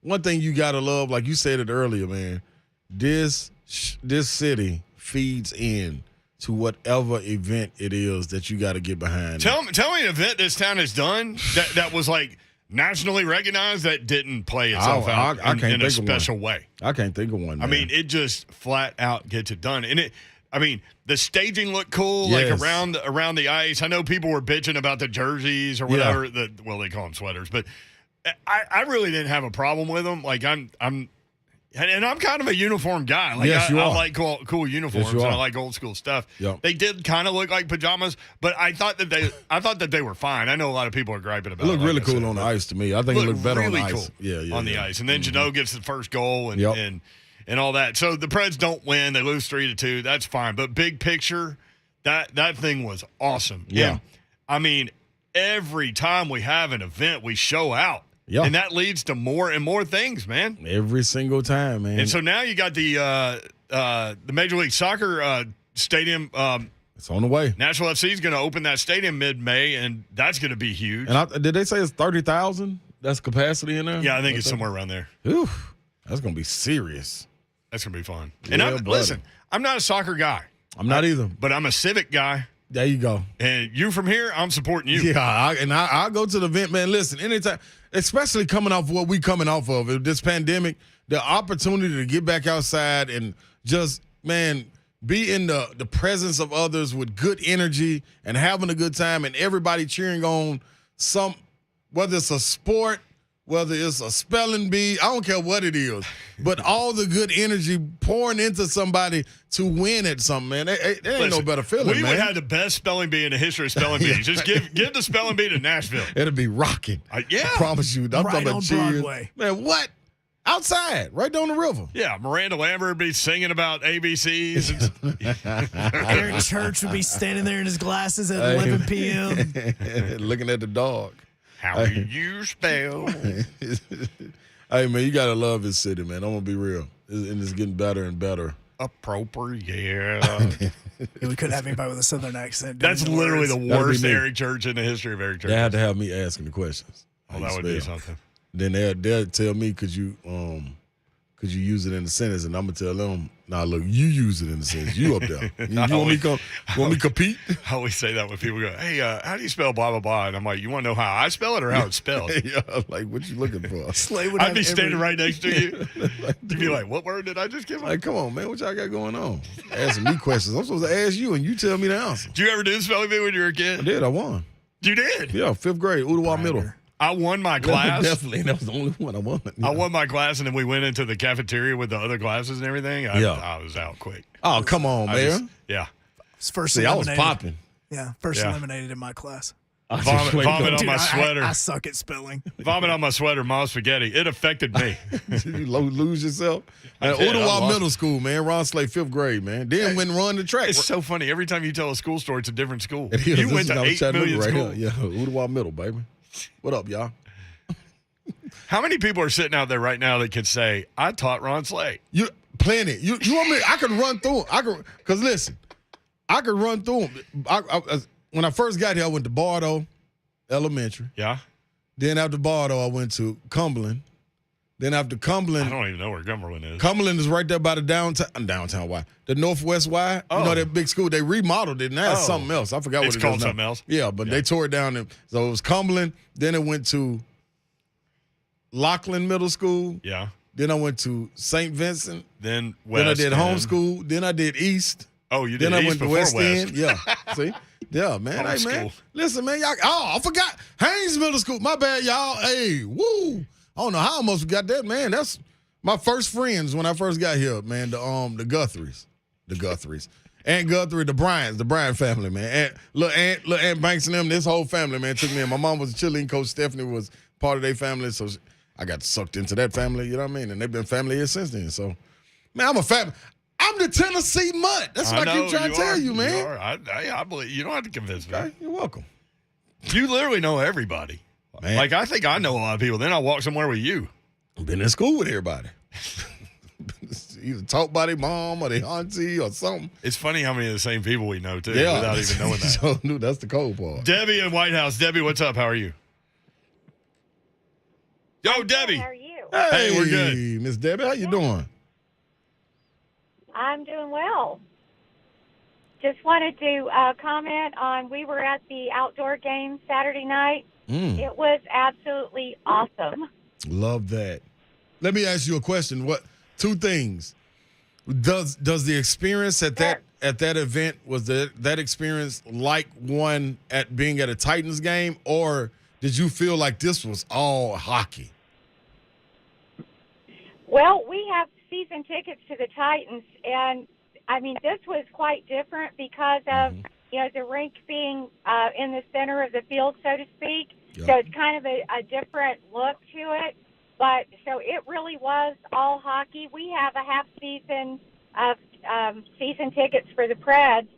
one thing you got to love, like you said it earlier, man, this city feeds in to whatever event it is that you got to get behind. Tell me an event this town has done that was, like, nationally recognized that didn't play itself out in a special way. I can't think of one, man. I mean, it just flat out gets it done. And the staging looked cool, like around the ice. I know people were bitching about the jerseys or whatever. They call them sweaters, but I really didn't have a problem with them. Like I'm kind of a uniform guy. Like I like cool uniforms and I like old school stuff. Yep. They did kind of look like pajamas, but I thought that they were fine. I know a lot of people are griping about it. It looked really cool on the ice to me. I think it looked better on the ice. Cool on the ice. And then Janot gets the first goal and all that. So the Preds don't win. They lose 3-2. That's fine. But big picture, that thing was awesome. Yeah. And, I mean, every time we have an event, we show out. Yeah. And that leads to more and more things, man. Every single time, man. And so now you got the Major League Soccer stadium. It's on the way. Nashville FC is going to open that stadium mid-May, and that's going to be huge. And did they say it's 30,000? That's capacity in there? Yeah, I think it's somewhere around there. Ooh, that's going to be serious. That's going to be fun. And listen, I'm not a soccer guy. I'm not either. But I'm a civic guy. There you go. And you from here, I'm supporting you. Yeah, I'll go to the event, man. Listen, anytime, especially coming off what we coming off of, this pandemic, the opportunity to get back outside and just, man, be in the presence of others with good energy and having a good time and everybody cheering on whether it's a sport, whether it's a spelling bee, I don't care what it is, but all the good energy pouring into somebody to win at something, man. There ain't no better feeling, man. We would have the best spelling bee in the history of spelling bees. Just give the spelling bee to Nashville. It'll be rocking. Yeah. I promise you. I'm talking about Broadway. Man, what? Outside, right down the river. Yeah, Miranda Lambert would be singing about ABCs. Eric Church would be standing there in his glasses at 11 p.m. Looking at the dog. How do you spell? Hey, man, you got to love this city, man. I'm going to be real. And it's getting better and better. Appropriate. Yeah, we couldn't have anybody with a southern accent. That's literally the worst Eric Church in the history of Eric Church. They had to have me asking the questions. Oh, that would be something. Then they'll tell me, could you use it in the sentence? And I'm gonna tell them, nah, look, you use it in the sentence. You up there. You want me to compete? I always say that when people go, hey, how do you spell blah, blah, blah? And I'm like, you want to know how I spell it or how it's spelled? Yeah, like, what you looking for? I'd be standing right next to you. You'd be like, what word did I just give him? Like, come on, man, what y'all got going on? Asking me questions. I'm supposed to ask you, and you tell me the answer. Did you ever do the spelling bee when you were a kid? I did. I won. You did? Yeah, 5th grade, Udawa Middle. I won my class. Definitely. That was the only one I won. Yeah. I won my class, and then we went into the cafeteria with the other classes and everything. I was out quick. Oh, come on, man. Yeah. I was popping. Yeah, first eliminated in my class. Vomit on my sweater. I suck at spelling. Vomit on my sweater, mom spaghetti. It affected me. Did you lose yourself? Autoplex Middle School, man. Ron Slay, 5th grade, man. Then went and run the track. It's so funny. Every time you tell a school story, it's a different school. You went to 8 million schools. Yeah, Autoplex Middle, baby. What up, y'all? How many people are sitting out there right now that could say, I taught Ron Slay? Plenty. You want me? I could run through them. Because listen, I could run through them. When I first got here, I went to Bardo Elementary. Yeah. Then after Bardo, I went to Cumberland. Then after Cumberland. I don't even know where Cumberland is. Cumberland is right there by the downtown Y. The Northwest Y. Oh. You know that big school? They remodeled it. Now it's something else. I forgot what it is. It's called something else? Yeah, but they tore it down. So it was Cumberland. Then it went to Lockland Middle School. Yeah. Then I went to St. Vincent. Then West. Then I did homeschool. Then I did East. Oh, you did Then East I went to West End. Yeah. See? Yeah, man. Hey, man. Listen, man. Y'all. Oh, I forgot. Haynes Middle School. My bad, y'all. Hey, woo. I don't know how I almost got that, man. My first friends when I first got here, man, the Guthries. Aunt Guthrie, the Bryant family, man. Little Aunt Banks and them, this whole family, man, took me in. My mom was a cheerleading coach. Stephanie was part of their family, so I got sucked into that family, you know what I mean? And they've been family here since then. So, man, I'm the Tennessee mutt. That's what I keep trying to tell you, man. You are. I believe you don't have to convince me. Okay, you're welcome. You literally know everybody. Man. Like, I think I know a lot of people. Then I walk somewhere with you. I've been in school with everybody. Either taught by their mom or their auntie or something. It's funny how many of the same people we know, too, without even knowing that. So, that's the cold part. Debbie in White House. Debbie, what's up? How are you? Yo, Debbie. How are you? Hey, we're good. Miss Debbie, how you doing? I'm doing well. Just wanted to comment on, we were at the outdoor game Saturday night. It was absolutely awesome. Love that. Let me ask you a question. Two things. Does the experience at that event, was that experience like one at being at a Titans game, or did you feel like this was all hockey? Well, we have season tickets to the Titans, and I mean, this was quite different because of, the rink being in the center of the field, so to speak. Yep. So it's kind of a different look to it. But so it really was all hockey. We have a half season of season tickets for the Preds.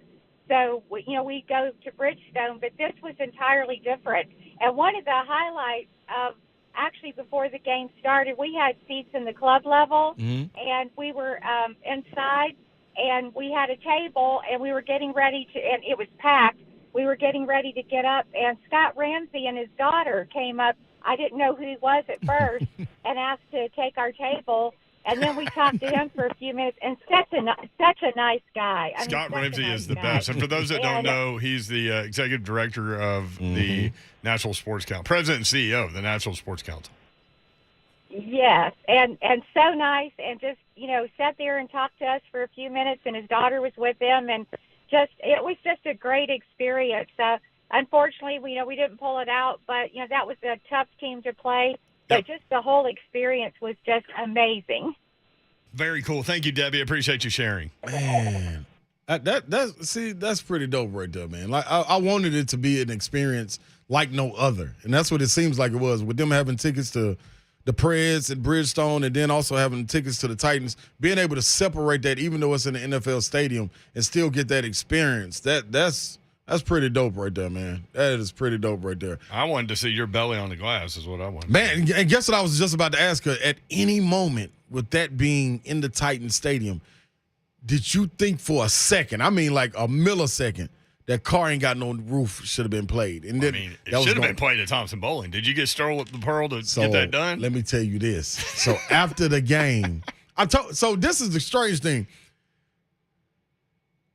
So, we go to Bridgestone, but this was entirely different. And one of the highlights of, actually before the game started, we had seats in the club level, and we were inside, and we had a table, and we were getting ready to, and it was packed. We were getting ready to get up, and Scott Ramsey and his daughter came up. I didn't know who he was at first, and asked to take our table. And then we talked to him for a few minutes, and such a nice guy. Scott Ramsey is the best. And for those that don't know, he's the executive director of the National Sports Council, president and CEO of the National Sports Council. Yes, and so nice, and just, sat there and talked to us for a few minutes, and his daughter was with him, and it was just a great experience. Unfortunately, we didn't pull it out, but, that was a tough team to play. But just the whole experience was just amazing. Very cool. Thank you, Debbie. Appreciate you sharing. Man, that's pretty dope right there, man. Like I wanted it to be an experience like no other, and that's what it seems like it was with them having tickets to the Preds and Bridgestone, and then also having tickets to the Titans. Being able to separate that, even though it's in the NFL stadium, and still get that experience. That's pretty dope right there, man. That is pretty dope right there. I wanted to see your belly on the glass is what I wanted. Man, and guess what I was just about to ask her? At any moment, with that being in the Titan Stadium, did you think for a second, I mean like a millisecond, that car ain't got no roof should have been played? And then, it should have been played at Thompson Bowling. Did you get Sterl at the Pearl to get that done? Let me tell you this. So after the game, so this is the strange thing.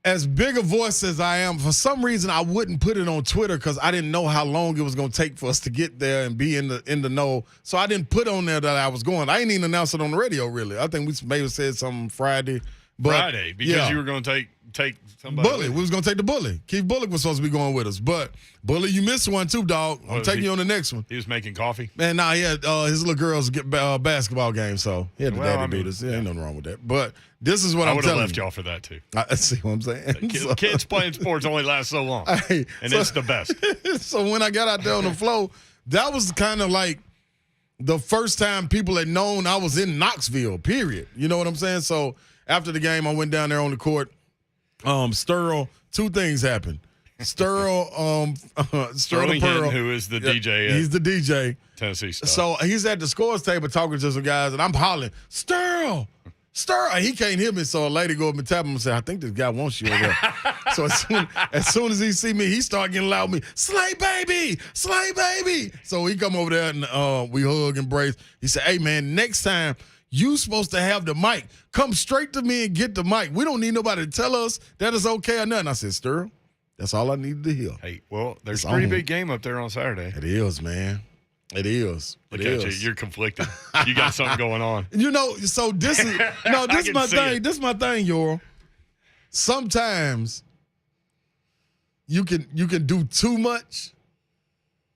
As big a voice as I am, for some reason I wouldn't put it on Twitter because I didn't know how long it was going to take for us to get there and be in the know. So I didn't put on there that I was going. I didn't even announce it on the radio, really. I think we maybe said something Friday. Because you were going to take somebody. Bully. We was going to take the Bully. Keith Bullock was supposed to be going with us. But, Bully, you missed one too, dog. I'm taking you on the next one. He was making coffee? Man, he had his little girls get basketball game, so he had the daddy do this. Ain't nothing wrong with that. But this is what I'm telling you. I would have left y'all for that, too. I see what I'm saying. Kids playing sports only last so long. It's the best. So when I got out there on the floor, that was kind of like the first time people had known I was in Knoxville, period. You know what I'm saying? So after the game, I went down there on the court. Sterl, two things happened. Sterl Pearl, who is the DJ. He's the DJ. Tennessee stuff. So he's at the scores table talking to some guys, and I'm hollering, Sterl. He can't hear me, so a lady go up and tap him and say, I think this guy wants you over there. So as soon as he see me, he start getting loud with me, Slay baby. So he come over there and we hug, embrace. He said, hey, man, next time, you supposed to have the mic. Come straight to me and get the mic. We don't need nobody to tell us that it's okay or nothing. I said, Sterl, that's all I needed to hear. Hey, well, there's a pretty big game up there on Saturday. It is, man. It is. Look at you. You're conflicted. You got something going on. So this is this is my thing. This is my thing, Yoral. Sometimes you can do too much.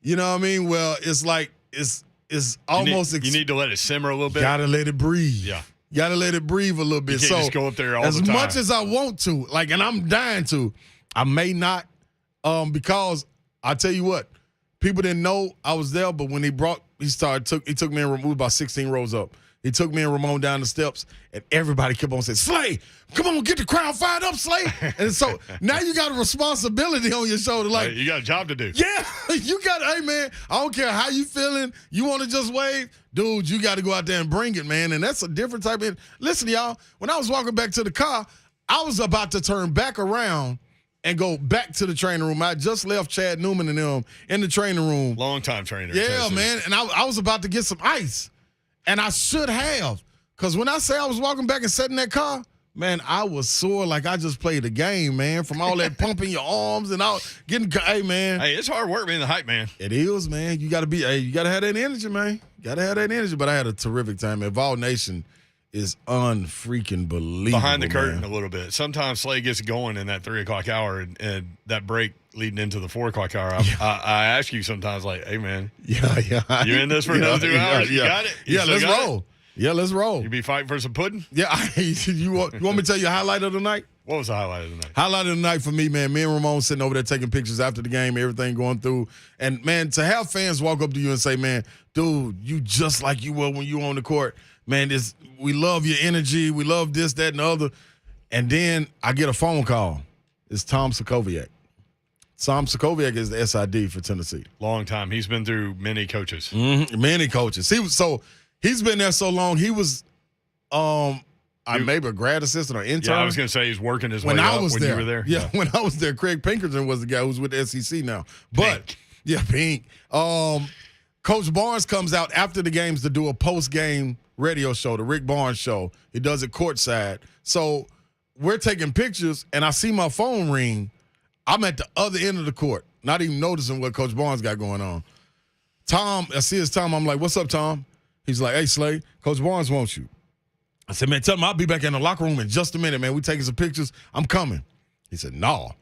You know what I mean? Well, it's is almost. You need to let it simmer a little bit. Gotta let it breathe. Yeah. Gotta let it breathe a little bit. You can't just go up there all as the time. much as I want to, and I'm dying to, I may not, because I tell you what, people didn't know I was there, but when he took me and Ramon about 16 rows up. He took me and Ramon down the steps, and everybody kept on saying, Slay, come on, get the crowd fired up, Slay. And so now you got a responsibility on your shoulder. Like, you got a job to do. Yeah, you got, hey, man, I don't care how you feeling. You want to just wave? Dude, you got to go out there and bring it, man. And that's a different type of, listen, y'all, when I was walking back to the car, I was about to turn back around and go back to the training room. I just left Chad Newman and them in the training room. Long-time trainer. Yeah, man, and I was about to get some ice. And I should have, because when I say I was walking back and sat in that car, man, I was sore like I just played a game, man, from all that pumping your arms and all getting. Hey, man. Hey, it's hard work being the hype man. It is, man. You got to you got to have that energy, man. You got to have that energy. But I had a terrific time, man. Vol Nation is unfreaking believable. Behind the curtain man. a little bit. Sometimes Slay gets going in that 3 o'clock hour, and that break leading into the 4 o'clock hour. I ask you sometimes, like, hey, man. Yeah. You in this for another 2 hours? You got it? You let's roll. It? Yeah, let's roll. You be fighting for some pudding? Yeah. You want me to tell you a highlight of the night? What was the highlight of the night? Highlight of the night for me, man. Me and Ramon sitting over there taking pictures after the game, everything going through. And, man, to have fans walk up to you and say, man, dude, you just like you were when you were on the court. Man, we love your energy. We love this, that, and the other. And then I get a phone call. It's Tom Sokoviak. Tom Sokoviak is the SID for Tennessee. Long time. He's been through many coaches. Mm-hmm. Many coaches. He's been there so long. He was maybe a grad assistant or intern. Yeah, I was going to say he's working his way up when you were there. Yeah, when I was there, Craig Pinkerton was the guy who's with the SEC now. But, Pink. Coach Barnes comes out after the games to do a post-game radio show, the Rick Barnes show. He does it courtside. So we're taking pictures, and I see my phone ring. I'm at the other end of the court, not even noticing what Coach Barnes got going on. I see his Tom. I'm like, what's up, Tom? He's like, hey, Slay, Coach Barnes wants you. I said, man, tell him I'll be back in the locker room in just a minute, man. We taking some pictures. I'm coming. He said, no.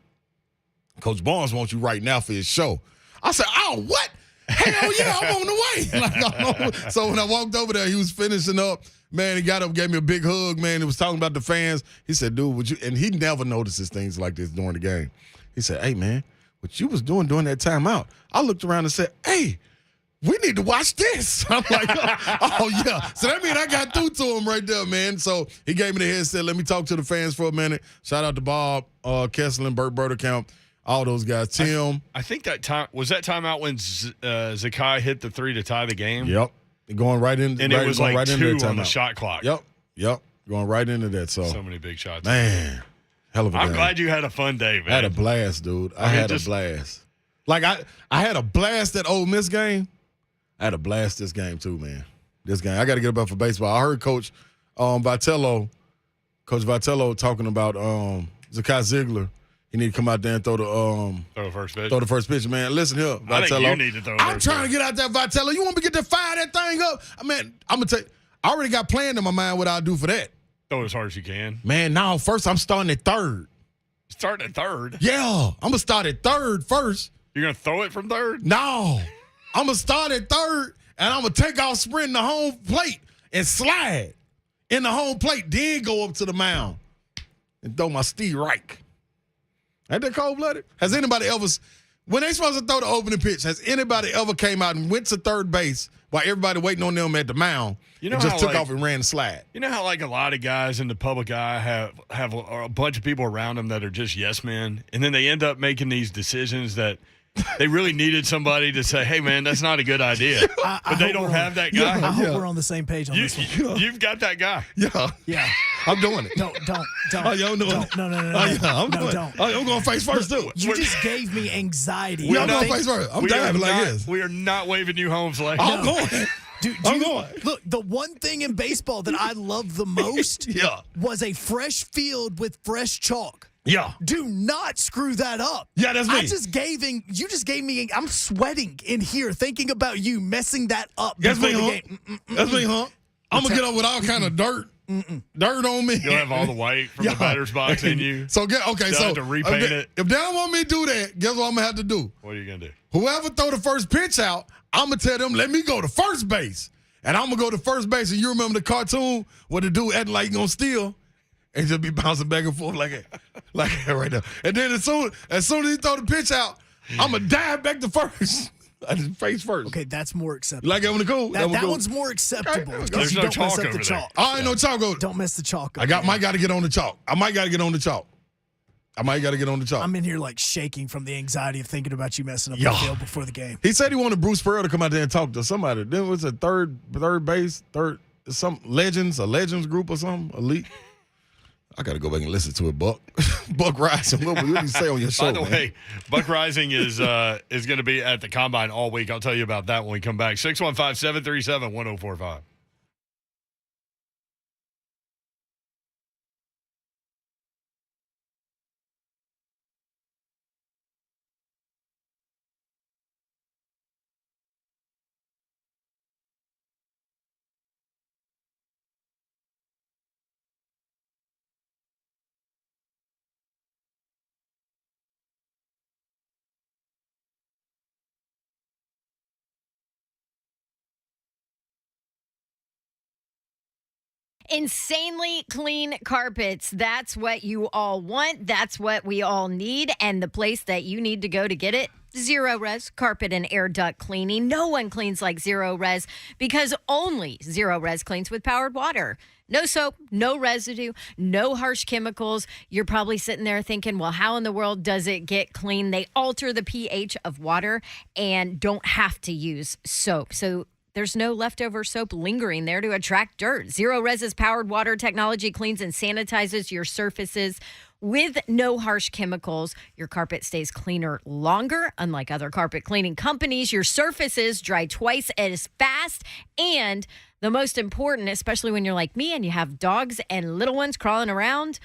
Coach Barnes wants you right now for his show. I said, oh, what? Hell yeah, I'm on the way. So when I walked over there, he was finishing up. Man, he got up, gave me a big hug, man. He was talking about the fans. He said, dude, would you? And he never notices things like this during the game. He said, hey, man, what you was doing during that timeout, I looked around and said, hey, we need to watch this. I'm like, oh, yeah. So that means I got through to him right there, man. So he gave me the headset. Let me talk to the fans for a minute. Shout out to Bob, Kesselin, Burt Burderkamp, all those guys. Tim. I think that time was that timeout when Zakai hit the 3 to tie the game. Yep. Going right in. And it was like right 2 on the shot clock. Yep. Going right into that. So many big shots. Man. Hell of a game. I'm glad you had a fun day, man. I had a blast, dude. I had a blast. Like, I had a blast at Ole Miss game. I had a blast this game, too, man. This game. I got to get up for baseball. I heard Coach Coach Vitello talking about Zakai Ziegler. He need to come out there and throw the first pitch. Throw the first pitch, man. Listen here, Vitello. I think you need to throw I'm trying to get out there, Vitello. You want me to get that fire that thing up? I mean, I'm going to tell you, I already got planned in my mind what I'll do for that. Throw as hard as you can. Man, no, first I'm starting at third. Starting at third? Yeah, I'm going to start at third first. You're going to throw it from third? No. I'm going to start at third, and I'm going to take off sprinting the home plate and slide in the home plate, then go up to the mound and throw my Steve Reich. Ain't that cold-blooded? Has anybody ever, when they supposed to throw the opening pitch, has anybody ever came out and went to third base while everybody waiting on them at the mound and just took off and ran the slide? You know how, like, a lot of guys in the public eye have a bunch of people around them that are just yes men, and then they end up making these decisions that they really needed somebody to say, hey, man, that's not a good idea. But they don't have that guy. I hope we're on the same page on this one. You've got that guy. Yeah. I'm doing it. Don't. Oh, y'all doing it? No. Oh, yeah, I'm doing it. Don't. Oh, I'm going face first, too. You just gave me anxiety. I'm going face first. I'm diving like this. We are not waving you home, Slay. I'm going. I'm going. Look, the one thing in baseball that I love the most was a fresh field with fresh chalk. Yeah. Do not screw that up. Yeah, that's me. You just gave me, I'm sweating in here thinking about you messing that up. That's me, before huh? the game. That's me, huh? I'm going to get up with all kind of dirt. Dirt on me. You'll have all the white from the batter's box in you. So have to repaint it. If they don't want me to do that, guess what I'm going to have to do? What are you going to do? Whoever throw the first pitch out, I'm going to tell them, let me go to first base. And I'm going to go to first base. And you remember the cartoon where the dude acting like he going to steal and just be bouncing back and forth like that right now. And then as soon as he throw the pitch out, I'm going to dive back to first. I just face first. Okay, that's more acceptable. Like that one cool. That one's more acceptable. Okay. There's no chalk over there. Chalk. I ain't no chalk over. Don't mess the chalk up. Might got to get on the chalk. I might got to get on the chalk. I'm in here like shaking from the anxiety of thinking about you messing up the field before the game. He said he wanted Bruce Pearl to come out there and talk to somebody. Then it was a third base, some legends, a legends group or something, elite. I got to go back and listen to it, Buck. Buck Rising. What do you say on your show, By the way, Buck Rising is going to be at the Combine all week. I'll tell you about that when we come back. 615-737-1045. Insanely clean carpets. That's what you all want. That's what we all need. And the place that you need to go to get it, Zero Res Carpet and Air Duct Cleaning. No one cleans like Zero Res because only Zero Res cleans with powered water. No soap, no residue, no harsh chemicals. You're probably sitting there thinking, well, how in the world does it get clean? They alter the pH of water and don't have to use soap. So there's no leftover soap lingering there to attract dirt. Zero Res's powered water technology cleans and sanitizes your surfaces with no harsh chemicals. Your carpet stays cleaner longer. Unlike other carpet cleaning companies, your surfaces dry twice as fast. And the most important, especially when you're like me and you have dogs and little ones crawling around,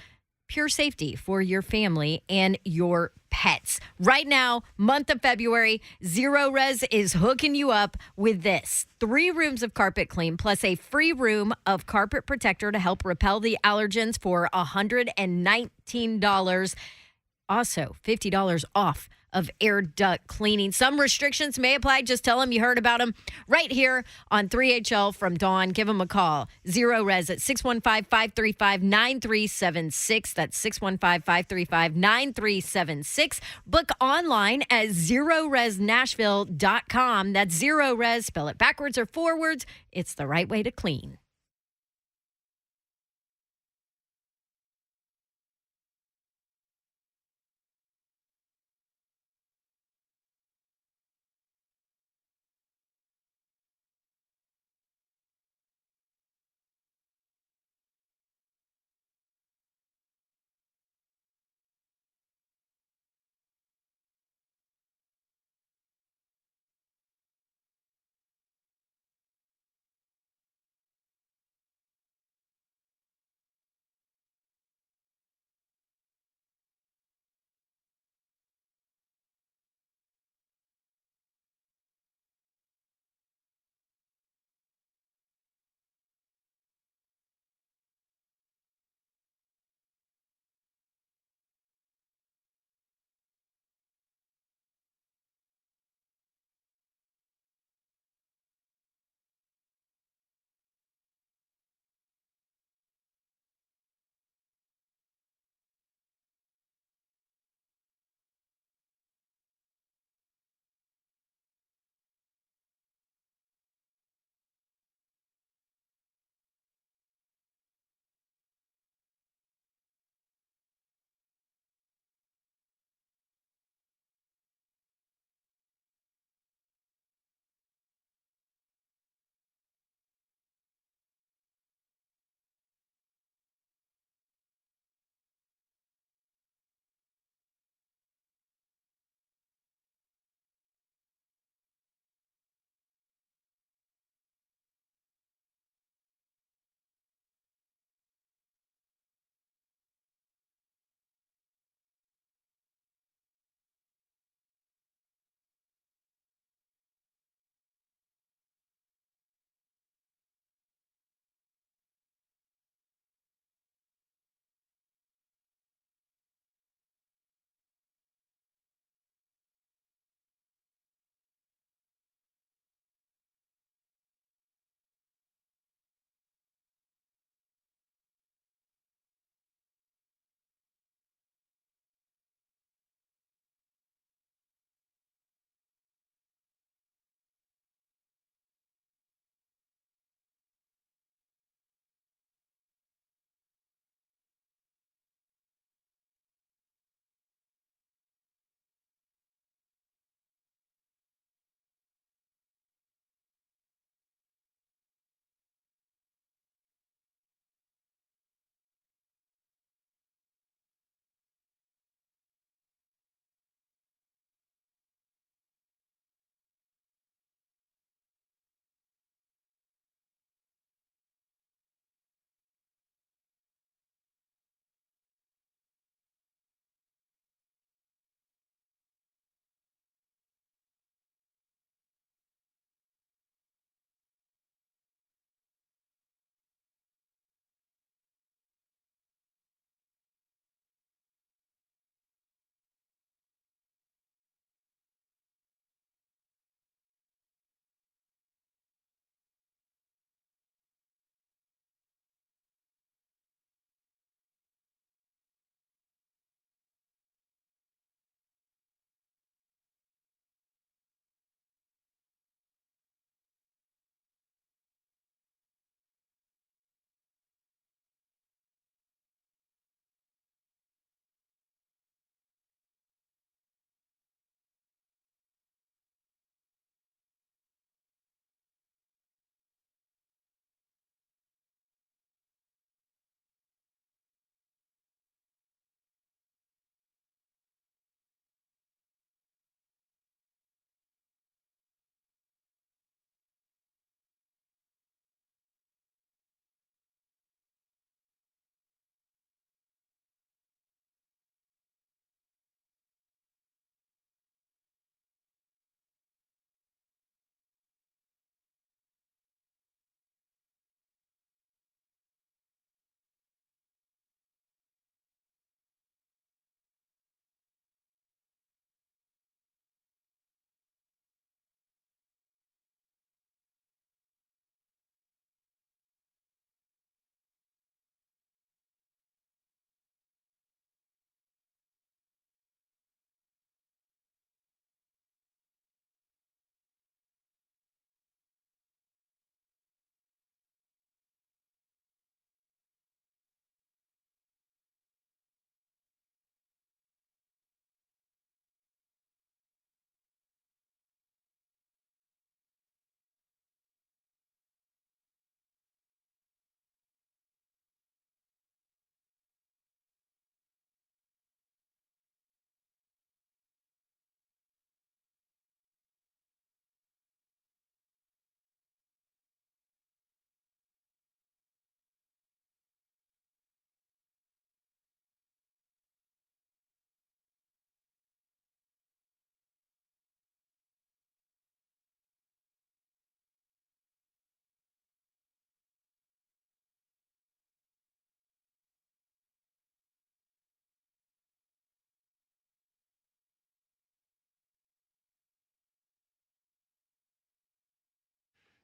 pure safety for your family and your pets. Right now, month of February, Zero Res is hooking you up with this. 3 rooms of carpet clean plus a free room of carpet protector to help repel the allergens for $119. Also, $50 off of air duct cleaning. Some restrictions may apply. Just tell them you heard about them right here on 3HL from Dawn. Give them a call. Zero Res at 615-535-9376. That's 615-535-9376. Book online at ZeroResNashville.com. That's Zero Res. Spell it backwards or forwards. It's the right way to clean.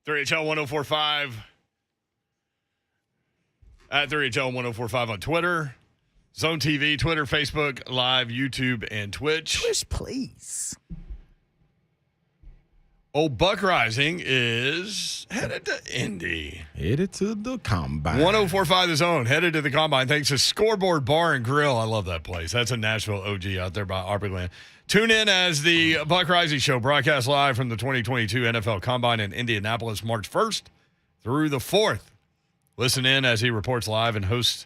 3HL 1045 at 3HL 1045 on Twitter, Zone TV, Twitter, Facebook, Live, YouTube, and Twitch. Twitch, please. Old Buck Rising is headed to Indy. Headed to the Combine. 1045 The Zone, headed to the Combine. Thanks to Scoreboard Bar and Grill. I love that place. That's a Nashville OG out there by Auburn. Tune in as the Buck Rising Show broadcasts live from the 2022 NFL Combine in Indianapolis, March 1st through the 4th. Listen in as he reports live and hosts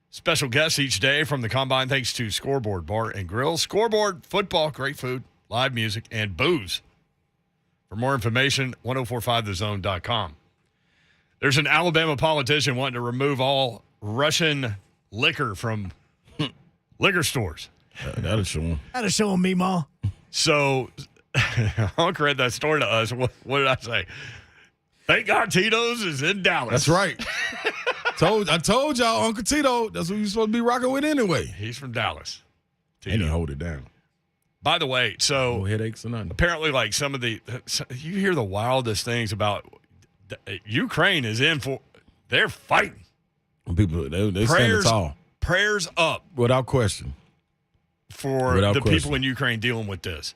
special guests each day from the Combine. Thanks to Scoreboard Bar and Grill. Scoreboard, football, great food, live music, and booze. For more information, 1045thezone.com. There's an Alabama politician wanting to remove all Russian liquor from liquor stores. That'll show him. That'll show him, Meemaw. So, Hunk read that story to us. What did I say? Thank God Tito's is in Dallas. That's right. I told y'all, Uncle Tito, that's what you're supposed to be rocking with anyway. He's from Dallas. Tito. And he hold it down. By the way, so no headaches or nothing. Apparently, like you hear the wildest things about Ukraine is in for. They're fighting. People, they stand it tall. Prayers up, without question, for the people in Ukraine dealing with this.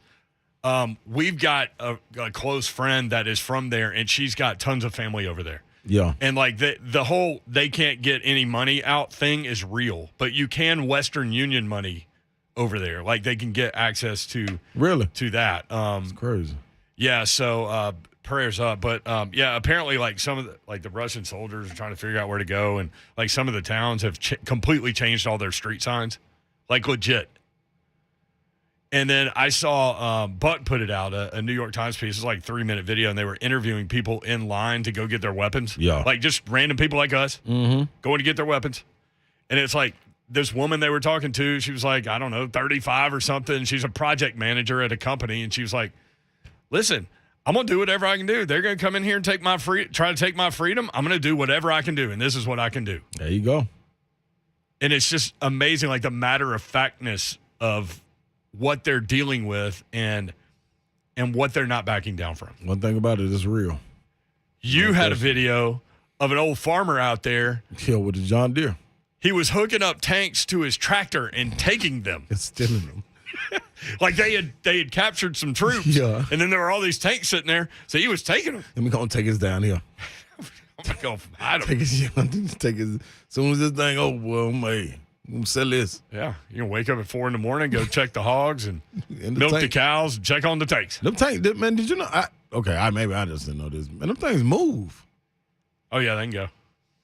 We've got a close friend that is from there, and she's got tons of family over there. Yeah. And like the whole they can't get any money out thing is real, but you can Western Union money over there. Like they can get access to that. It's crazy. Yeah, so prayers up. But yeah, apparently like some of the Russian soldiers are trying to figure out where to go, and like some of the towns have completely changed all their street signs. Like legit. And then I saw Buck put it out, a New York Times piece. It's like a 3-minute video, and they were interviewing people in line to go get their weapons. Yeah. Like just random people like us going to get their weapons. And it's like this woman they were talking to, she was like, I don't know, 35 or something. She's a project manager at a company, and she was like, listen, I'm going to do whatever I can do. They're going to come in here and try to take my freedom. I'm going to do whatever I can do, and this is what I can do. There you go. And it's just amazing, like the matter-of-factness of what they're dealing with and what they're not backing down from. One thing about it is real. You had a video of an old farmer out there. Yeah, with the John Deere. He was hooking up tanks to his tractor and taking them. And stealing them. Like they had captured some troops. Yeah. And then there were all these tanks sitting there. So he was taking them. And we're going to take us down here. I'm going to hide them. Take us. As soon as this thing over, well, I'm going to sell this. Yeah. You're going to wake up at 4 a.m, go check the hogs and milk the cows and check on the tanks. Them tanks, man, did you know? Maybe I just didn't know this. Man, them things move. Oh, yeah, they can go.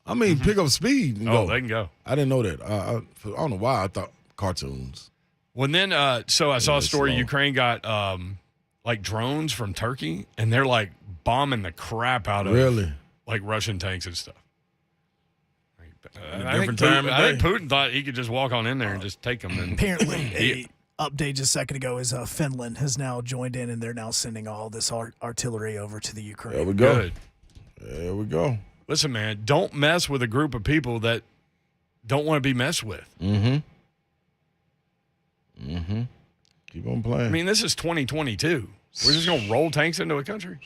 I mean, pick up speed and go. They can go. I didn't know that. I don't know why I thought cartoons. Well, then, so I saw a story. Slow. Ukraine got like drones from Turkey, and they're like bombing the crap out of like Russian tanks and stuff. I think Putin thought he could just walk on in there and just take them. And apparently, a update just a second ago is Finland has now joined in, and they're now sending all this artillery over to the Ukraine. There we go. Good. There we go. Listen, man, don't mess with a group of people that don't want to be messed with. Keep on playing. I mean, this is 2022. We're just going to roll tanks into a country?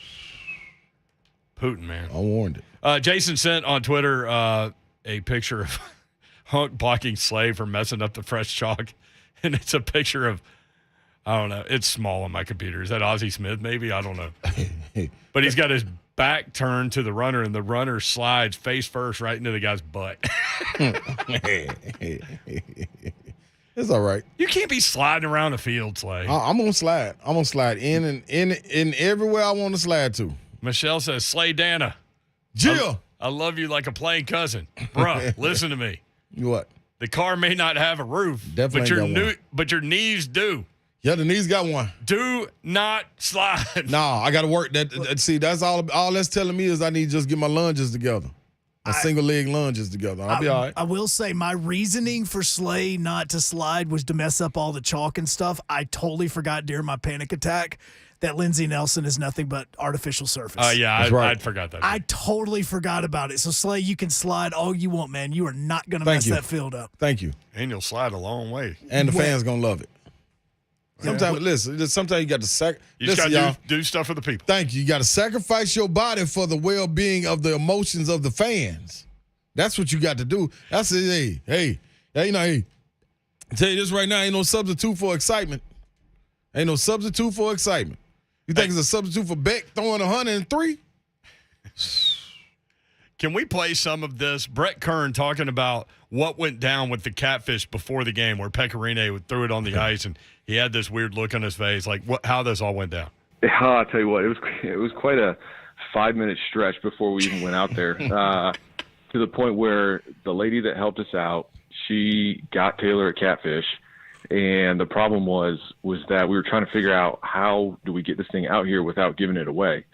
Putin, man. I warned it. Jason sent on Twitter a picture of Hunk blocking Slay for messing up the fresh chalk. And it's a picture of, I don't know, it's small on my computer. Is that Ozzie Smith maybe? I don't know. But he's got his back turned to the runner, and the runner slides face first right into the guy's butt. It's all right. You can't be sliding around the field, Slay. I'm gonna slide. I'm gonna slide in everywhere I want to slide to. Michelle says, Slay Dana. Jill. I love you like a plain cousin. Bruh, listen to me. What? The car may not have a roof, Definitely but your knees do. Yeah, the knees got one. Do not slide. Nah, I got to work that. See, that's all that's telling me is I need to just get my lunges together. Single leg lunges together. I'll be all right. I will say my reasoning for Slay not to slide was to mess up all the chalk and stuff. I totally forgot during my panic attack that Lindsey Nelson is nothing but artificial surface. Yeah, I forgot that. I totally forgot about it. So, Slay, you can slide all you want, man. You are not going to mess that field up. Thank you. And you'll slide a long way. And the fans going to love it. Sometimes you got to You just got to do stuff for the people. Thank you. You got to sacrifice your body for the well-being of the emotions of the fans. That's what you got to do. That's it. Hey. I tell you this right now, ain't no substitute for excitement. Ain't no substitute for excitement. You think it's a substitute for Beck throwing 103? Can we play some of this? Brett Kern talking about what went down with the catfish before the game, where Pecorine threw it on the ice and he had this weird look on his face, like how this all went down. I'll tell you what, it was quite a 5-minute stretch before we even went out there. To the point where the lady that helped us out, she got Taylor a catfish, and the problem was that we were trying to figure out how do we get this thing out here without giving it away.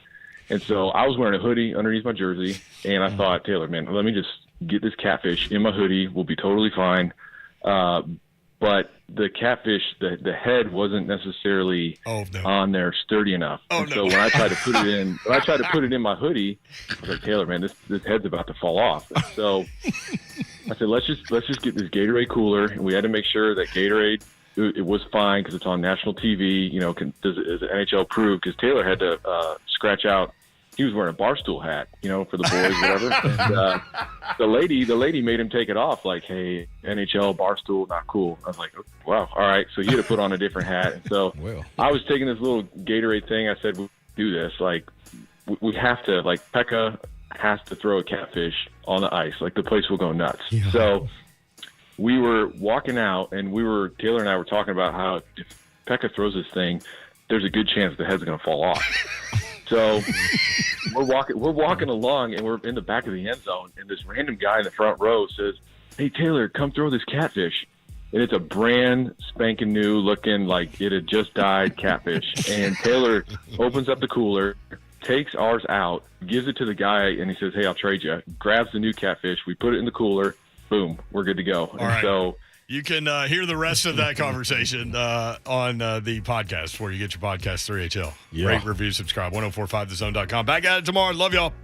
And so I was wearing a hoodie underneath my jersey, and I thought, Taylor, man, let me just get this catfish in my hoodie. We'll be totally fine. But the catfish, the head wasn't necessarily on there sturdy enough. So when I tried to put it in my hoodie, I was like, Taylor, man, this head's about to fall off. And so I said, let's just get this Gatorade cooler, and we had to make sure that Gatorade it was fine because it's on national TV. Does the NHL prove? Because Taylor had to scratch out. He was wearing a Barstool hat, for the boys, whatever. And the lady made him take it off. Like, hey, NHL Barstool, not cool. I was like, wow, all right. So he had to put on a different hat. And so I was taking this little Gatorade thing. I said, we'll do this. Like, we have to. Like, Pekka has to throw a catfish on the ice. Like, the place will go nuts. Yeah. So we were walking out, and Taylor and I were talking about how if Pekka throws this thing, there's a good chance the head's going to fall off. So we're walking along, and we're in the back of the end zone, and this random guy in the front row says, hey, Taylor, come throw this catfish. And it's a brand spanking new looking, like it had just died catfish. And Taylor opens up the cooler, takes ours out, gives it to the guy, and he says, hey, I'll trade you. Grabs the new catfish. We put it in the cooler. Boom, we're good to go. All right. So you can hear the rest of that conversation on the podcast where you get your podcast, 3HL. Yeah. Rate, review, subscribe, 1045thezone.com. Back at it tomorrow. Love y'all.